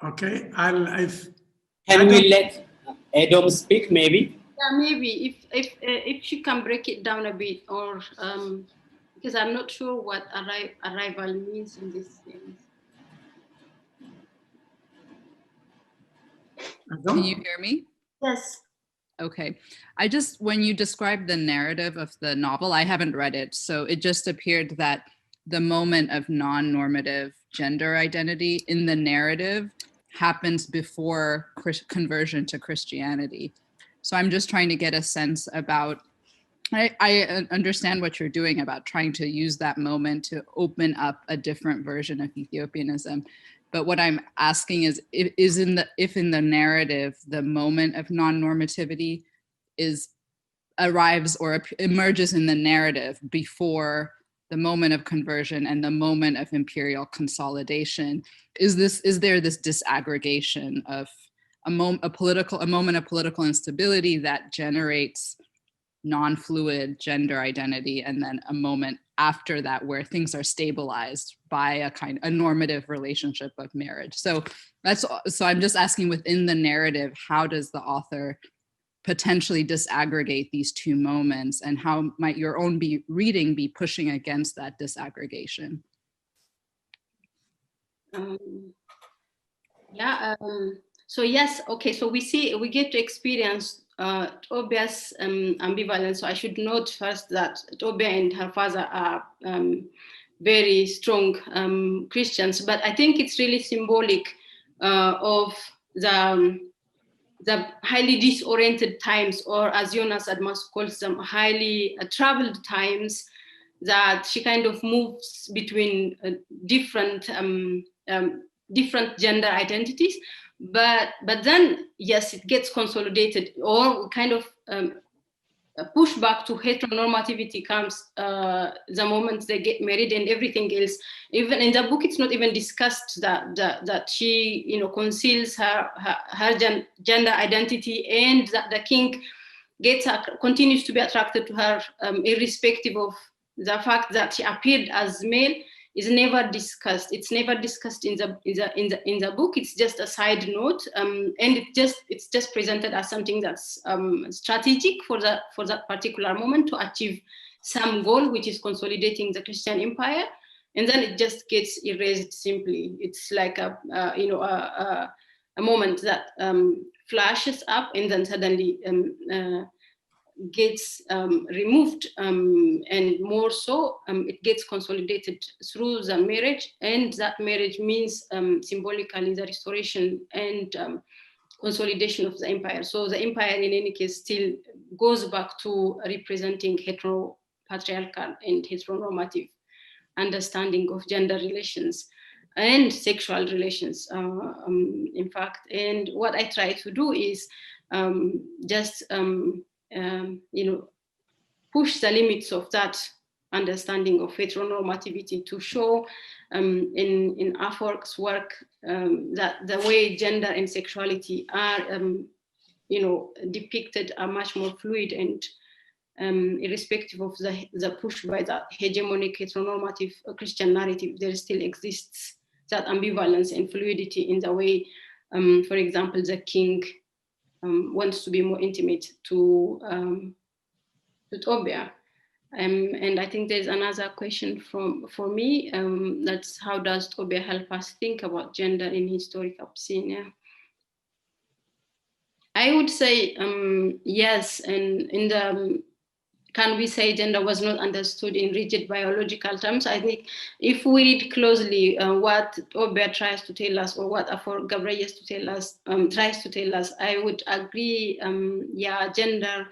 [SPEAKER 11] Okay,
[SPEAKER 5] Can we let Edom speak, maybe?
[SPEAKER 10] Yeah, maybe if she can break it down a bit, or because I'm not sure what arrival means in this sense.
[SPEAKER 12] Can you hear me?
[SPEAKER 10] Yes.
[SPEAKER 12] Okay. When you described the narrative of the novel, I haven't read it, so it just appeared that the moment of non-normative gender identity in the narrative happens before conversion to Christianity. So I'm just trying to get a sense about, I understand what you're doing about trying to use that moment to open up a different version of Ethiopianism. But what I'm asking is, if in the narrative, the moment of non-normativity arrives or emerges in the narrative before the moment of conversion and the moment of imperial consolidation, is there this disaggregation of a moment of political instability that generates non-fluid gender identity, and then a moment after that where things are stabilized by a normative relationship of marriage? So I'm just asking, within the narrative, how does the author potentially disaggregate these two moments, and how might your own reading be pushing against that disaggregation?
[SPEAKER 10] So yes, okay, so we get to experience Tobia's ambivalence. So I should note first that Tobia and her father are very strong Christians, but I think it's really symbolic of the highly disoriented times, or as Jonas Admasu calls them, highly traveled times, that she kind of moves between different gender identities. But then, yes, it gets consolidated, or kind of a pushback to heteronormativity comes the moment they get married, and everything else. Even in the book, it's not even discussed that she, conceals her gender identity, and that the king continues to be attracted to her, irrespective of the fact that she appeared as male. Is never discussed. It's never discussed in the book. It's just a side note, and it's just presented as something that's strategic for that particular moment to achieve some goal, which is consolidating the Christian empire, and then it just gets erased simply. It's like a moment that flashes up and then suddenly gets removed, and more so, it gets consolidated through the marriage, and that marriage means symbolically the restoration and consolidation of the empire. So the empire, in any case, still goes back to representing heteropatriarchal and heteronormative understanding of gender relations and sexual relations, in fact. And what I try to do is push the limits of that understanding of heteronormativity to show in Afwork's work that the way gender and sexuality are depicted are much more fluid, and irrespective of the push by the hegemonic heteronormative Christian narrative, there still exists that ambivalence and fluidity in the way, for example, the king wants to be more intimate to Tobia. And I think there's another question for me, that's how does Tobia help us think about gender in historic Abyssinia? I would say yes, and in the can we say gender was not understood in rigid biological terms? I think if we read closely what Tobia tries to tell us, or what Afwork Gabriel tries to tell us, I would agree, gender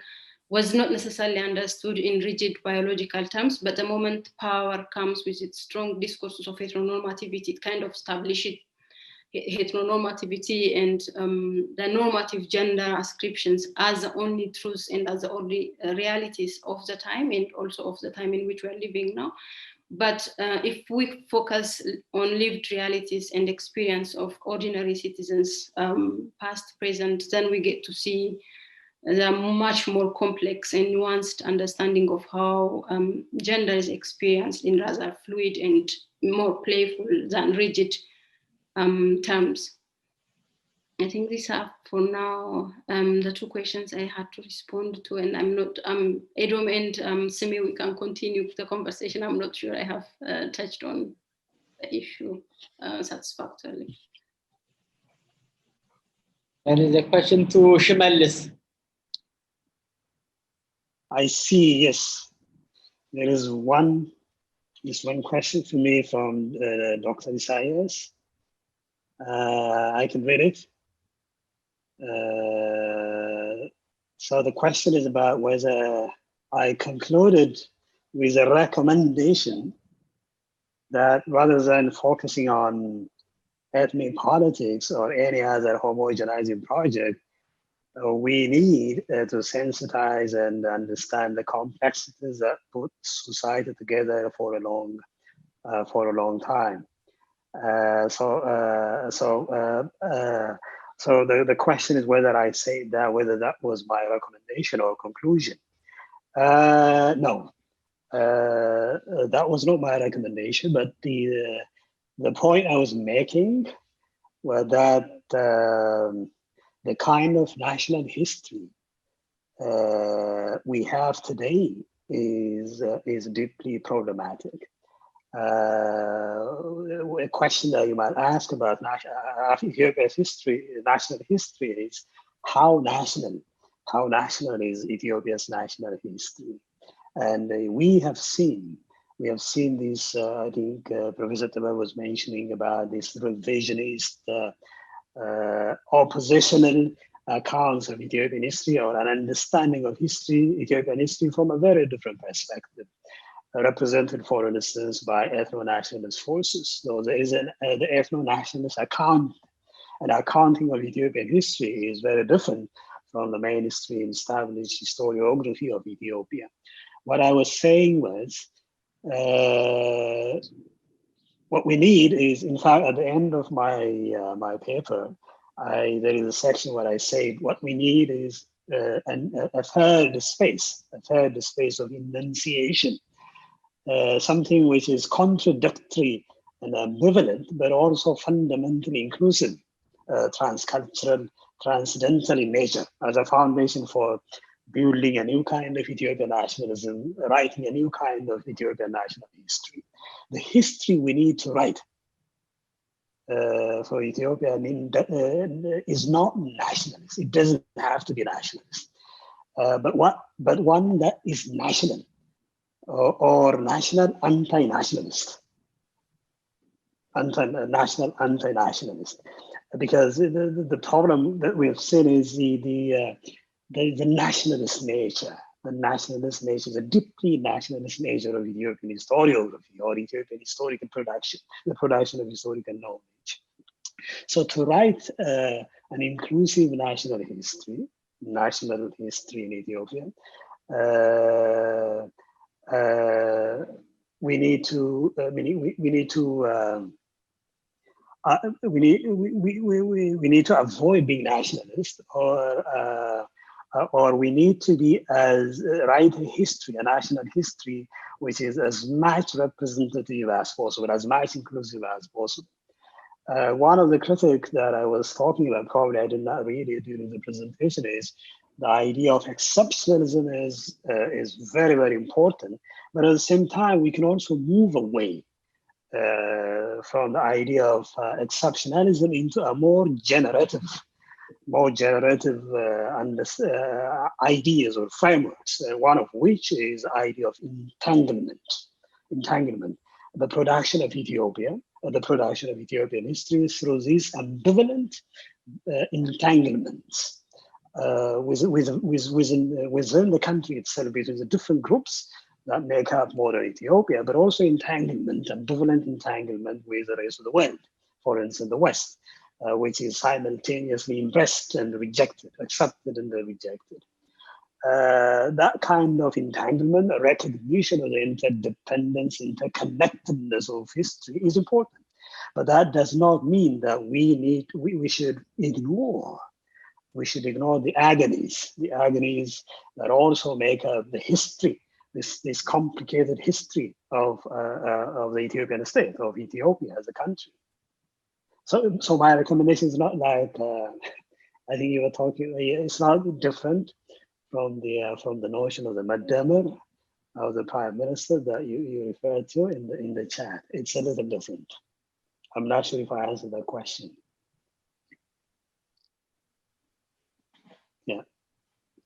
[SPEAKER 10] was not necessarily understood in rigid biological terms, but the moment power comes with its strong discourses of heteronormativity, it kind of establishes heteronormativity and the normative gender ascriptions as the only truths and as the only realities of the time, and also of the time in which we're living now. But if we focus on lived realities and experience of ordinary citizens, past, present, then we get to see the much more complex and nuanced understanding of how gender is experienced in rather fluid and more playful than rigid terms. I think these are for now the two questions I had to respond to, and I'm not, Edom and Simi, we can continue the conversation. I'm not sure I have touched on the issue satisfactorily.
[SPEAKER 13] There is a question to Shimelis.
[SPEAKER 9] I see, yes. There is one question for me from Dr. Isaias. I can read it. So the question is about whether I concluded with a recommendation that rather than focusing on ethnic politics or any other homogenizing project, we need to sensitize and understand the complexities that put society together for a long time. So the question is whether I say that, whether that was my recommendation or conclusion. No, that was not my recommendation, but the point I was making was that the kind of national history we have today is deeply problematic. A question that you might ask about Ethiopia's history, national history, is how national is Ethiopia's national history? And we have seen this. I think Professor Tama was mentioning about this revisionist, oppositional accounts of Ethiopian history, or an understanding of Ethiopian history from a very different perspective, represented, for instance, by ethno-nationalist forces. So there is the ethno-nationalist account, and accounting of Ethiopian history is very different from the mainstream established historiography of Ethiopia. What I was saying was, what we need is, in fact, at the end of my my paper, there is a section where I say what we need is a third space of enunciation, something which is contradictory and ambivalent, but also fundamentally inclusive, transcultural, transcendental in nature, as a foundation for building a new kind of Ethiopian nationalism, writing a new kind of Ethiopian national history. The history we need to write for Ethiopia is not nationalist. It doesn't have to be nationalist, but one that is national or national anti-nationalist, anti-nationalist, because the problem that we have seen is the nationalist nature. The nationalist nature, the deeply nationalist nature of Ethiopian historiography or Ethiopian historical production, the production of historical knowledge. So to write an inclusive national history in Ethiopia, we need to avoid being nationalist, or we need to be write a history, a national history, which is as much representative as possible, as much inclusive as possible. One of the critics that I was talking about, probably I did not read it during the presentation, is the idea of exceptionalism is very, very important. But at the same time, we can also move away from the idea of exceptionalism into a more generative ideas or frameworks, one of which is the idea of entanglement, the production of Ethiopia, the production of Ethiopian history through these ambivalent entanglements within the country itself, between the different groups that make up modern Ethiopia, but also ambivalent entanglement with the rest of the world, for instance, the West, which is simultaneously embraced and rejected, accepted and rejected. That kind of entanglement, recognition of the interdependence, interconnectedness of history is important. But that does not mean that we should ignore the agonies that also make up the history, this complicated history of the Ethiopian state, of Ethiopia as a country. So my recommendation is not like I think you were talking. It's not different from the notion of the Madamar of the Prime Minister that you referred to in the chat. It's a little different. I'm not sure if I answered that question. Yeah.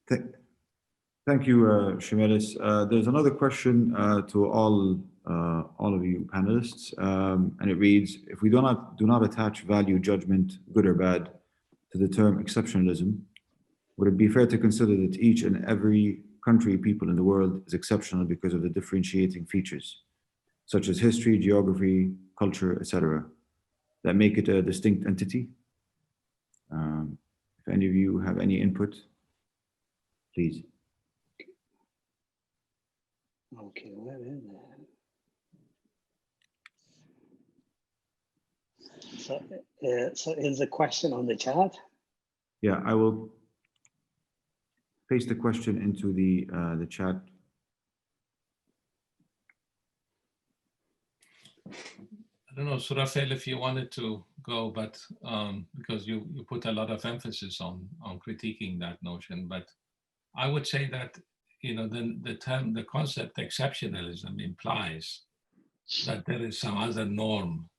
[SPEAKER 8] Thank you, Shimelis. There's another question to all of you panelists, and it reads: if we do not attach value, judgment, good or bad, to the term exceptionalism, would it be fair to consider that each and every country, people in the world is exceptional because of the differentiating features, such as history, geography, culture, etc.? that make it a distinct entity. If any of you have any input, please.
[SPEAKER 9] Okay, where is that? So is the question on the chat?
[SPEAKER 8] Yeah, I will paste the question into the chat.
[SPEAKER 7] I don't know, Surafel, if you wanted to go, but because you put a lot of emphasis on critiquing that notion, but I would say that, you know, the concept exceptionalism implies that there is some other norm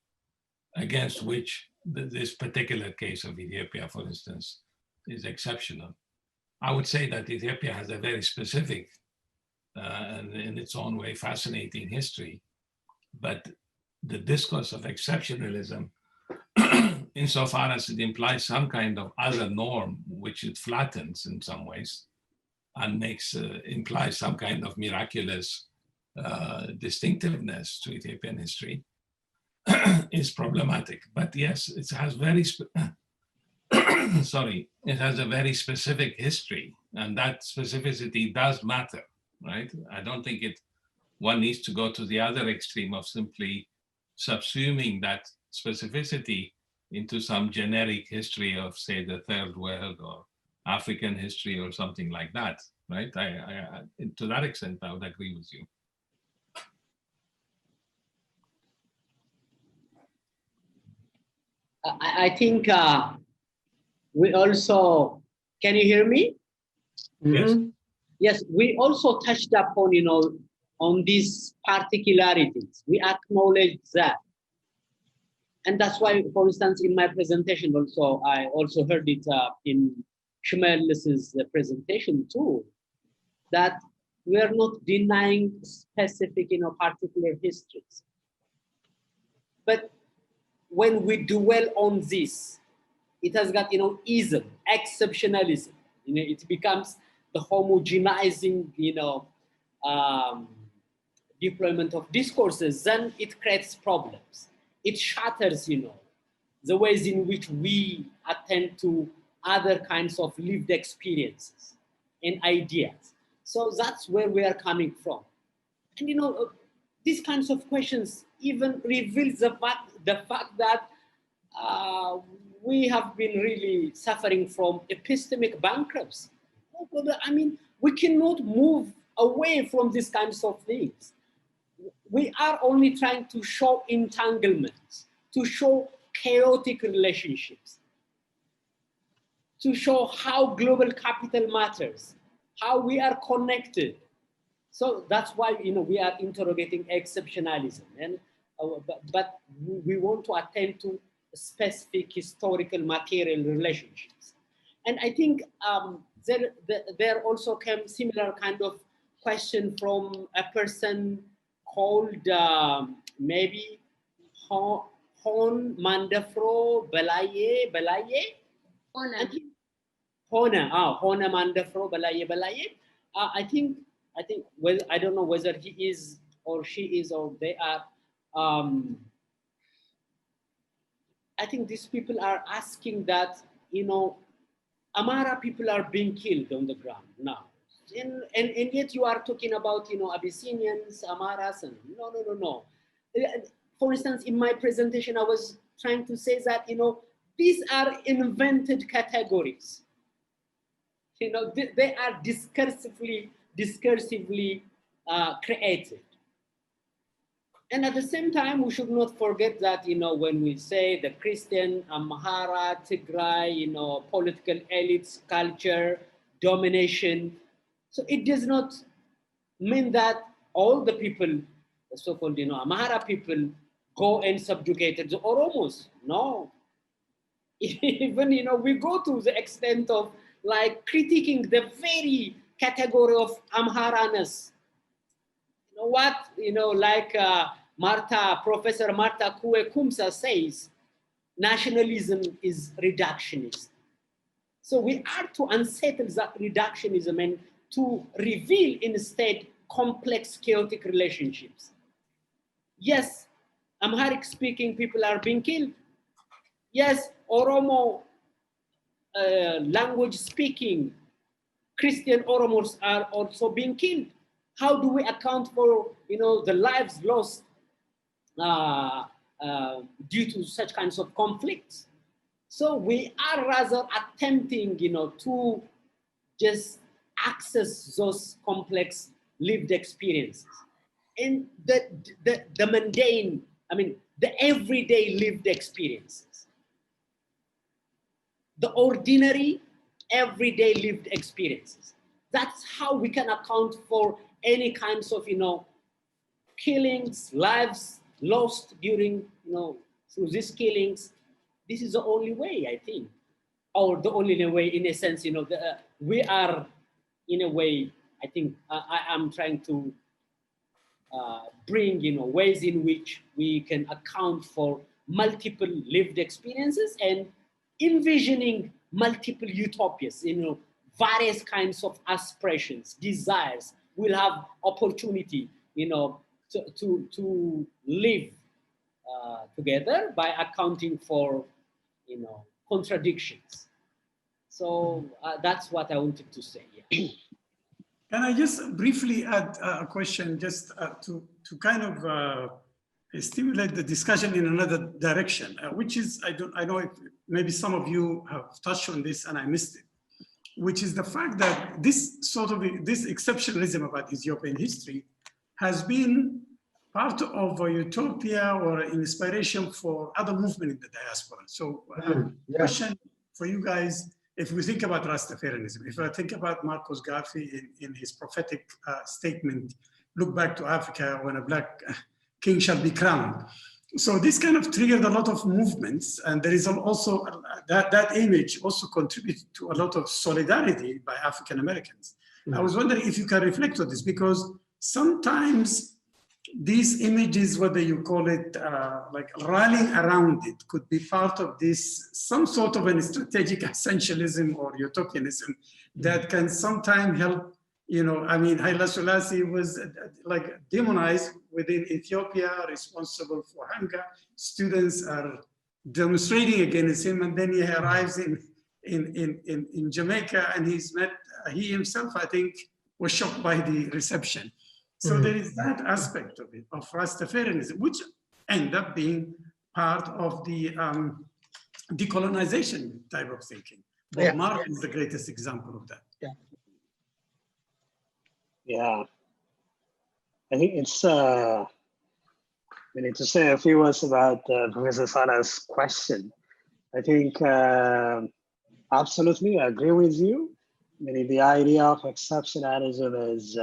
[SPEAKER 7] against which this particular case of Ethiopia, for instance, is exceptional. I would say that Ethiopia has a very specific and in its own way fascinating history, but the discourse of exceptionalism, insofar as it implies some kind of other norm, which it flattens in some ways, and implies some kind of miraculous distinctiveness to Ethiopian history, is problematic. But yes, it has very it has a very specific history, and that specificity does matter, right? I don't think one needs to go to the other extreme of simply subsuming that specificity into some generic history of, say, the Third World or African history or something like that, right? To that extent, I would agree with you.
[SPEAKER 13] I think we also, can you hear me?
[SPEAKER 7] Yes.
[SPEAKER 13] Yes, we also touched upon, you know, on these particularities. We acknowledge that. And that's why, for instance, in my presentation also, I also heard it in Shumelis's presentation too, that we are not denying specific, you know, particular histories. But when we dwell on this, it has got, you know, ism, exceptionalism. You know, it becomes the homogenizing, you know, deployment of discourses. Then it creates problems. It shatters, you know, the ways in which we attend to other kinds of lived experiences and ideas. So that's where we are coming from. And, you know, these kinds of questions even reveals the fact that we have been really suffering from epistemic bankruptcy. I mean, we cannot move away from these kinds of things. We are only trying to show entanglements, to show chaotic relationships, to show how global capital matters, how we are connected. So that's why, you know, we are interrogating exceptionalism, and but we want to attend to specific historical material relationships. And I think there also came similar kind of question from a person called maybe Hon Mandafro Belaye. Hona Mandafro Belaye. I think, well, I don't know whether he is or she is or they are. I think these people are asking that, you know, Amhara people are being killed on the ground now. And yet you are talking about, you know, Abyssinians, Amharas, and no. For instance, in my presentation, I was trying to say that, you know, these are invented categories. You know, they are discursively created. And at the same time, we should not forget that, you know, when we say the Christian, Amhara, Tigray, you know, political elites, culture, domination, so it does not mean that all the people, the so-called, you know, Amhara people, go and subjugated the Oromos. No. Even, you know, we go to the extent of like critiquing the very category of Amharaness. You know what, you know, like Professor Martha Kue Kumsa says, nationalism is reductionist. So we are to unsettle that reductionism and to reveal instead complex, chaotic relationships. Yes, Amharic speaking people are being killed, Yes, Oromo language speaking Christian Oromos are also being killed. How do we account for, the lives lost due to such kinds of conflicts? So we are rather attempting, to just access those complex lived experiences. And the mundane, the everyday lived experiences, the ordinary everyday lived experiences. That's how we can account for any kinds of, killings, lives lost during, through these killings. This is the only way, I think, or the only way, in a sense, we are, in a way, I think, I am trying to bring, ways in which we can account for multiple lived experiences and envisioning multiple utopias, various kinds of aspirations, desires. We'll have opportunity, to live together by accounting for, contradictions. So that's what I wanted to say. Yeah.
[SPEAKER 11] Can I just briefly add a question, just to kind of stimulate the discussion in another direction, which is, I know if maybe some of you have touched on this and I missed it, which is the fact that this exceptionalism about Ethiopian history has been part of a utopia or inspiration for other movements in the diaspora. So question for you guys, if we think about Rastafarianism, if I think about Marcus Garvey in his prophetic statement, look back to Africa when a black king shall be crowned. So this kind of triggered a lot of movements, and there is also that image also contributed to a lot of solidarity by African Americans. I was wondering if you can reflect on this, because sometimes these images, whether you call it like rallying around it, could be part of this, some sort of a strategic essentialism or utopianism that can sometimes help. Haile Selassie was like demonized within Ethiopia, responsible for hunger. Students are demonstrating against him, and then he arrives in Jamaica, and he himself, I think, was shocked by the reception. So there is that aspect of it, of Rastafarianism, which end up being part of the decolonization type of thinking. Bob Marley is the greatest example of that.
[SPEAKER 9] Yeah, I think it's, we need to say a few words about Professor Salah's question. I think absolutely, I agree with you. The idea of exceptionalism is,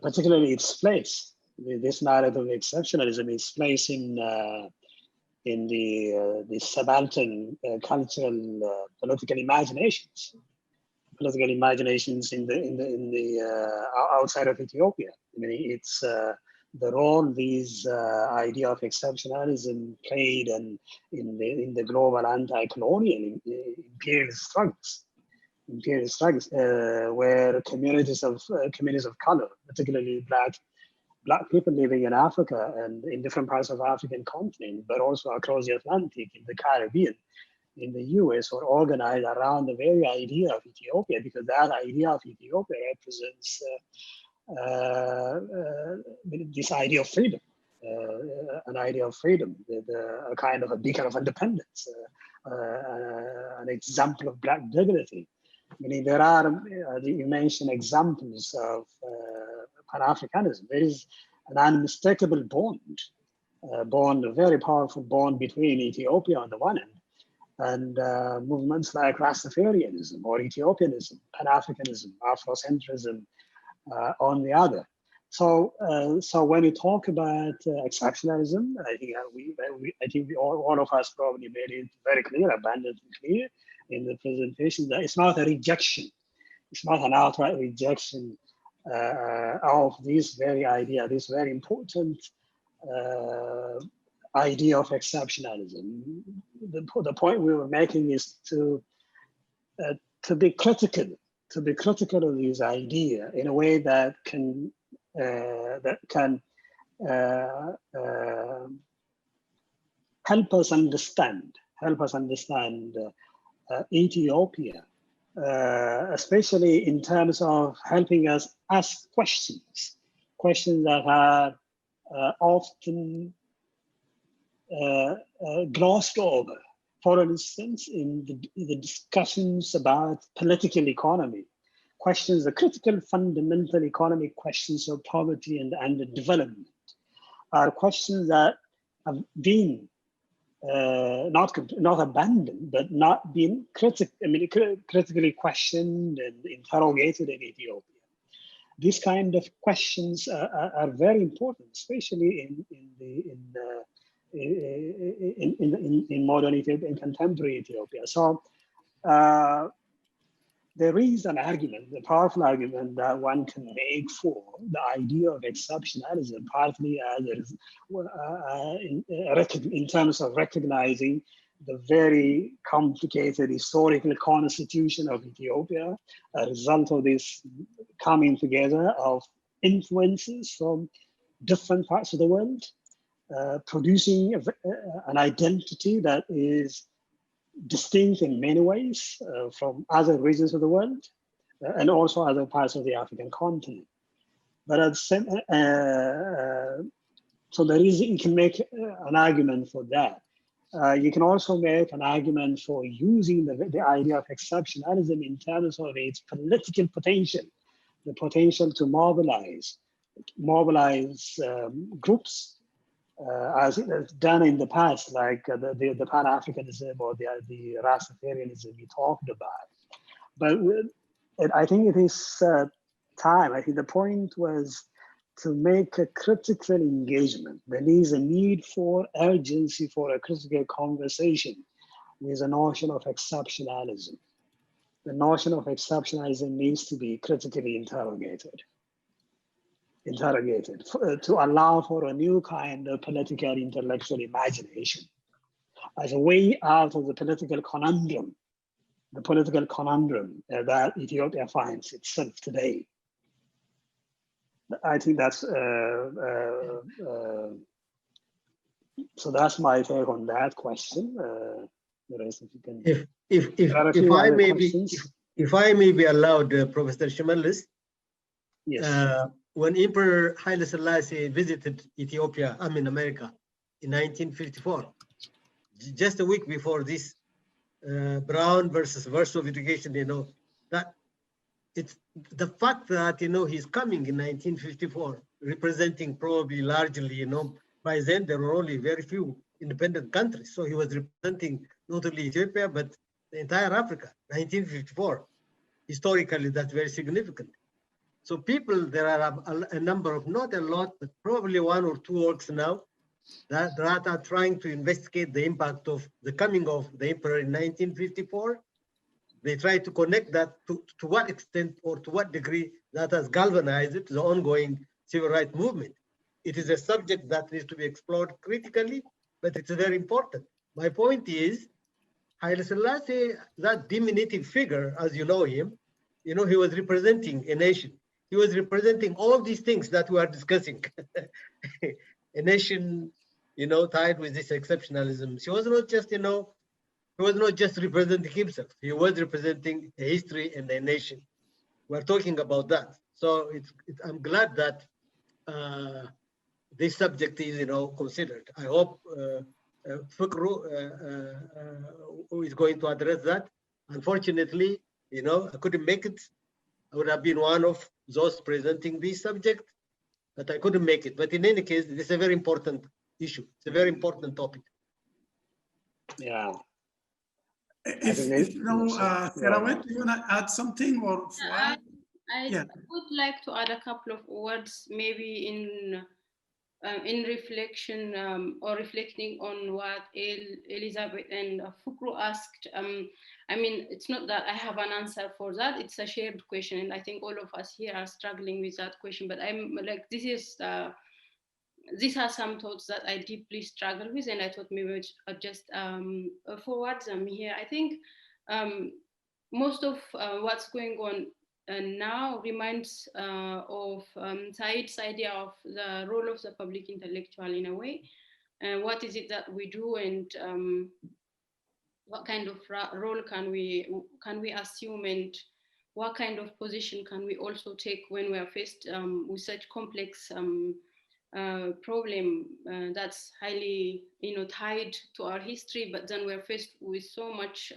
[SPEAKER 9] particularly its place, this narrative of exceptionalism, its place in the subaltern cultural political imaginations in the outside of Ethiopia. It's the role these idea of exceptionalism played in the global anti-colonial imperial struggles, where communities of color, particularly black people living in Africa and in different parts of the African continent, but also across the Atlantic, in the Caribbean, in the US, were organized around the very idea of Ethiopia, because that idea of Ethiopia represents this idea of freedom, an idea of freedom, a kind of a beacon of independence, an example of black dignity. There are, you mentioned examples of Pan-Africanism. There is an unmistakable bond, a very powerful bond between Ethiopia on the one hand and movements like Rastafarianism or Ethiopianism, Pan-Africanism, Afrocentrism on the other. So when we talk about exceptionalism, I think all of us probably made it very clear, abundantly clear in the presentation, that it's not a rejection. It's not an outright rejection of this very idea, this very important idea of exceptionalism. The point we were making is to be critical of this idea in a way that can help us understand help us understand Ethiopia, especially in terms of helping us ask questions that are often glossed over. For instance, in the discussions about political economy, questions, the critical fundamental economic questions of poverty and development are questions that have been not abandoned, but not been critically questioned and interrogated in Ethiopia. These kind of questions are very important, especially in modern Ethiopia, in contemporary Ethiopia. So there is an argument, a powerful argument that one can make for the idea of exceptionalism, partly as in terms of recognizing the very complicated historical constitution of Ethiopia, a result of this coming together of influences from different parts of the world, producing an identity that is distinct in many ways from other regions of the world and also other parts of the African continent. But at the same, so there is, you can make an argument for that. You can also make an argument for using the idea of exceptionalism in terms of its political potential, the potential to mobilize groups as it has done in the past, like the Pan-Africanism or the Rastafarianism you talked about. But I think it is time. I think the point was to make a critical engagement. There is a need for urgency for a critical conversation with the notion of exceptionalism. The notion of exceptionalism needs to be critically interrogated to allow for a new kind of political intellectual imagination as a way out of the political conundrum that Ethiopia finds itself today. I think that's so that's my take on that question. The rest, if you can.
[SPEAKER 6] If I may be allowed, Professor Shimalis.
[SPEAKER 9] Yes.
[SPEAKER 6] When Emperor Haile Selassie visited Ethiopia, America, in 1954, just a week before this Brown versus Warsaw education, that it's the fact that, he's coming in 1954, representing probably largely, by then there were only very few independent countries. So he was representing not only Ethiopia, but the entire Africa, 1954. Historically, that's very significant. So people, there are a number of, not a lot, but probably one or two works now that are trying to investigate the impact of the coming of the emperor in 1954. They try to connect that to what extent or to what degree that has galvanized it, the ongoing civil rights movement. It is a subject that needs to be explored critically, but it's very important. My point is, Haile Selassie, that diminutive figure, as you know him, he was representing a nation. He was representing all these things that we are discussing. A nation, tied with this exceptionalism. He was not just, he was not just representing himself. He was representing a history and a nation. We're talking about that. So I'm glad that this subject is, considered. I hope Fukru who is going to address that. Unfortunately, I couldn't make it. I would have been one of those presenting this subject, but I couldn't make it. But in any case, this is a very important issue. It's a very important topic.
[SPEAKER 9] Yeah.
[SPEAKER 11] If Sarawet, do you want to add something or?
[SPEAKER 10] I would like to add a couple of words, maybe in reflection or reflecting on what Elizabeth and Fukru asked. It's not that I have an answer for that. It's a shared question, and I think all of us here are struggling with that question. But I'm like, these are some thoughts that I deeply struggle with, and I thought maybe I'd just forward them here. I think most of what's going on now reminds of Said's idea of the role of the public intellectual in a way. What is it that we do, and what kind of role can we assume, and what kind of position can we also take when we are faced with such complex problem that's highly, tied to our history, but then we're faced with so much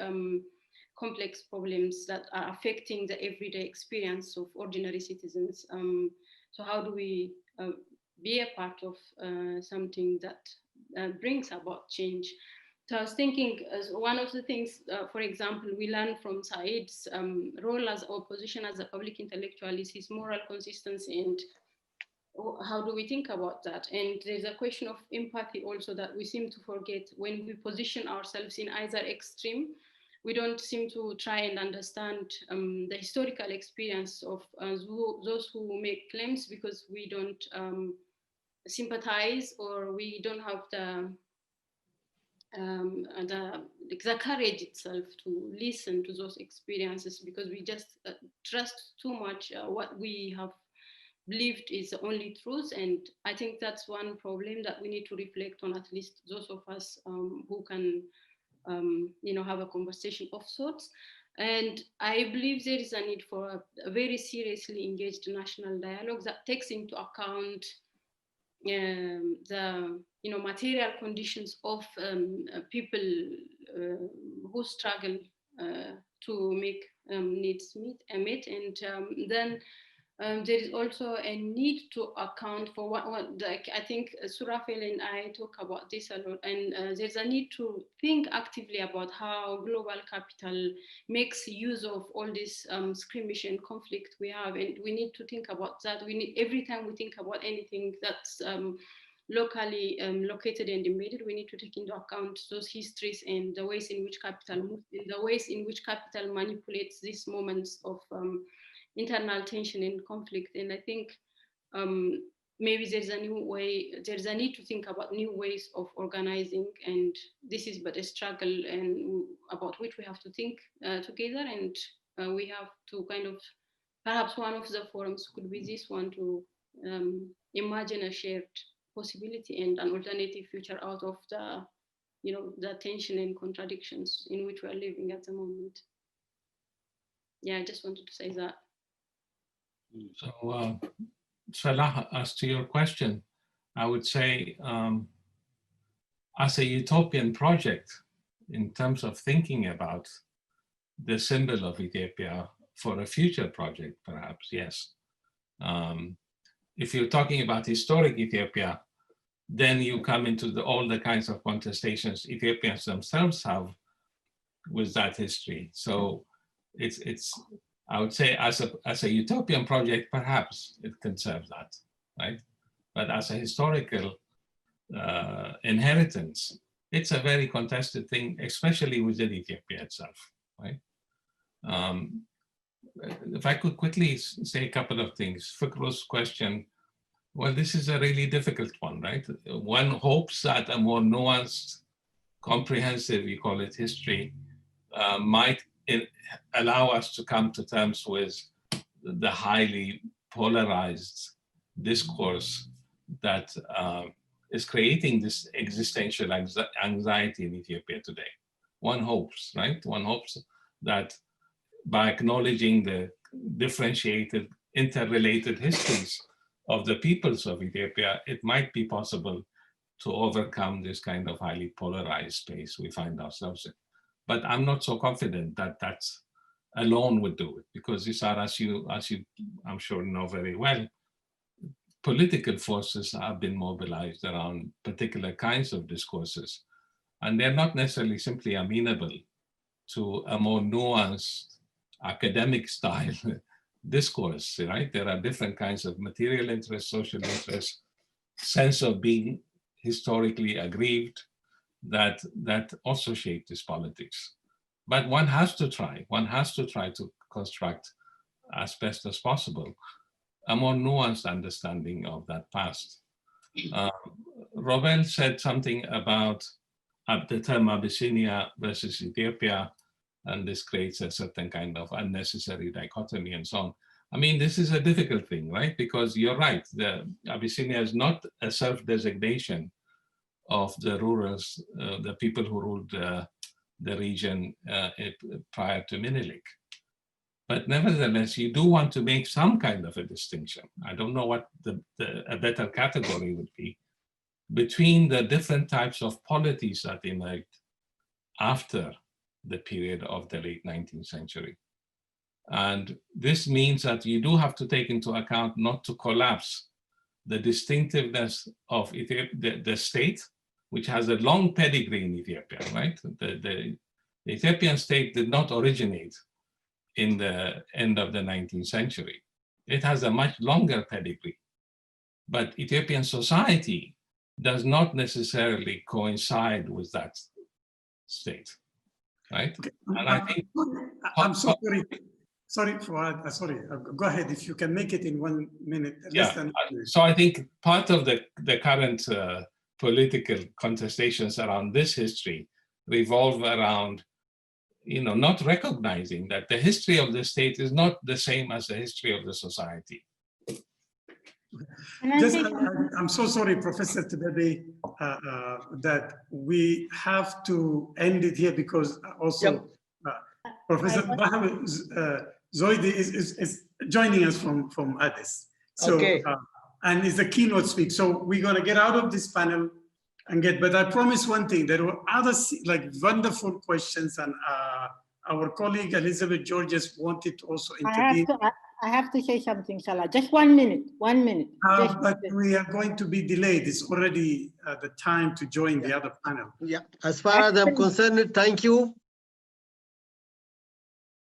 [SPEAKER 10] complex problems that are affecting the everyday experience of ordinary citizens. So how do we be a part of something that brings about change? So I was thinking, as one of the things, for example, we learn from Said's role as opposition as a public intellectual is his moral consistency, and how do we think about that? And there's a question of empathy also that we seem to forget when we position ourselves in either extreme. We don't seem to try and understand the historical experience of those who make claims, because we don't sympathize, or we don't have the courage itself to listen to those experiences, because we just trust too much what we have believed is the only truth. And I think that's one problem that we need to reflect on, at least those of us who can have a conversation of sorts. And I believe there is a need for a very seriously engaged national dialogue that takes into account the material conditions of people who struggle to make needs met, and then there is also a need to account for what I think Surafel and I talk about this a lot, and there's a need to think actively about how global capital makes use of all this skirmish and conflict we have, and we need to think about that. We need, every time we think about anything that's locally located and embedded, we need to take into account those histories and the ways in which capital moves, and the ways in which capital manipulates these moments of internal tension and conflict. And I think maybe there's a need to think about new ways of organizing, and this is but a struggle and about which we have to think together, and we have to kind of, perhaps one of the forums could be this one, to imagine a shared possibility and an alternative future out of the tension and contradictions in which we are living at the moment. Yeah, I just wanted to say that.
[SPEAKER 7] So, Salah, as to your question, I would say, as a utopian project, in terms of thinking about the symbol of Ethiopia for a future project, perhaps, yes. If you're talking about historic Ethiopia, then you come into all the kinds of contestations Ethiopians themselves have with that history. So it's I would say as a utopian project, perhaps it can serve that, right? But as a historical inheritance, it's a very contested thing, especially within Ethiopia itself, right? If I could quickly say a couple of things. Fikru's question, well, this is a really difficult one, right? One hopes that a more nuanced, comprehensive, you call it history, might allow us to come to terms with the highly polarized discourse that is creating this existential anxiety in Ethiopia today. One hopes, right? One hopes that by acknowledging the differentiated, interrelated histories of the peoples of Ethiopia, it might be possible to overcome this kind of highly polarized space we find ourselves in. But I'm not so confident that that's alone would do it, because these are, as you I'm sure know very well, political forces have been mobilized around particular kinds of discourses, and they're not necessarily simply amenable to a more nuanced academic style discourse, right? There are different kinds of material interest, social interest, sense of being historically aggrieved that also shape this politics. But one has to try to construct, as best as possible, a more nuanced understanding of that past. Robel said something about the term Abyssinia versus Ethiopia, and this creates a certain kind of unnecessary dichotomy and so on. I mean, this is a difficult thing, right? Because you're right, the Abyssinia is not a self-designation of the rulers, the people who ruled the region prior to Menelik. But nevertheless, you do want to make some kind of a distinction. I don't know what a better category would be between the different types of polities that emerged after the period of the late 19th century. And this means that you do have to take into account not to collapse the distinctiveness of Ethiopia, the state, which has a long pedigree in Ethiopia, right? The Ethiopian state did not originate in the end of the 19th century. It has a much longer pedigree. But Ethiopian society does not necessarily coincide with that state, right?
[SPEAKER 11] Okay.
[SPEAKER 7] And I think
[SPEAKER 11] I'm so sorry. Sorry, Fuad, sorry. Go ahead. If you can make it in 1 minute. Less than 1 minute.
[SPEAKER 7] So I think part of the current political contestations around this history revolve around, not recognizing that the history of the state is not the same as the history of the society.
[SPEAKER 11] I'm so sorry, Professor Tibebe, that we have to end it here because also Professor Mohammed Zoidi is joining us from Addis. So,
[SPEAKER 14] okay.
[SPEAKER 11] And is the keynote speaker. So we're going to get out of this panel and but I promise one thing, there were other wonderful questions, and our colleague Elizabeth Georges wanted to also intervene.
[SPEAKER 3] I have to say something, Salah. Just 1 minute, 1 minute.
[SPEAKER 11] But we are going to be delayed. It's already the time to join the other panel.
[SPEAKER 6] Yeah, as far as I'm concerned, thank you